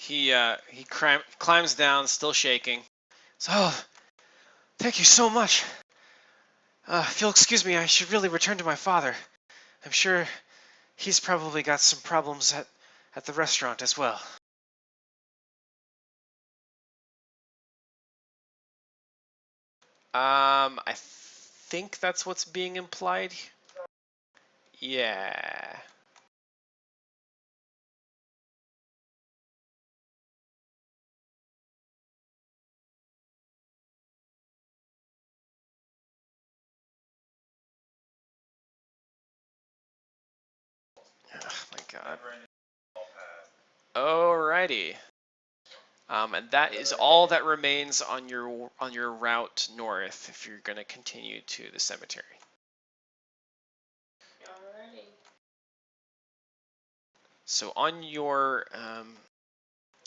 He climbs down, still shaking. So, oh, thank you so much. If you'll excuse me, I should really return to my father. I'm sure he's probably got some problems at the restaurant as well. I think that's what's being implied. Yeah. Oh my god. Alrighty. And that is all that remains on your route north if you're gonna continue to the cemetery. Alrighty. So on your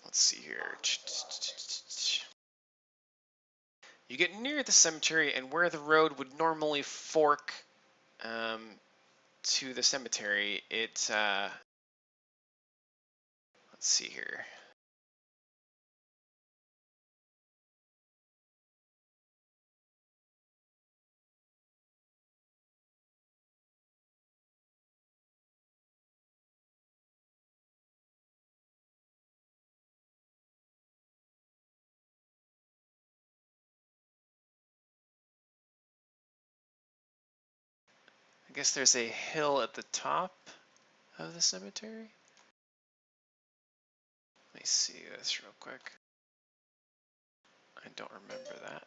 let's see here. You get near the cemetery, and where the road would normally fork to the cemetery, it let's see here. I guess there's a hill at the top of the cemetery. Let me see this real quick. I don't remember that.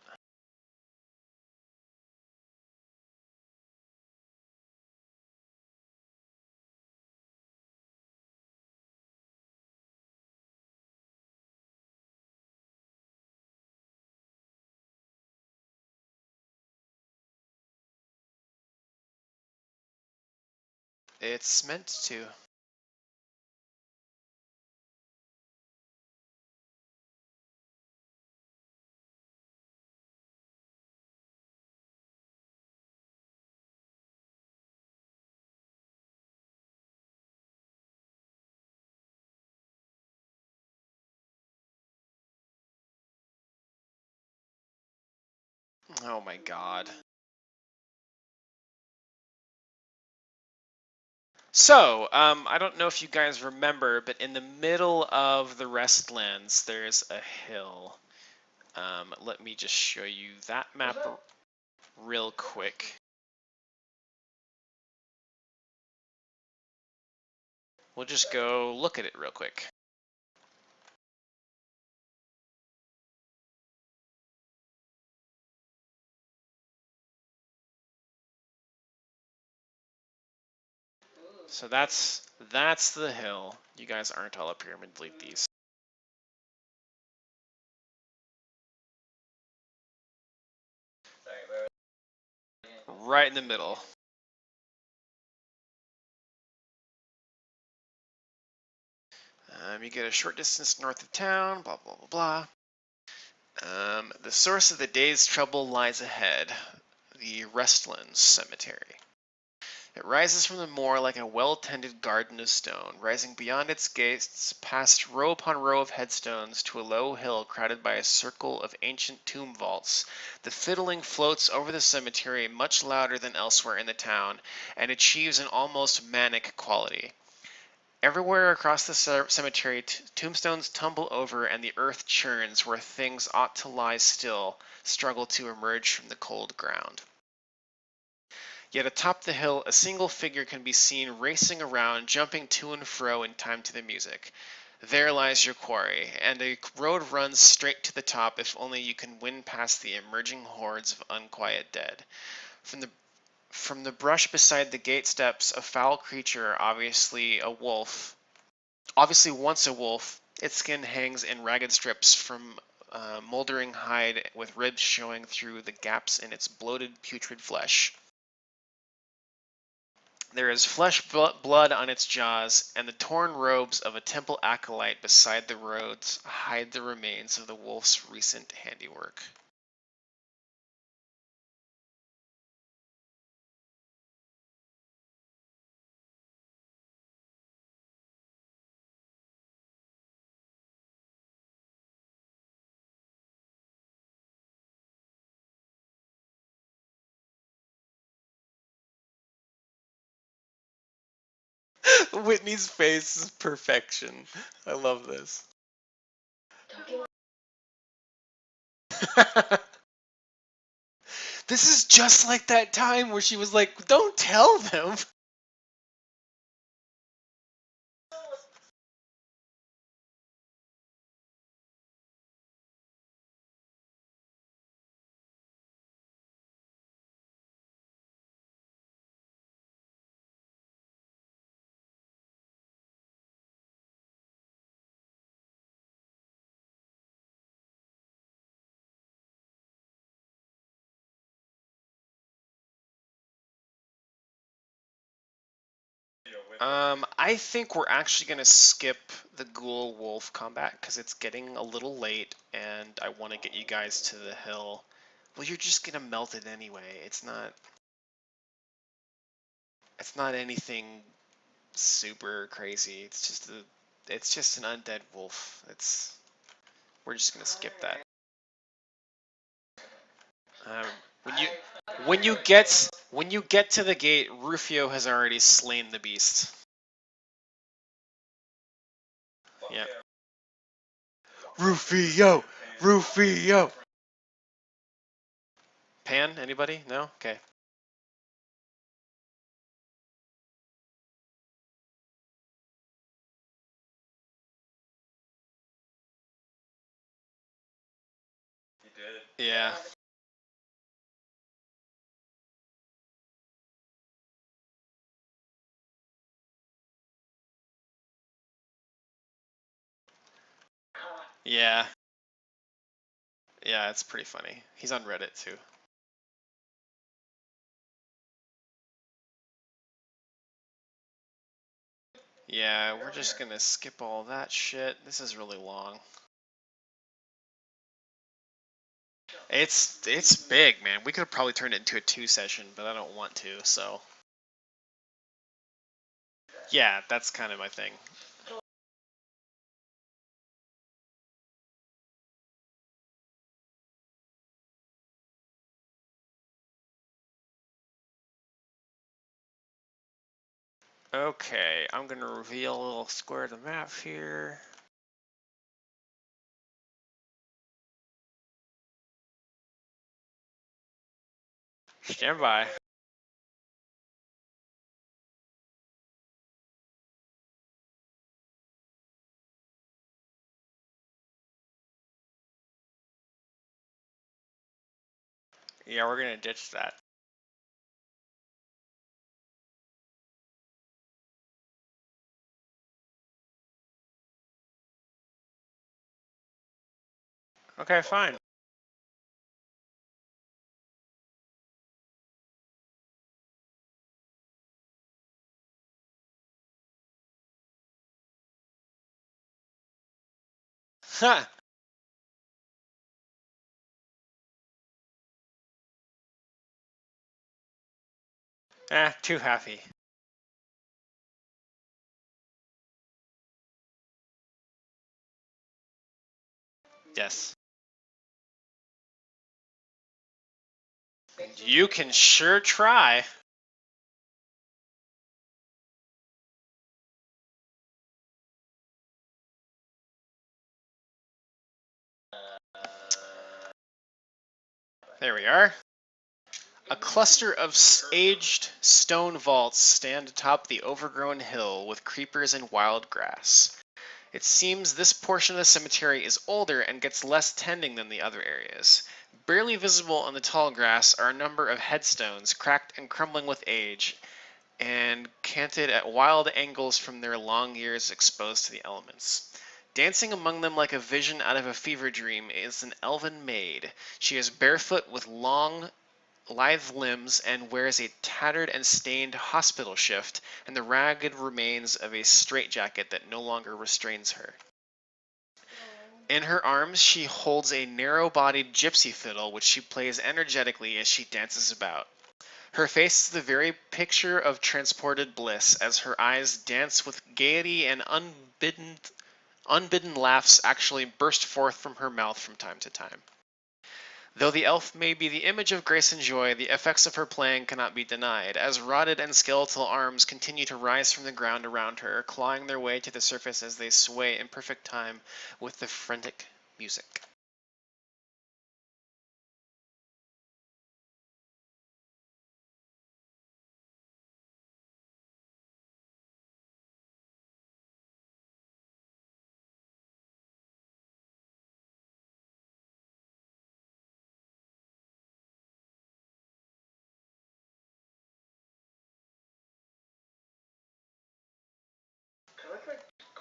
It's meant to. Oh my god. So, I don't know if you guys remember, but in the middle of the Restlands, there's a hill. Let me just show you that map real quick. We'll just go look at it real quick. So that's the hill. You guys aren't all up here. I'm gonna delete these. Sorry, where was Right in the middle. You get a short distance north of town, blah, blah, blah, blah. The source of the day's trouble lies ahead, the Restlands Cemetery. It rises from the moor like a well-tended garden of stone, rising beyond its gates, past row upon row of headstones, to a low hill crowded by a circle of ancient tomb vaults. The fiddling floats over the cemetery much louder than elsewhere in the town, and achieves an almost manic quality. Everywhere across the cemetery, tombstones tumble over and the earth churns where things ought to lie still, struggle to emerge from the cold ground. Yet atop the hill, a single figure can be seen racing around, jumping to and fro in time to the music. There lies your quarry, and a road runs straight to the top if only you can win past the emerging hordes of unquiet dead. From the brush beside the gate steps, a foul creature, obviously once a wolf, its skin hangs in ragged strips from moldering hide with ribs showing through the gaps in its bloated, putrid flesh. There is flesh blood on its jaws, and the torn robes of a temple acolyte beside the roads hide the remains of the wolf's recent handiwork. Whitney's face is perfection. I love this. This is just like that time where she was like, don't tell them. I think we're actually going to skip the ghoul wolf combat because it's getting a little late and I want to get you guys to the hill. Well, you're just going to melt it anyway. It's not anything super crazy. It's just an undead wolf. We're just going to skip that. Um, when you get to the gate, Rufio has already slain the beast. Yeah. Rufio! Rufio! Pan? Anybody? No? Okay. you did? Yeah. Yeah. Yeah, it's pretty funny. He's on Reddit too. Yeah, we're just gonna skip all that shit. This is really long. It's big, man. We could have probably turned it into a 2 session, but I don't want to, so. Yeah, that's kind of my thing. Okay, I'm gonna reveal a little square of the map here. Stand by. Yeah, we're gonna ditch that. Okay, fine. Ha! Too happy. Yes. You can sure try. There we are. A cluster of aged stone vaults stand atop the overgrown hill with creepers and wild grass. It seems this portion of the cemetery is older and gets less tending than the other areas. Barely visible on the tall grass are a number of headstones, cracked and crumbling with age, and canted at wild angles from their long years exposed to the elements. Dancing among them like a vision out of a fever dream is an elven maid. She is barefoot with long, lithe limbs and wears a tattered and stained hospital shift and the ragged remains of a straitjacket that no longer restrains her. In her arms she holds a narrow-bodied gypsy fiddle which she plays energetically as she dances about. Her face is the very picture of transported bliss as her eyes dance with gaiety and unbidden laughs actually burst forth from her mouth from time to time. Though the elf may be the image of grace and joy, the effects of her playing cannot be denied, as rotted and skeletal arms continue to rise from the ground around her, clawing their way to the surface as they sway in perfect time with the frantic music.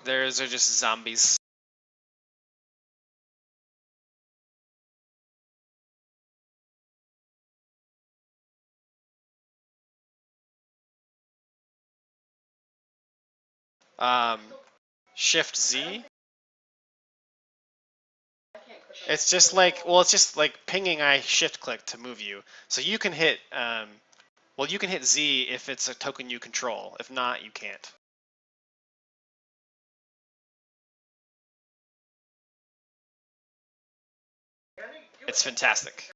Those are just zombies. Um, Shift Z. It's just like, well, it's just like pinging I shift click to move you. So you can hit, well, you can hit Z if it's a token you control. If not, you can't. It's fantastic.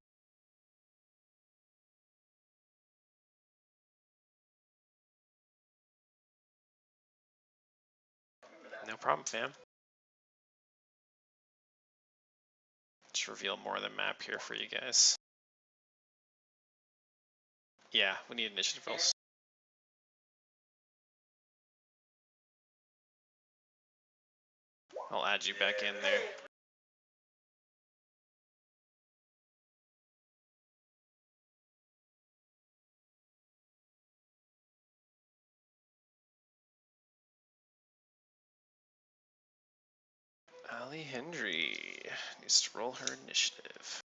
No problem, fam. Just reveal more of the map here for you guys. Yeah, we need initiative rolls. I'll add you back in there. Ali Hendry needs to roll her initiative.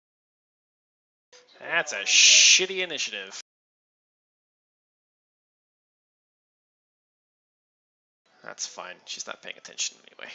That's a shitty initiative. That's fine. She's not paying attention anyway.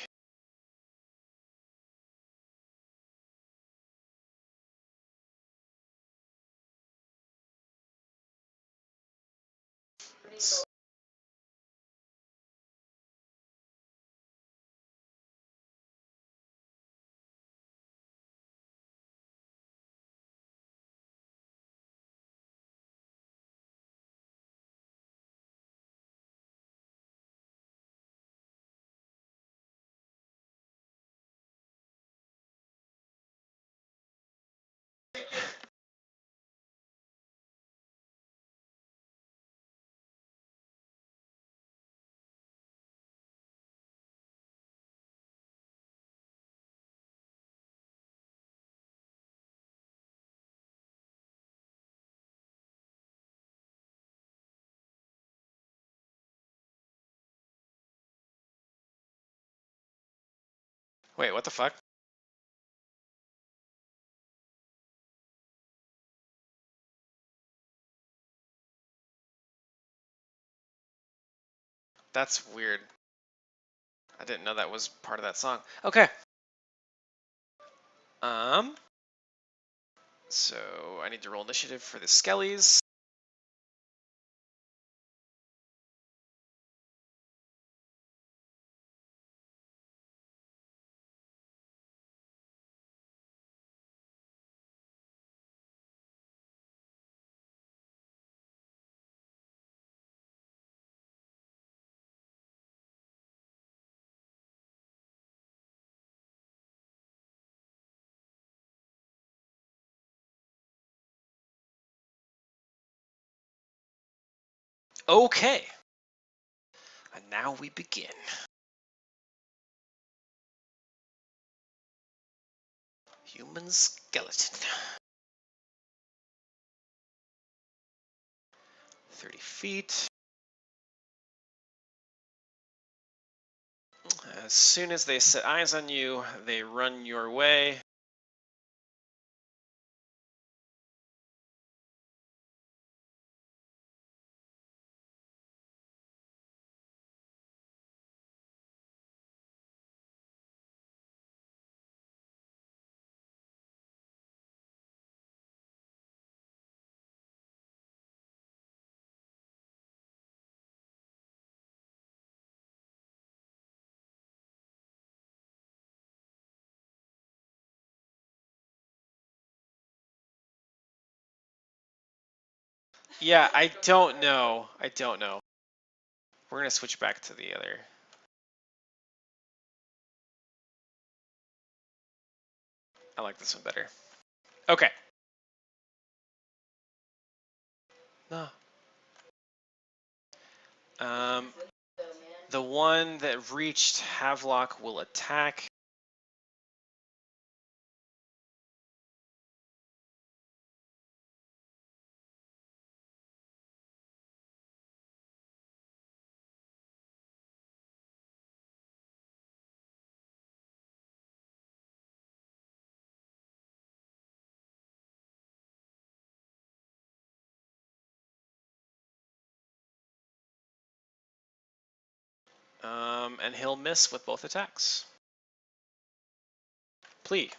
Wait, what the fuck? That's weird. I didn't know that was part of that song. Okay. So I need to roll initiative for the Skellies. Okay. And now we begin. Human skeleton. 30 feet. As soon as they set eyes on you, they run your way. Yeah, I don't know. I don't know. We're going to switch back to the other. I like this one better. Okay. No. The one that reached Havelock will attack. And he'll miss with both attacks. Plea.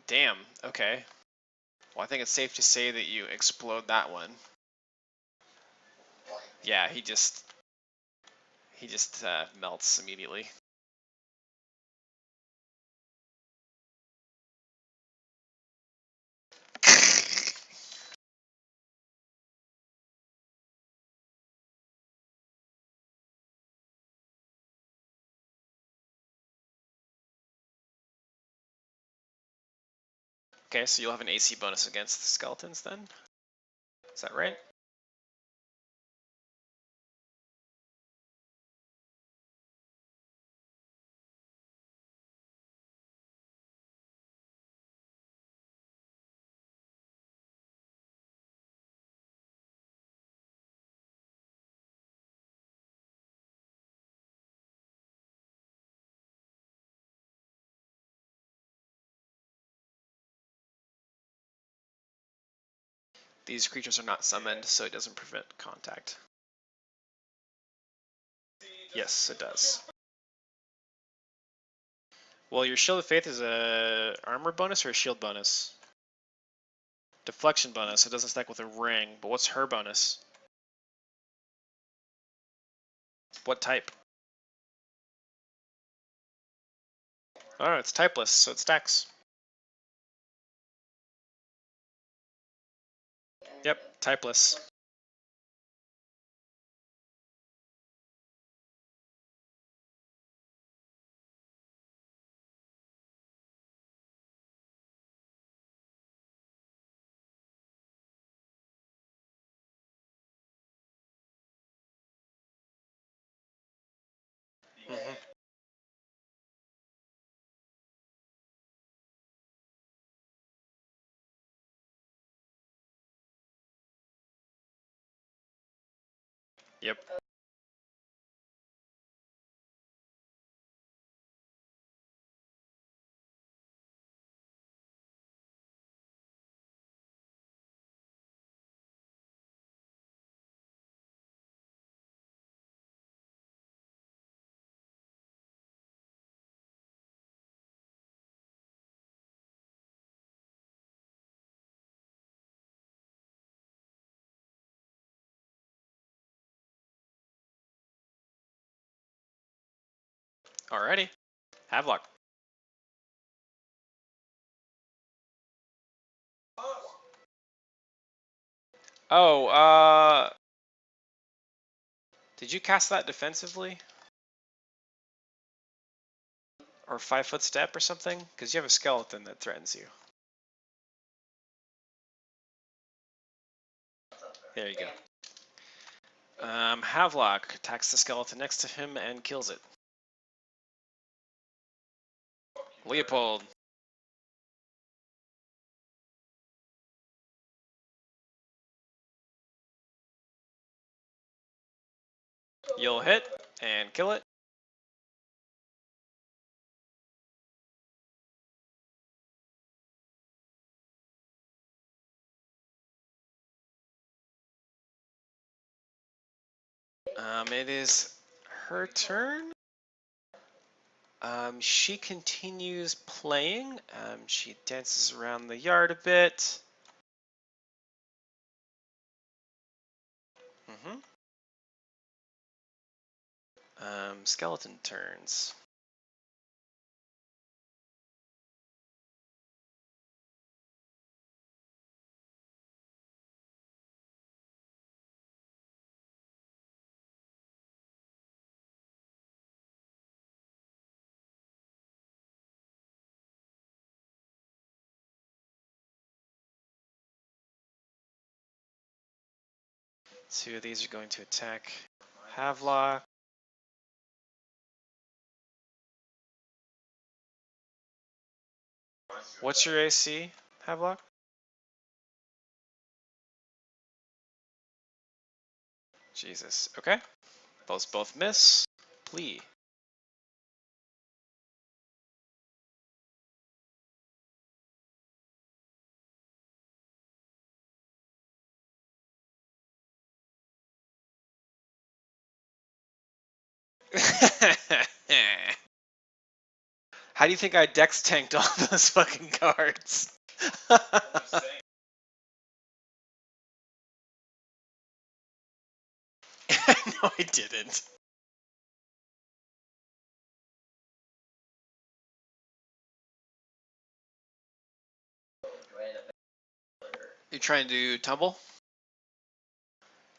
Damn, okay. Well, I think it's safe to say that you explode that one. Yeah, he just melts immediately. Okay, so you'll have an AC bonus against the skeletons then? Is that right? These creatures are not summoned, so it doesn't prevent contact. Yes, it does. Well, your Shield of Faith is a armor bonus or a shield bonus? Deflection bonus. It doesn't stack with a ring, but what's her bonus? What type? Oh, it's typeless, so it stacks. Yep, typeless. Mhm. Yep. Alrighty. Havelock. Oh, did you cast that defensively? Or 5-foot step or something? Because you have a skeleton that threatens you. There you go. Havelock attacks the skeleton next to him and kills it. Leopold. You'll hit and kill it. It is her turn. She continues playing. She dances around the yard a bit. Skeleton turns. Two of these are going to attack Havelock. What's your AC, Havelock? Jesus. Okay. Those both miss. Plea. How do you think I dex tanked all those fucking cards? No, I didn't. You trying to tumble?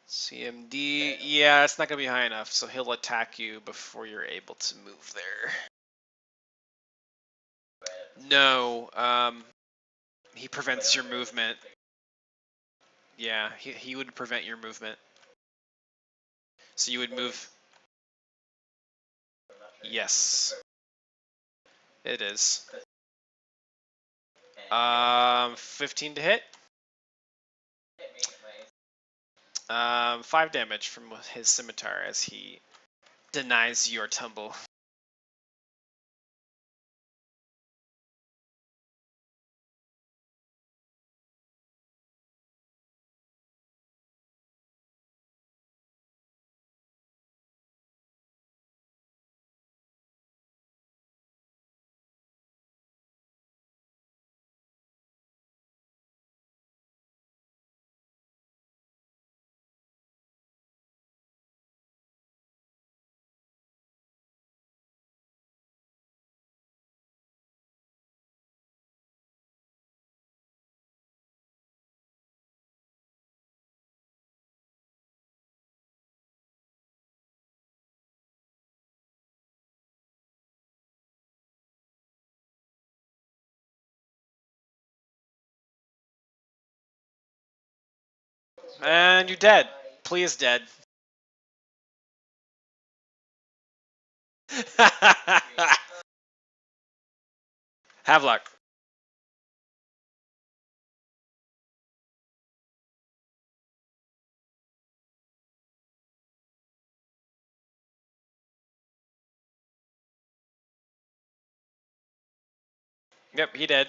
CMD. Yeah, it's not going to be high enough, so he'll attack you before you're able to move there. No, he prevents your movement. Yeah, he would prevent your movement. So you would move. Yes, it is. 15 to hit. 5 damage from his scimitar as he denies your tumble. And you're dead. Please dead. Havelock. Yep, he dead.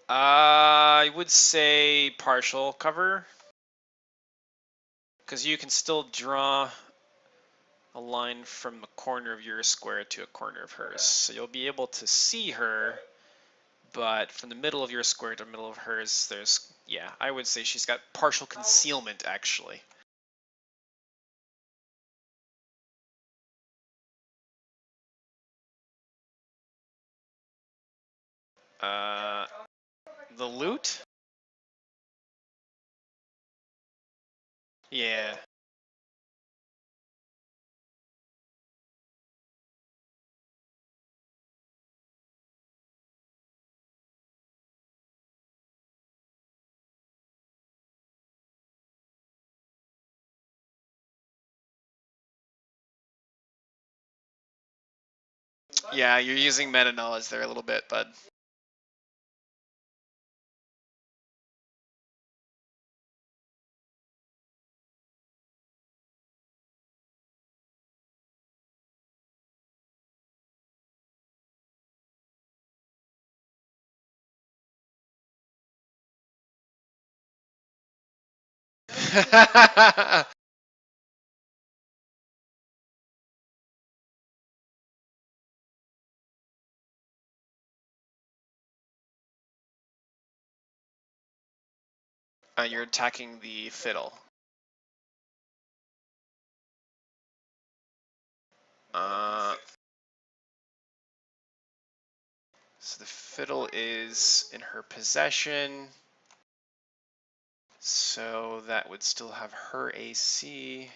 I would say partial cover, because you can still draw a line from the corner of your square to a corner of hers. So you'll be able to see her, but from the middle of your square to the middle of hers, there's, yeah, I would say she's got partial concealment, actually. Uh, the loot? Yeah. Yeah, you're using meta knowledge there a little bit, bud. You're attacking the fiddle. So the fiddle is in her possession. So that would still have her AC.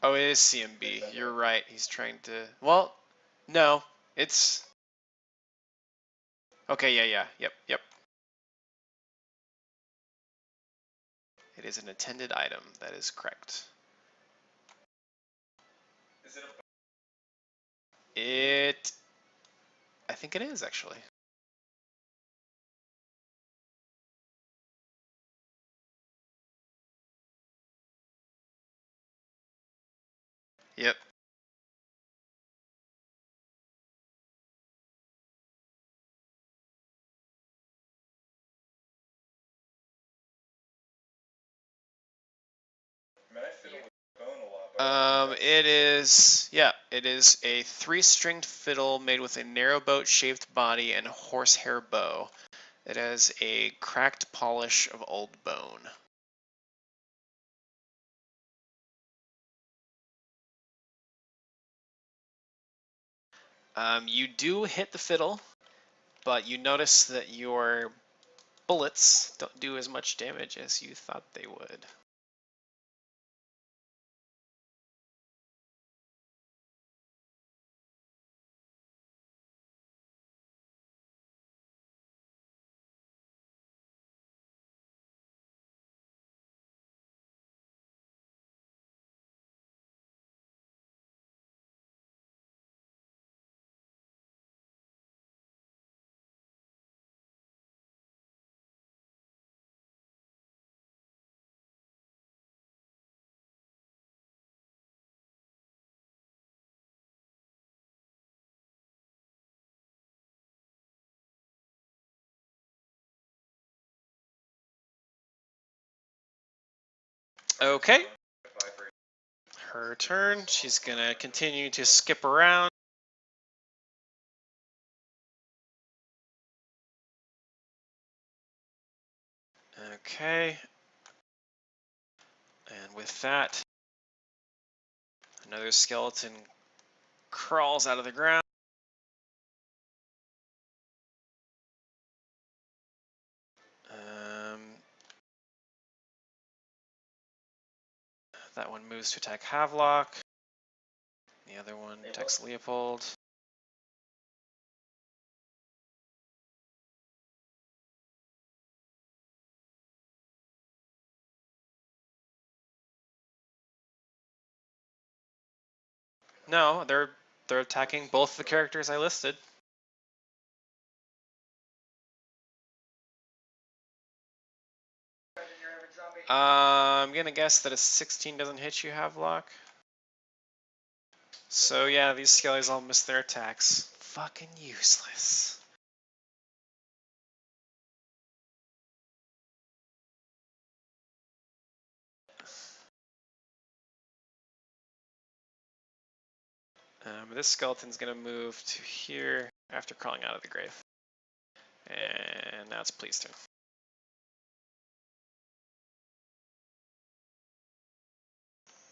Oh, it is CMB. You're right. He's trying to. Well, no. It's. Okay, yeah. Yep. It is an attended item. That is correct. It. I think it is, actually. Yep. It is, yeah, it is a 3-stringed fiddle made with a narrowboat shaped body and horsehair bow. It has a cracked polish of old bone. You do hit the fiddle, but you notice that your bullets don't do as much damage as you thought they would. Okay. Her turn. She's gonna continue to skip around. Okay. And with that, another skeleton crawls out of the ground. That one moves to attack Havelock. The other one attacks Leopold. No, they're attacking both the characters I listed. I'm gonna guess that a 16 doesn't hit you, Havelock. So yeah, these skellies all miss their attacks. Fucking useless. This skeleton's gonna move to here after crawling out of the grave. And now it's Please turn.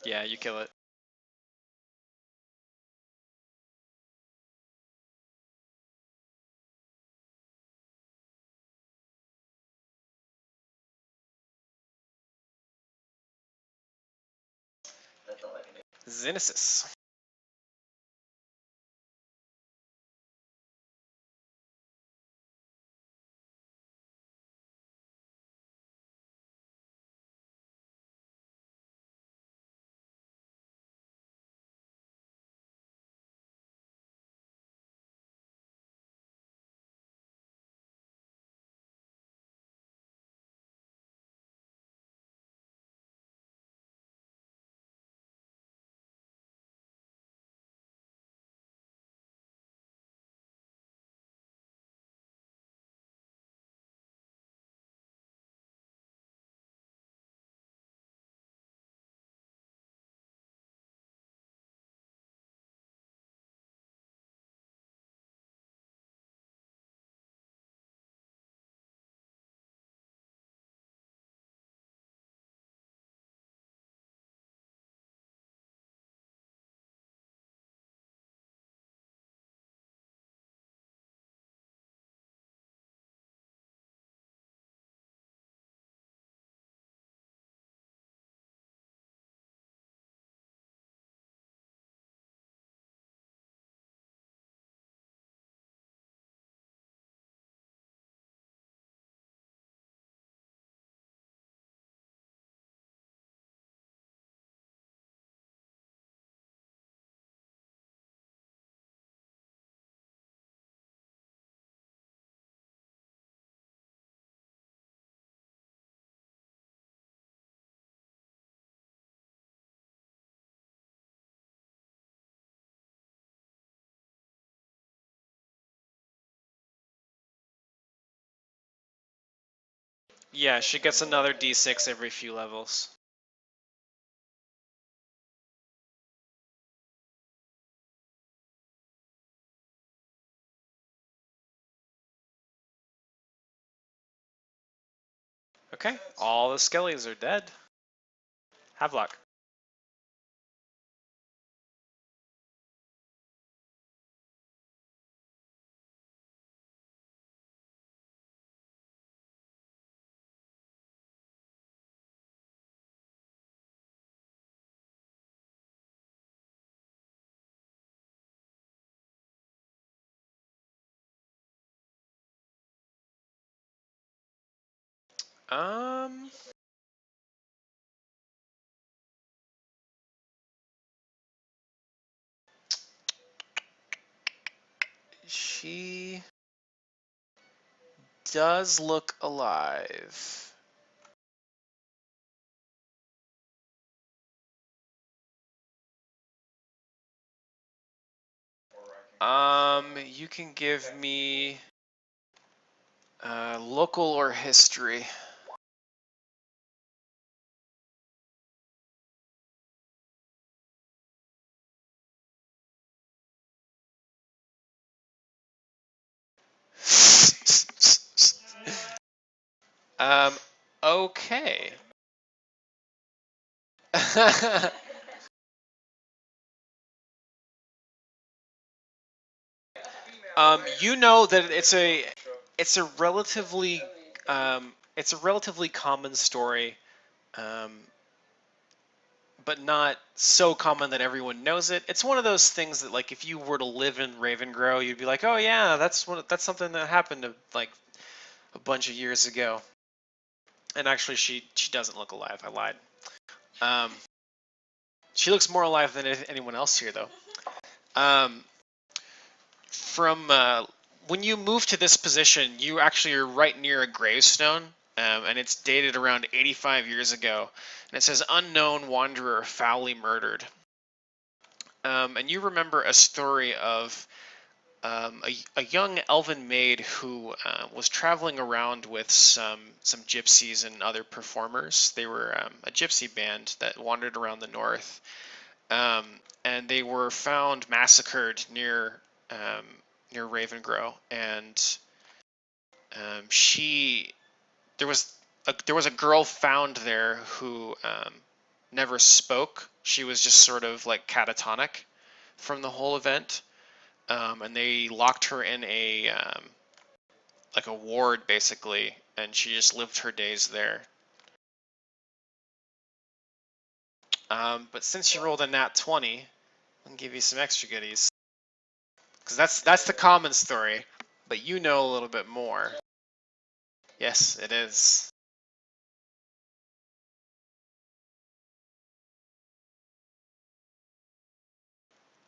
Yeah, you kill it. That's all I can do. Xenesis. Yeah, she gets another d6 every few levels. Okay, all the skellies are dead. Havelock. Um, she does look alive. You can give me local or history. Okay. You know that it's a relatively it's a relatively common story, um, but not so common that everyone knows it. It's one of those things that, like, if you were to live in Ravengrow, you'd be like, oh yeah, that's something that happened like a bunch of years ago. And actually, she doesn't look alive. I lied. Um, she looks more alive than anyone else here, though. Um, from when you move to this position, you actually are right near a gravestone, and it's dated around 85 years ago, and it says unknown wanderer foully murdered. And you remember a story of a young elven maid who was traveling around with some gypsies and other performers. They were a gypsy band that wandered around the north, um, and they were found massacred um, near Ravengrow. And she there was a girl found there who never spoke. She was just sort of like catatonic from the whole event. And they locked her in a like a ward basically, and she just lived her days there. But since you rolled a nat 20, I'll give you some extra goodies, because that's the common story, but you know a little bit more. Yes, it is.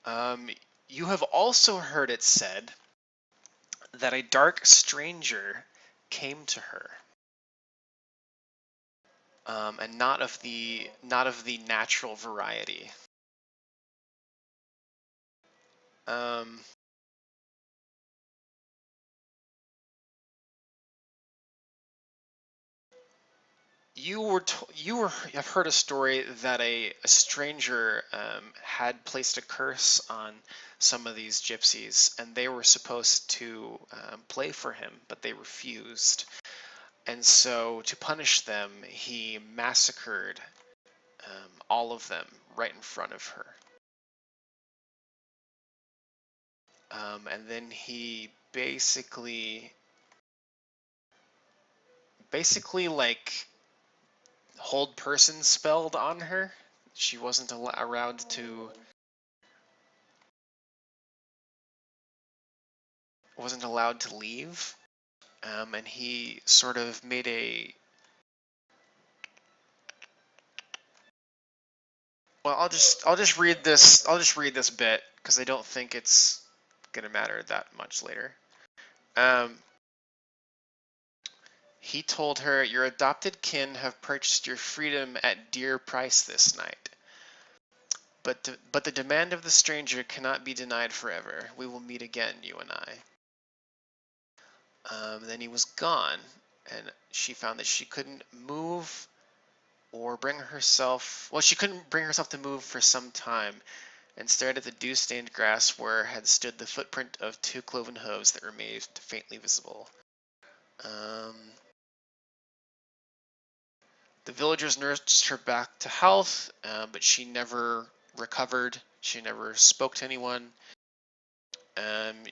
Um, you have also heard it said that a dark stranger came to her, and not of the natural variety. Um, you have heard a story that a stranger had placed a curse on some of these gypsies, and they were supposed to play for him, but they refused. And so, to punish them, he massacred all of them right in front of her. And then he basically like hold person spelled on her. She wasn't allowed to leave. And he sort of made a well. I'll just read this bit because I don't think it's gonna matter that much later. Um, he told her, "Your adopted kin have purchased your freedom at dear price this night. But the demand of the stranger cannot be denied forever. We will meet again, you and I." Then he was gone, and she found that she couldn't move or bring herself. Well, she couldn't bring herself to move for some time, and stared at the dew-stained grass where had stood the footprint of two cloven hooves that remained faintly visible. The villagers nursed her back to health, but she never recovered. She never spoke to anyone.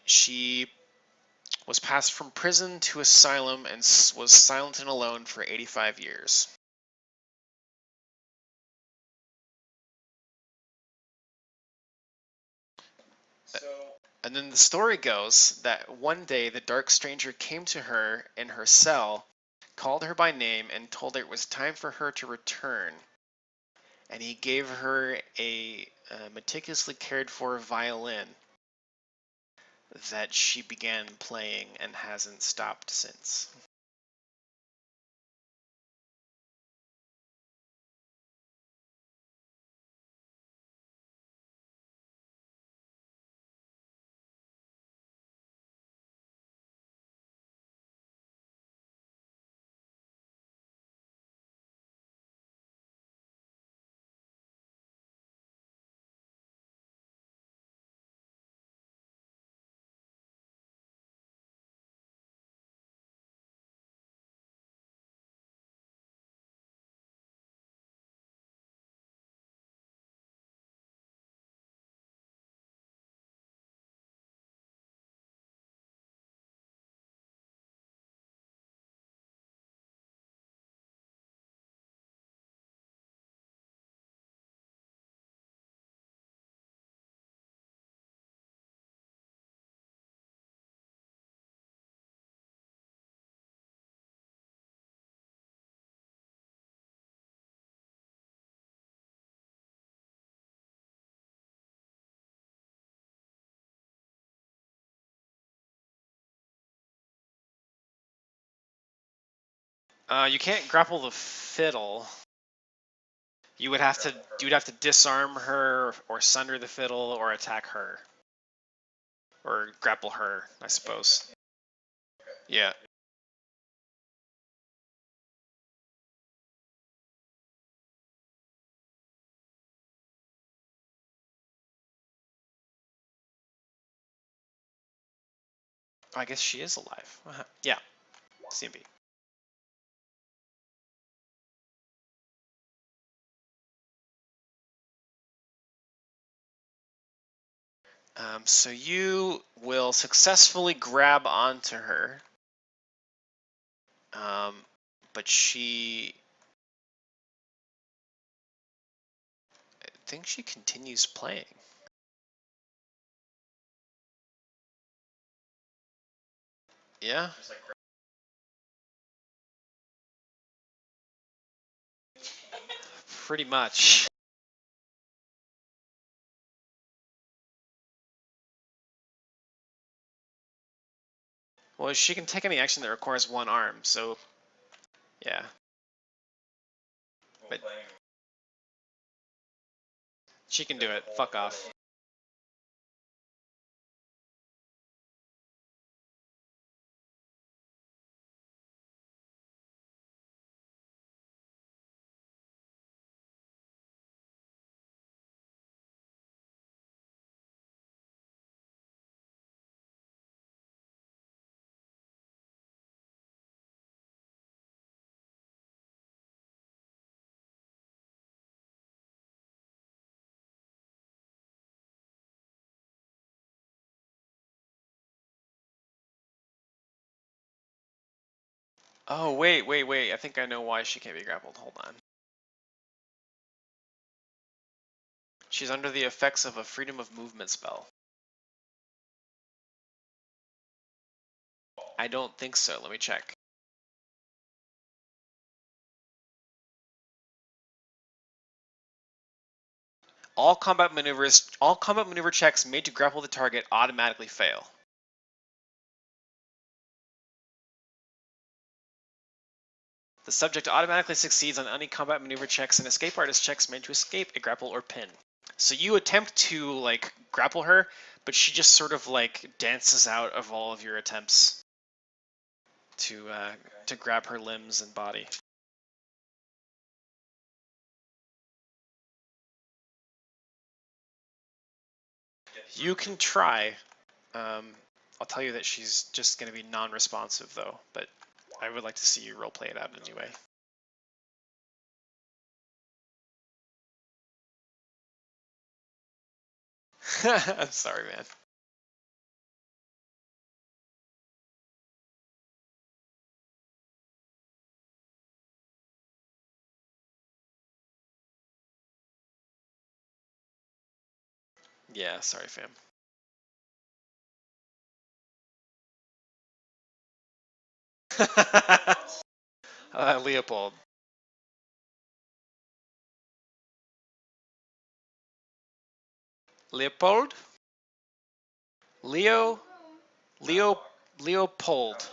She was passed from prison to asylum and was silent and alone for 85 years. And then the story goes that one day the dark stranger came to her in her cell, called her by name, and told her it was time for her to return. And he gave her a meticulously cared for violin that she began playing and hasn't stopped since. You can't grapple the fiddle. You would have to disarm her, or sunder the fiddle, or attack her, or grapple her, I suppose. Yeah. I guess she is alive. Yeah. CMB. So you will successfully grab onto her, but I think she continues playing. Yeah. Pretty much. Well, she can take any action that requires one arm, so yeah. But she can do it. Fuck off. Oh, wait. I think I know why she can't be grappled. Hold on. She's under the effects of a freedom of movement spell. I don't think so. Let me check. All combat maneuver checks made to grapple the target automatically fail. The subject automatically succeeds on any combat maneuver checks and escape artist checks made to escape a grapple or pin. So you attempt to like grapple her, but she just sort of like dances out of all of your attempts to grab her limbs and body. You can try. I'll tell you that she's just going to be non-responsive though, but I would like to see you roleplay it out anyway. I'm sorry, man. Yeah, sorry, fam. Leopold. Leopold? Leo? Leopold.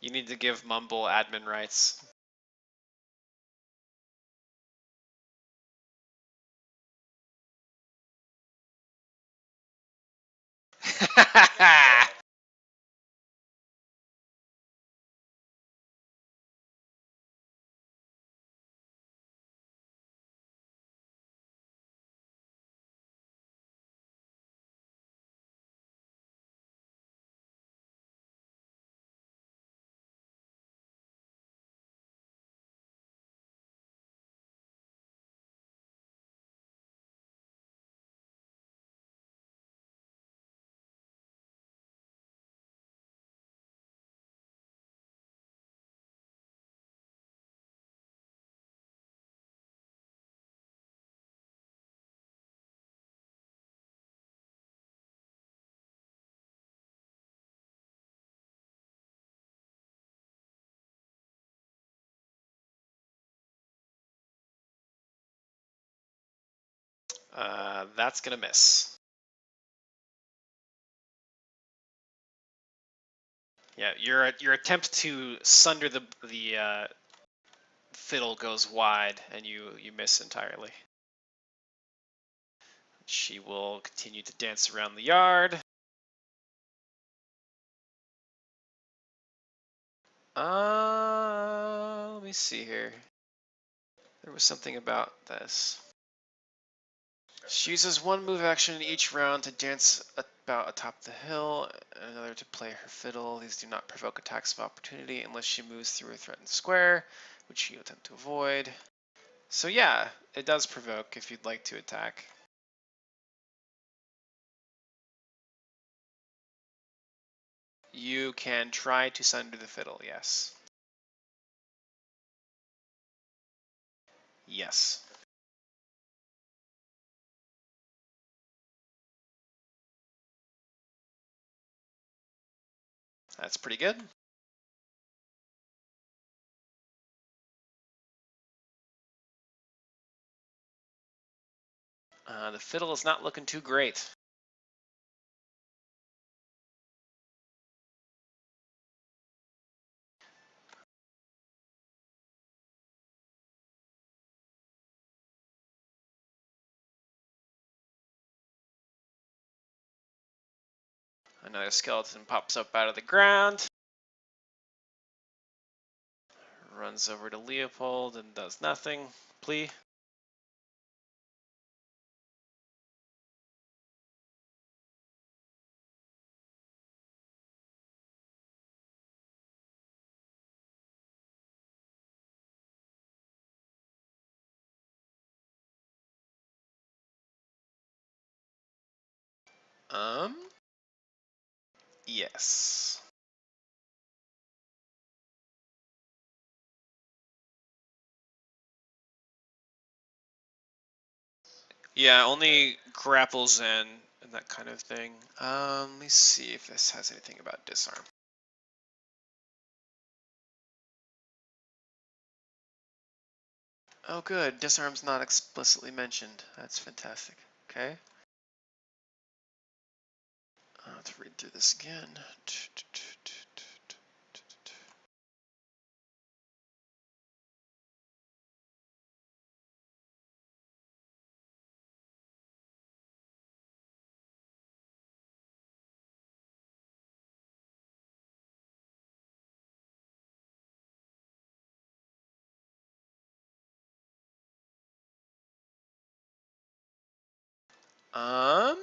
You need to give Mumble admin rights. That's gonna miss. Yeah, your attempt to sunder the fiddle goes wide, and you miss entirely. She will continue to dance around the yard. Let me see here. There was something about this. She uses one move action in each round to dance about atop the hill, and another to play her fiddle. These do not provoke attacks of opportunity unless she moves through a threatened square, which you attempt to avoid. So yeah, it does provoke if you'd like to attack. You can try to sunder the fiddle, yes. Yes. That's pretty good. The fiddle is not looking too great. Another skeleton pops up out of the ground. Runs over to Leopold and does nothing. Plea. Yes. Yeah, only grapples in and that kind of thing. Let me see if this has anything about disarm. Oh good, disarm's not explicitly mentioned. That's fantastic. Okay. Let's read through this again. Um,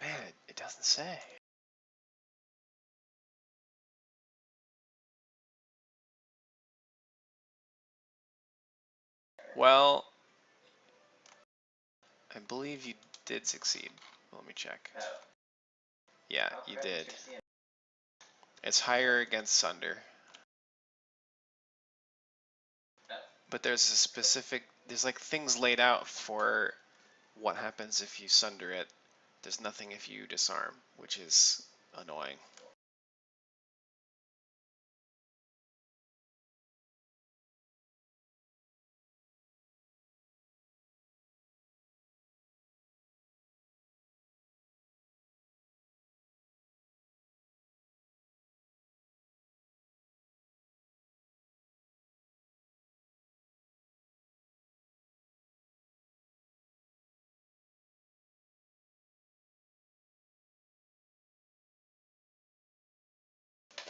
Man, it doesn't say. Well, I believe you did succeed. Let me check. Yeah, you did. It's higher against Sunder. But there's a specific, there's like things laid out for what happens if you Sunder it. There's nothing if you disarm, which is annoying.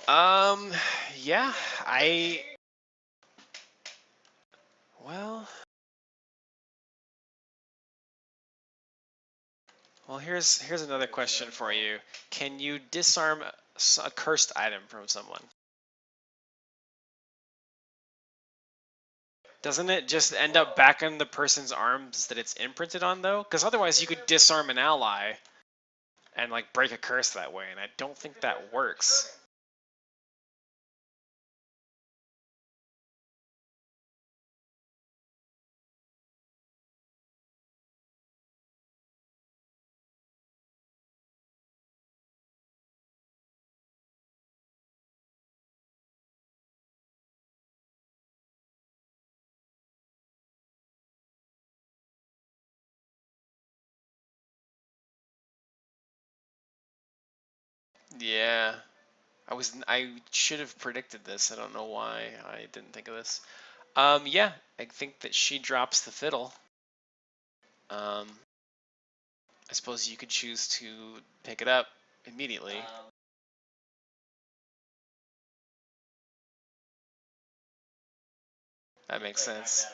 Um, yeah, well, here's another question for you. Can you disarm a cursed item from someone? Doesn't it just end up back on the person's arms that it's imprinted on though? Because otherwise you could disarm an ally and like break a curse that way, and I don't think that works. Yeah. I should have predicted this. I don't know why I didn't think of this. Yeah, I think that she drops the fiddle. I suppose you could choose to pick it up immediately. That makes sense.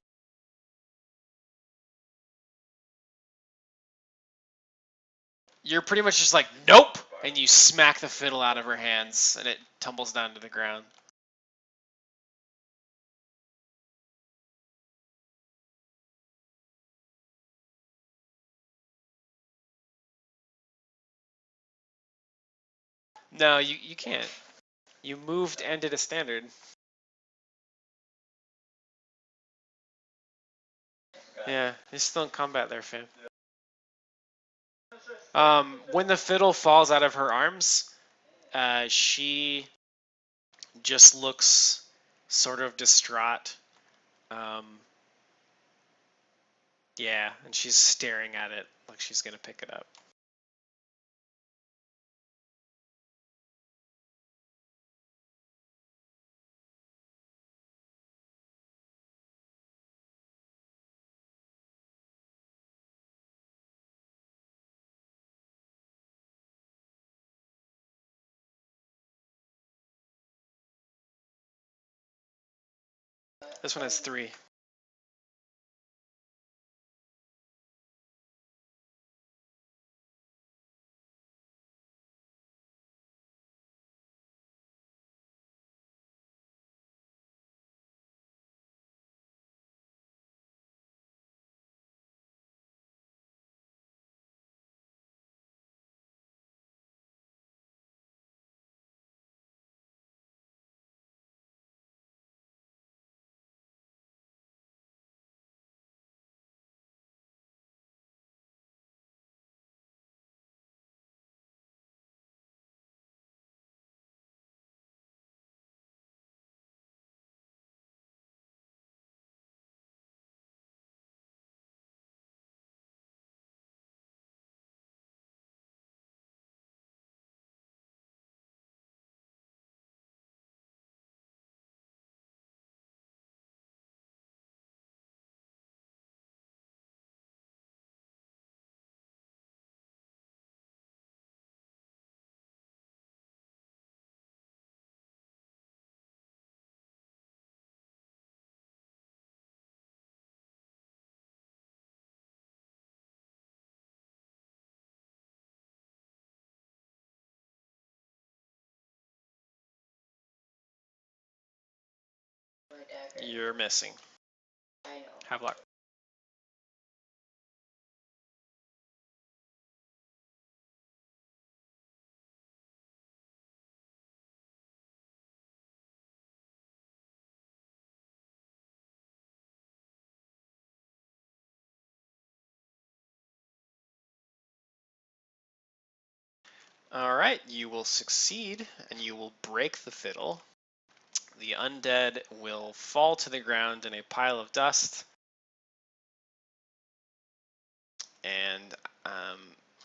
You're pretty much just like, nope! And you smack the fiddle out of her hands, and it tumbles down to the ground. No, you can't. You moved and did a standard. Yeah, you're still in combat there, fam. When the fiddle falls out of her arms, she just looks sort of distraught. Um, yeah, and she's staring at it like she's gonna pick it up. This one has 3. You're missing. Have luck. Alright, you will succeed, and you will break the fiddle. The undead will fall to the ground in a pile of dust, and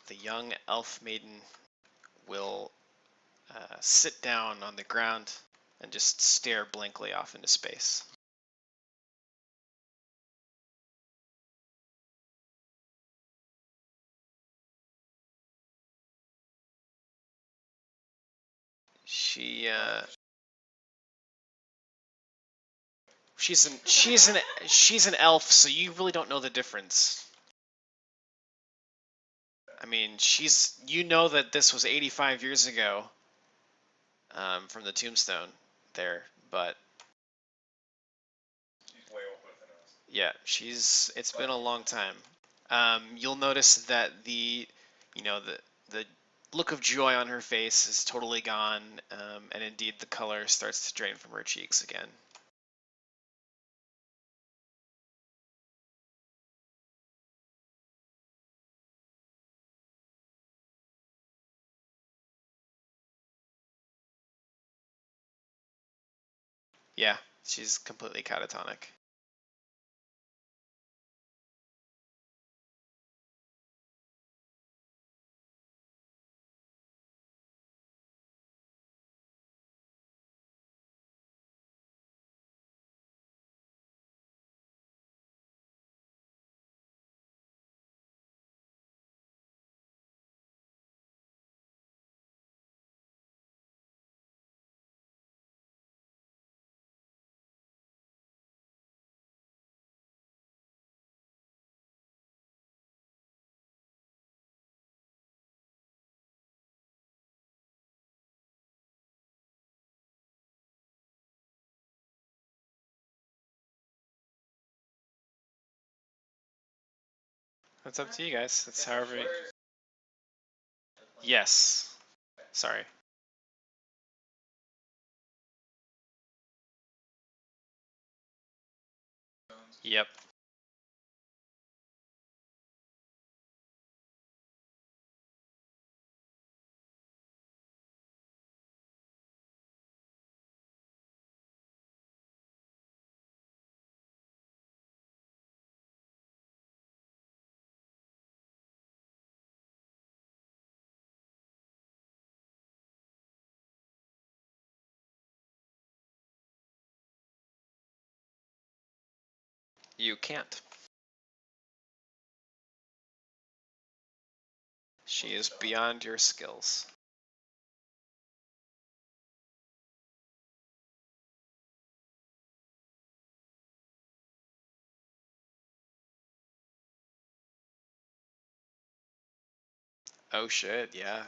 the young elf maiden will sit down on the ground and just stare blankly off into space. She she's an elf, so you really don't know the difference. I mean, you know that this was 85 years ago from the tombstone there, but yeah, it's been a long time. You'll notice that the look of joy on her face is totally gone, and indeed the color starts to drain from her cheeks again. Yeah, she's completely catatonic. That's up to you guys. That's however. Yes. Sorry. Yep. You can't. She is beyond your skills. Oh shit, yeah.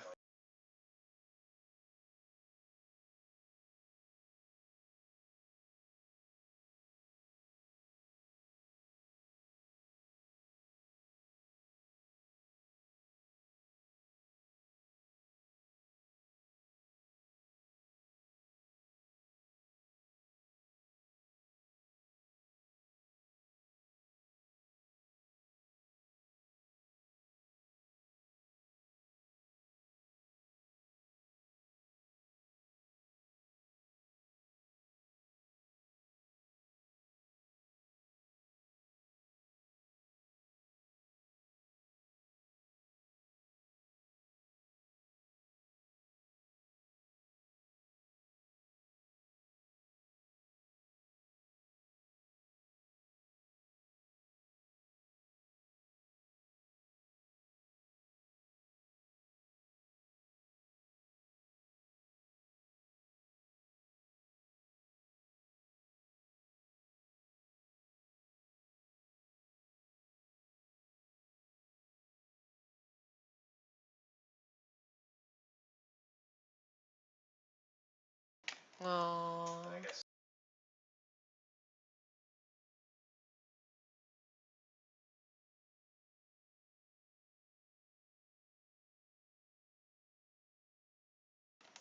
Oh.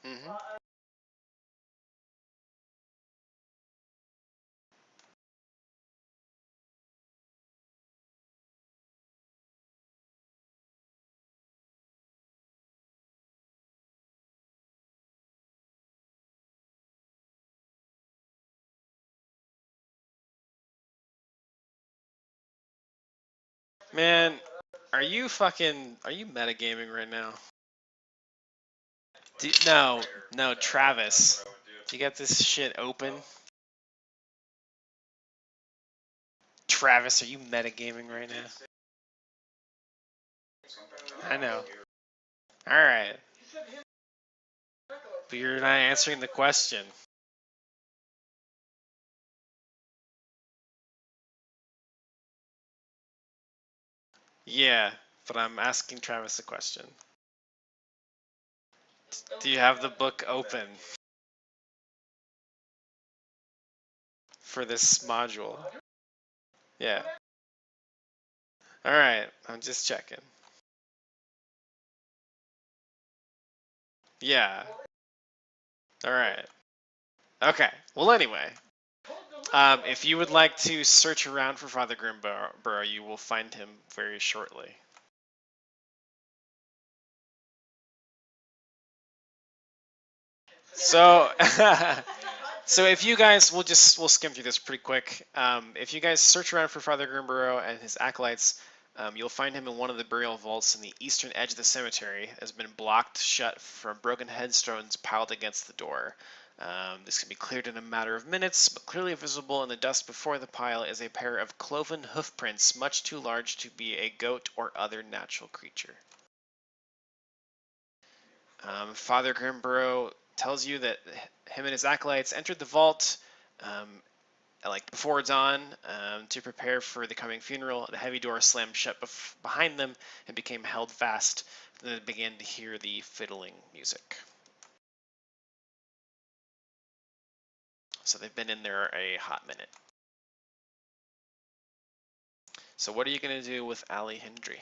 Mhm. Man, are you metagaming right now? No, no, Travis. Do you got this shit open? Travis, are you metagaming right now? I know. Alright. But you're not answering the question. Yeah, but I'm asking Travis a question. Do you have the book open for this module? Yeah. Alright, I'm just checking. Yeah. Alright. Okay. Well, anyway. If you would like to search around for Father Grimborough, you will find him very shortly. So, so if you guys, we'll skim through this pretty quick. If you guys search around for Father Grimborough and his acolytes, you'll find him in one of the burial vaults in the eastern edge of the cemetery. It has been blocked shut from broken headstones piled against the door. This can be cleared in a matter of minutes, but clearly visible in the dust before the pile is a pair of cloven hoofprints, much too large to be a goat or other natural creature. Father Grimborough tells you that him and his acolytes entered the vault like before dawn to prepare for the coming funeral. The heavy door slammed shut behind them and became held fast. Then they began to hear the fiddling music. So they've been in there a hot minute. So what are you going to do with Ali Hindri?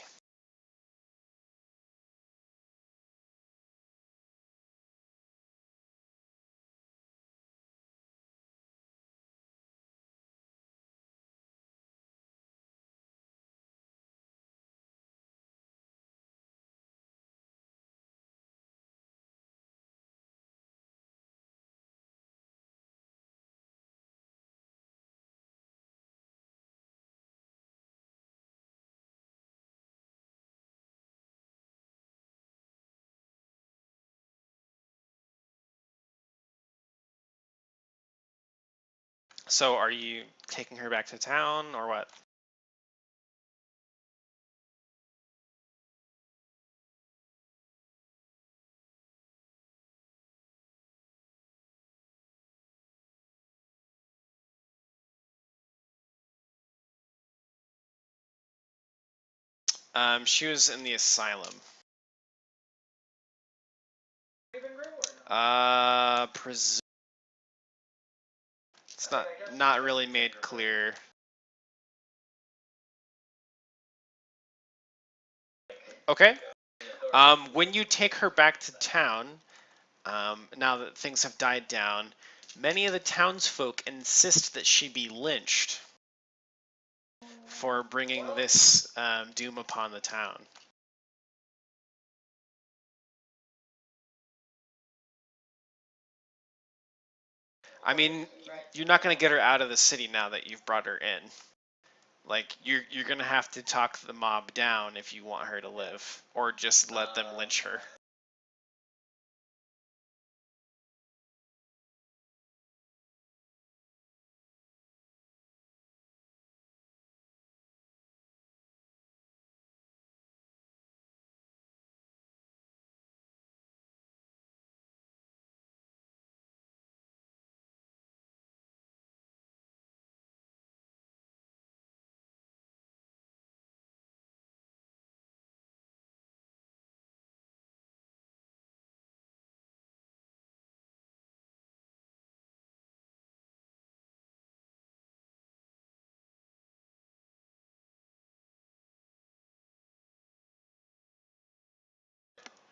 So are you taking her back to town or what? She was in the asylum. It's not really made clear. Okay. When you take her back to town, now that things have died down, many of the townsfolk insist that she be lynched for bringing this doom upon the town. I mean, you're not going to get her out of the city now that you've brought her in. Like, you're going to have to talk the mob down if you want her to live, or just let them lynch her.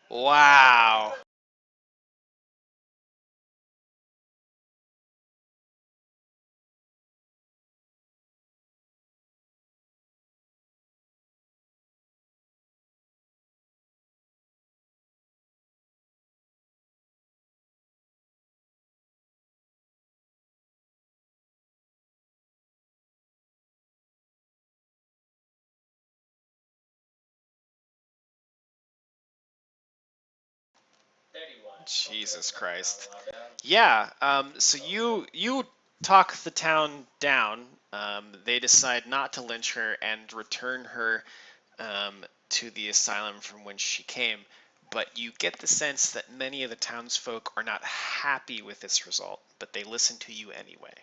Wow. Jesus Christ. Yeah, so you talk the town down. They decide not to lynch her and return her to the asylum from which she came. But you get the sense that many of the townsfolk are not happy with this result, but they listen to you anyway.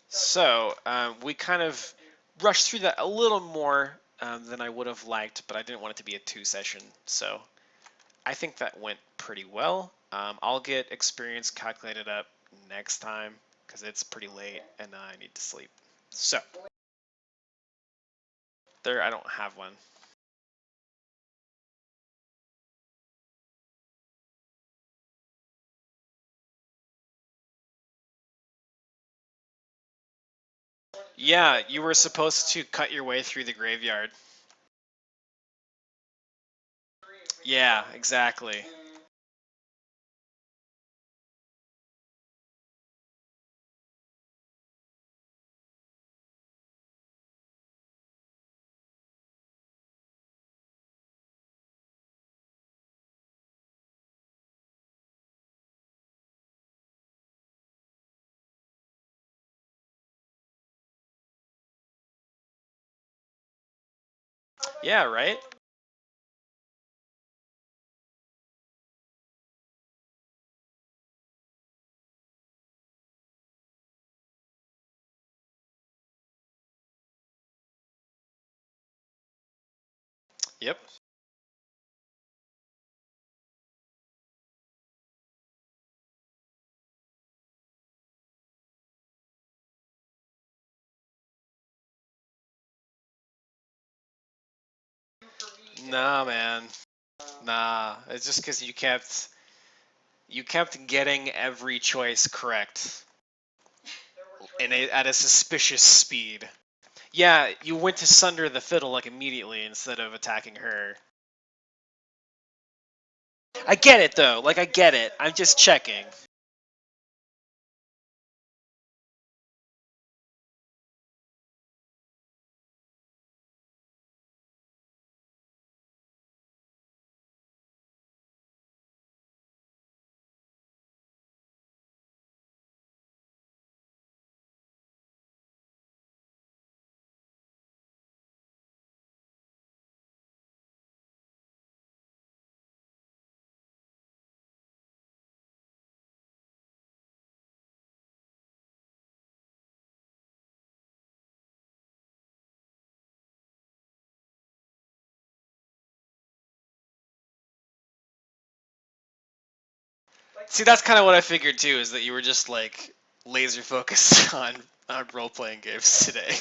So we kind of rushed through that a little more than I would have liked, but I didn't want it to be a 2-session. So I think that went pretty well. I'll get experience calculated up next time because it's pretty late and I need to sleep. So there, I don't have one. Yeah, you were supposed to cut your way through the graveyard. Yeah, exactly. Yeah, right? Yep. Nah, man. Nah. It's just because you kept getting every choice correct at a suspicious speed. Yeah, you went to sunder the fiddle like immediately instead of attacking her. I get it though. Like I get it. I'm just checking. See, that's kind of what I figured too. Is that you were just like laser focused on role playing games today.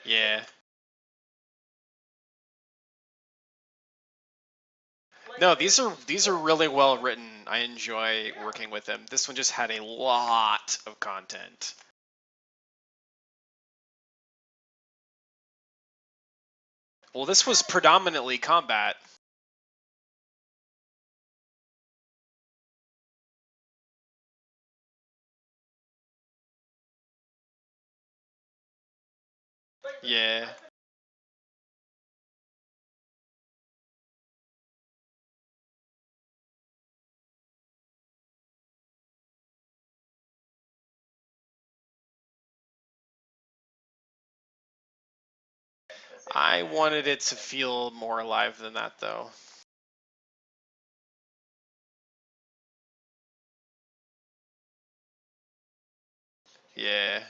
Yeah. No, these are really well written. I enjoy working with them. This one just had a lot of content. Well, this was predominantly combat. Yeah. I wanted it to feel more alive than that, though. Yeah.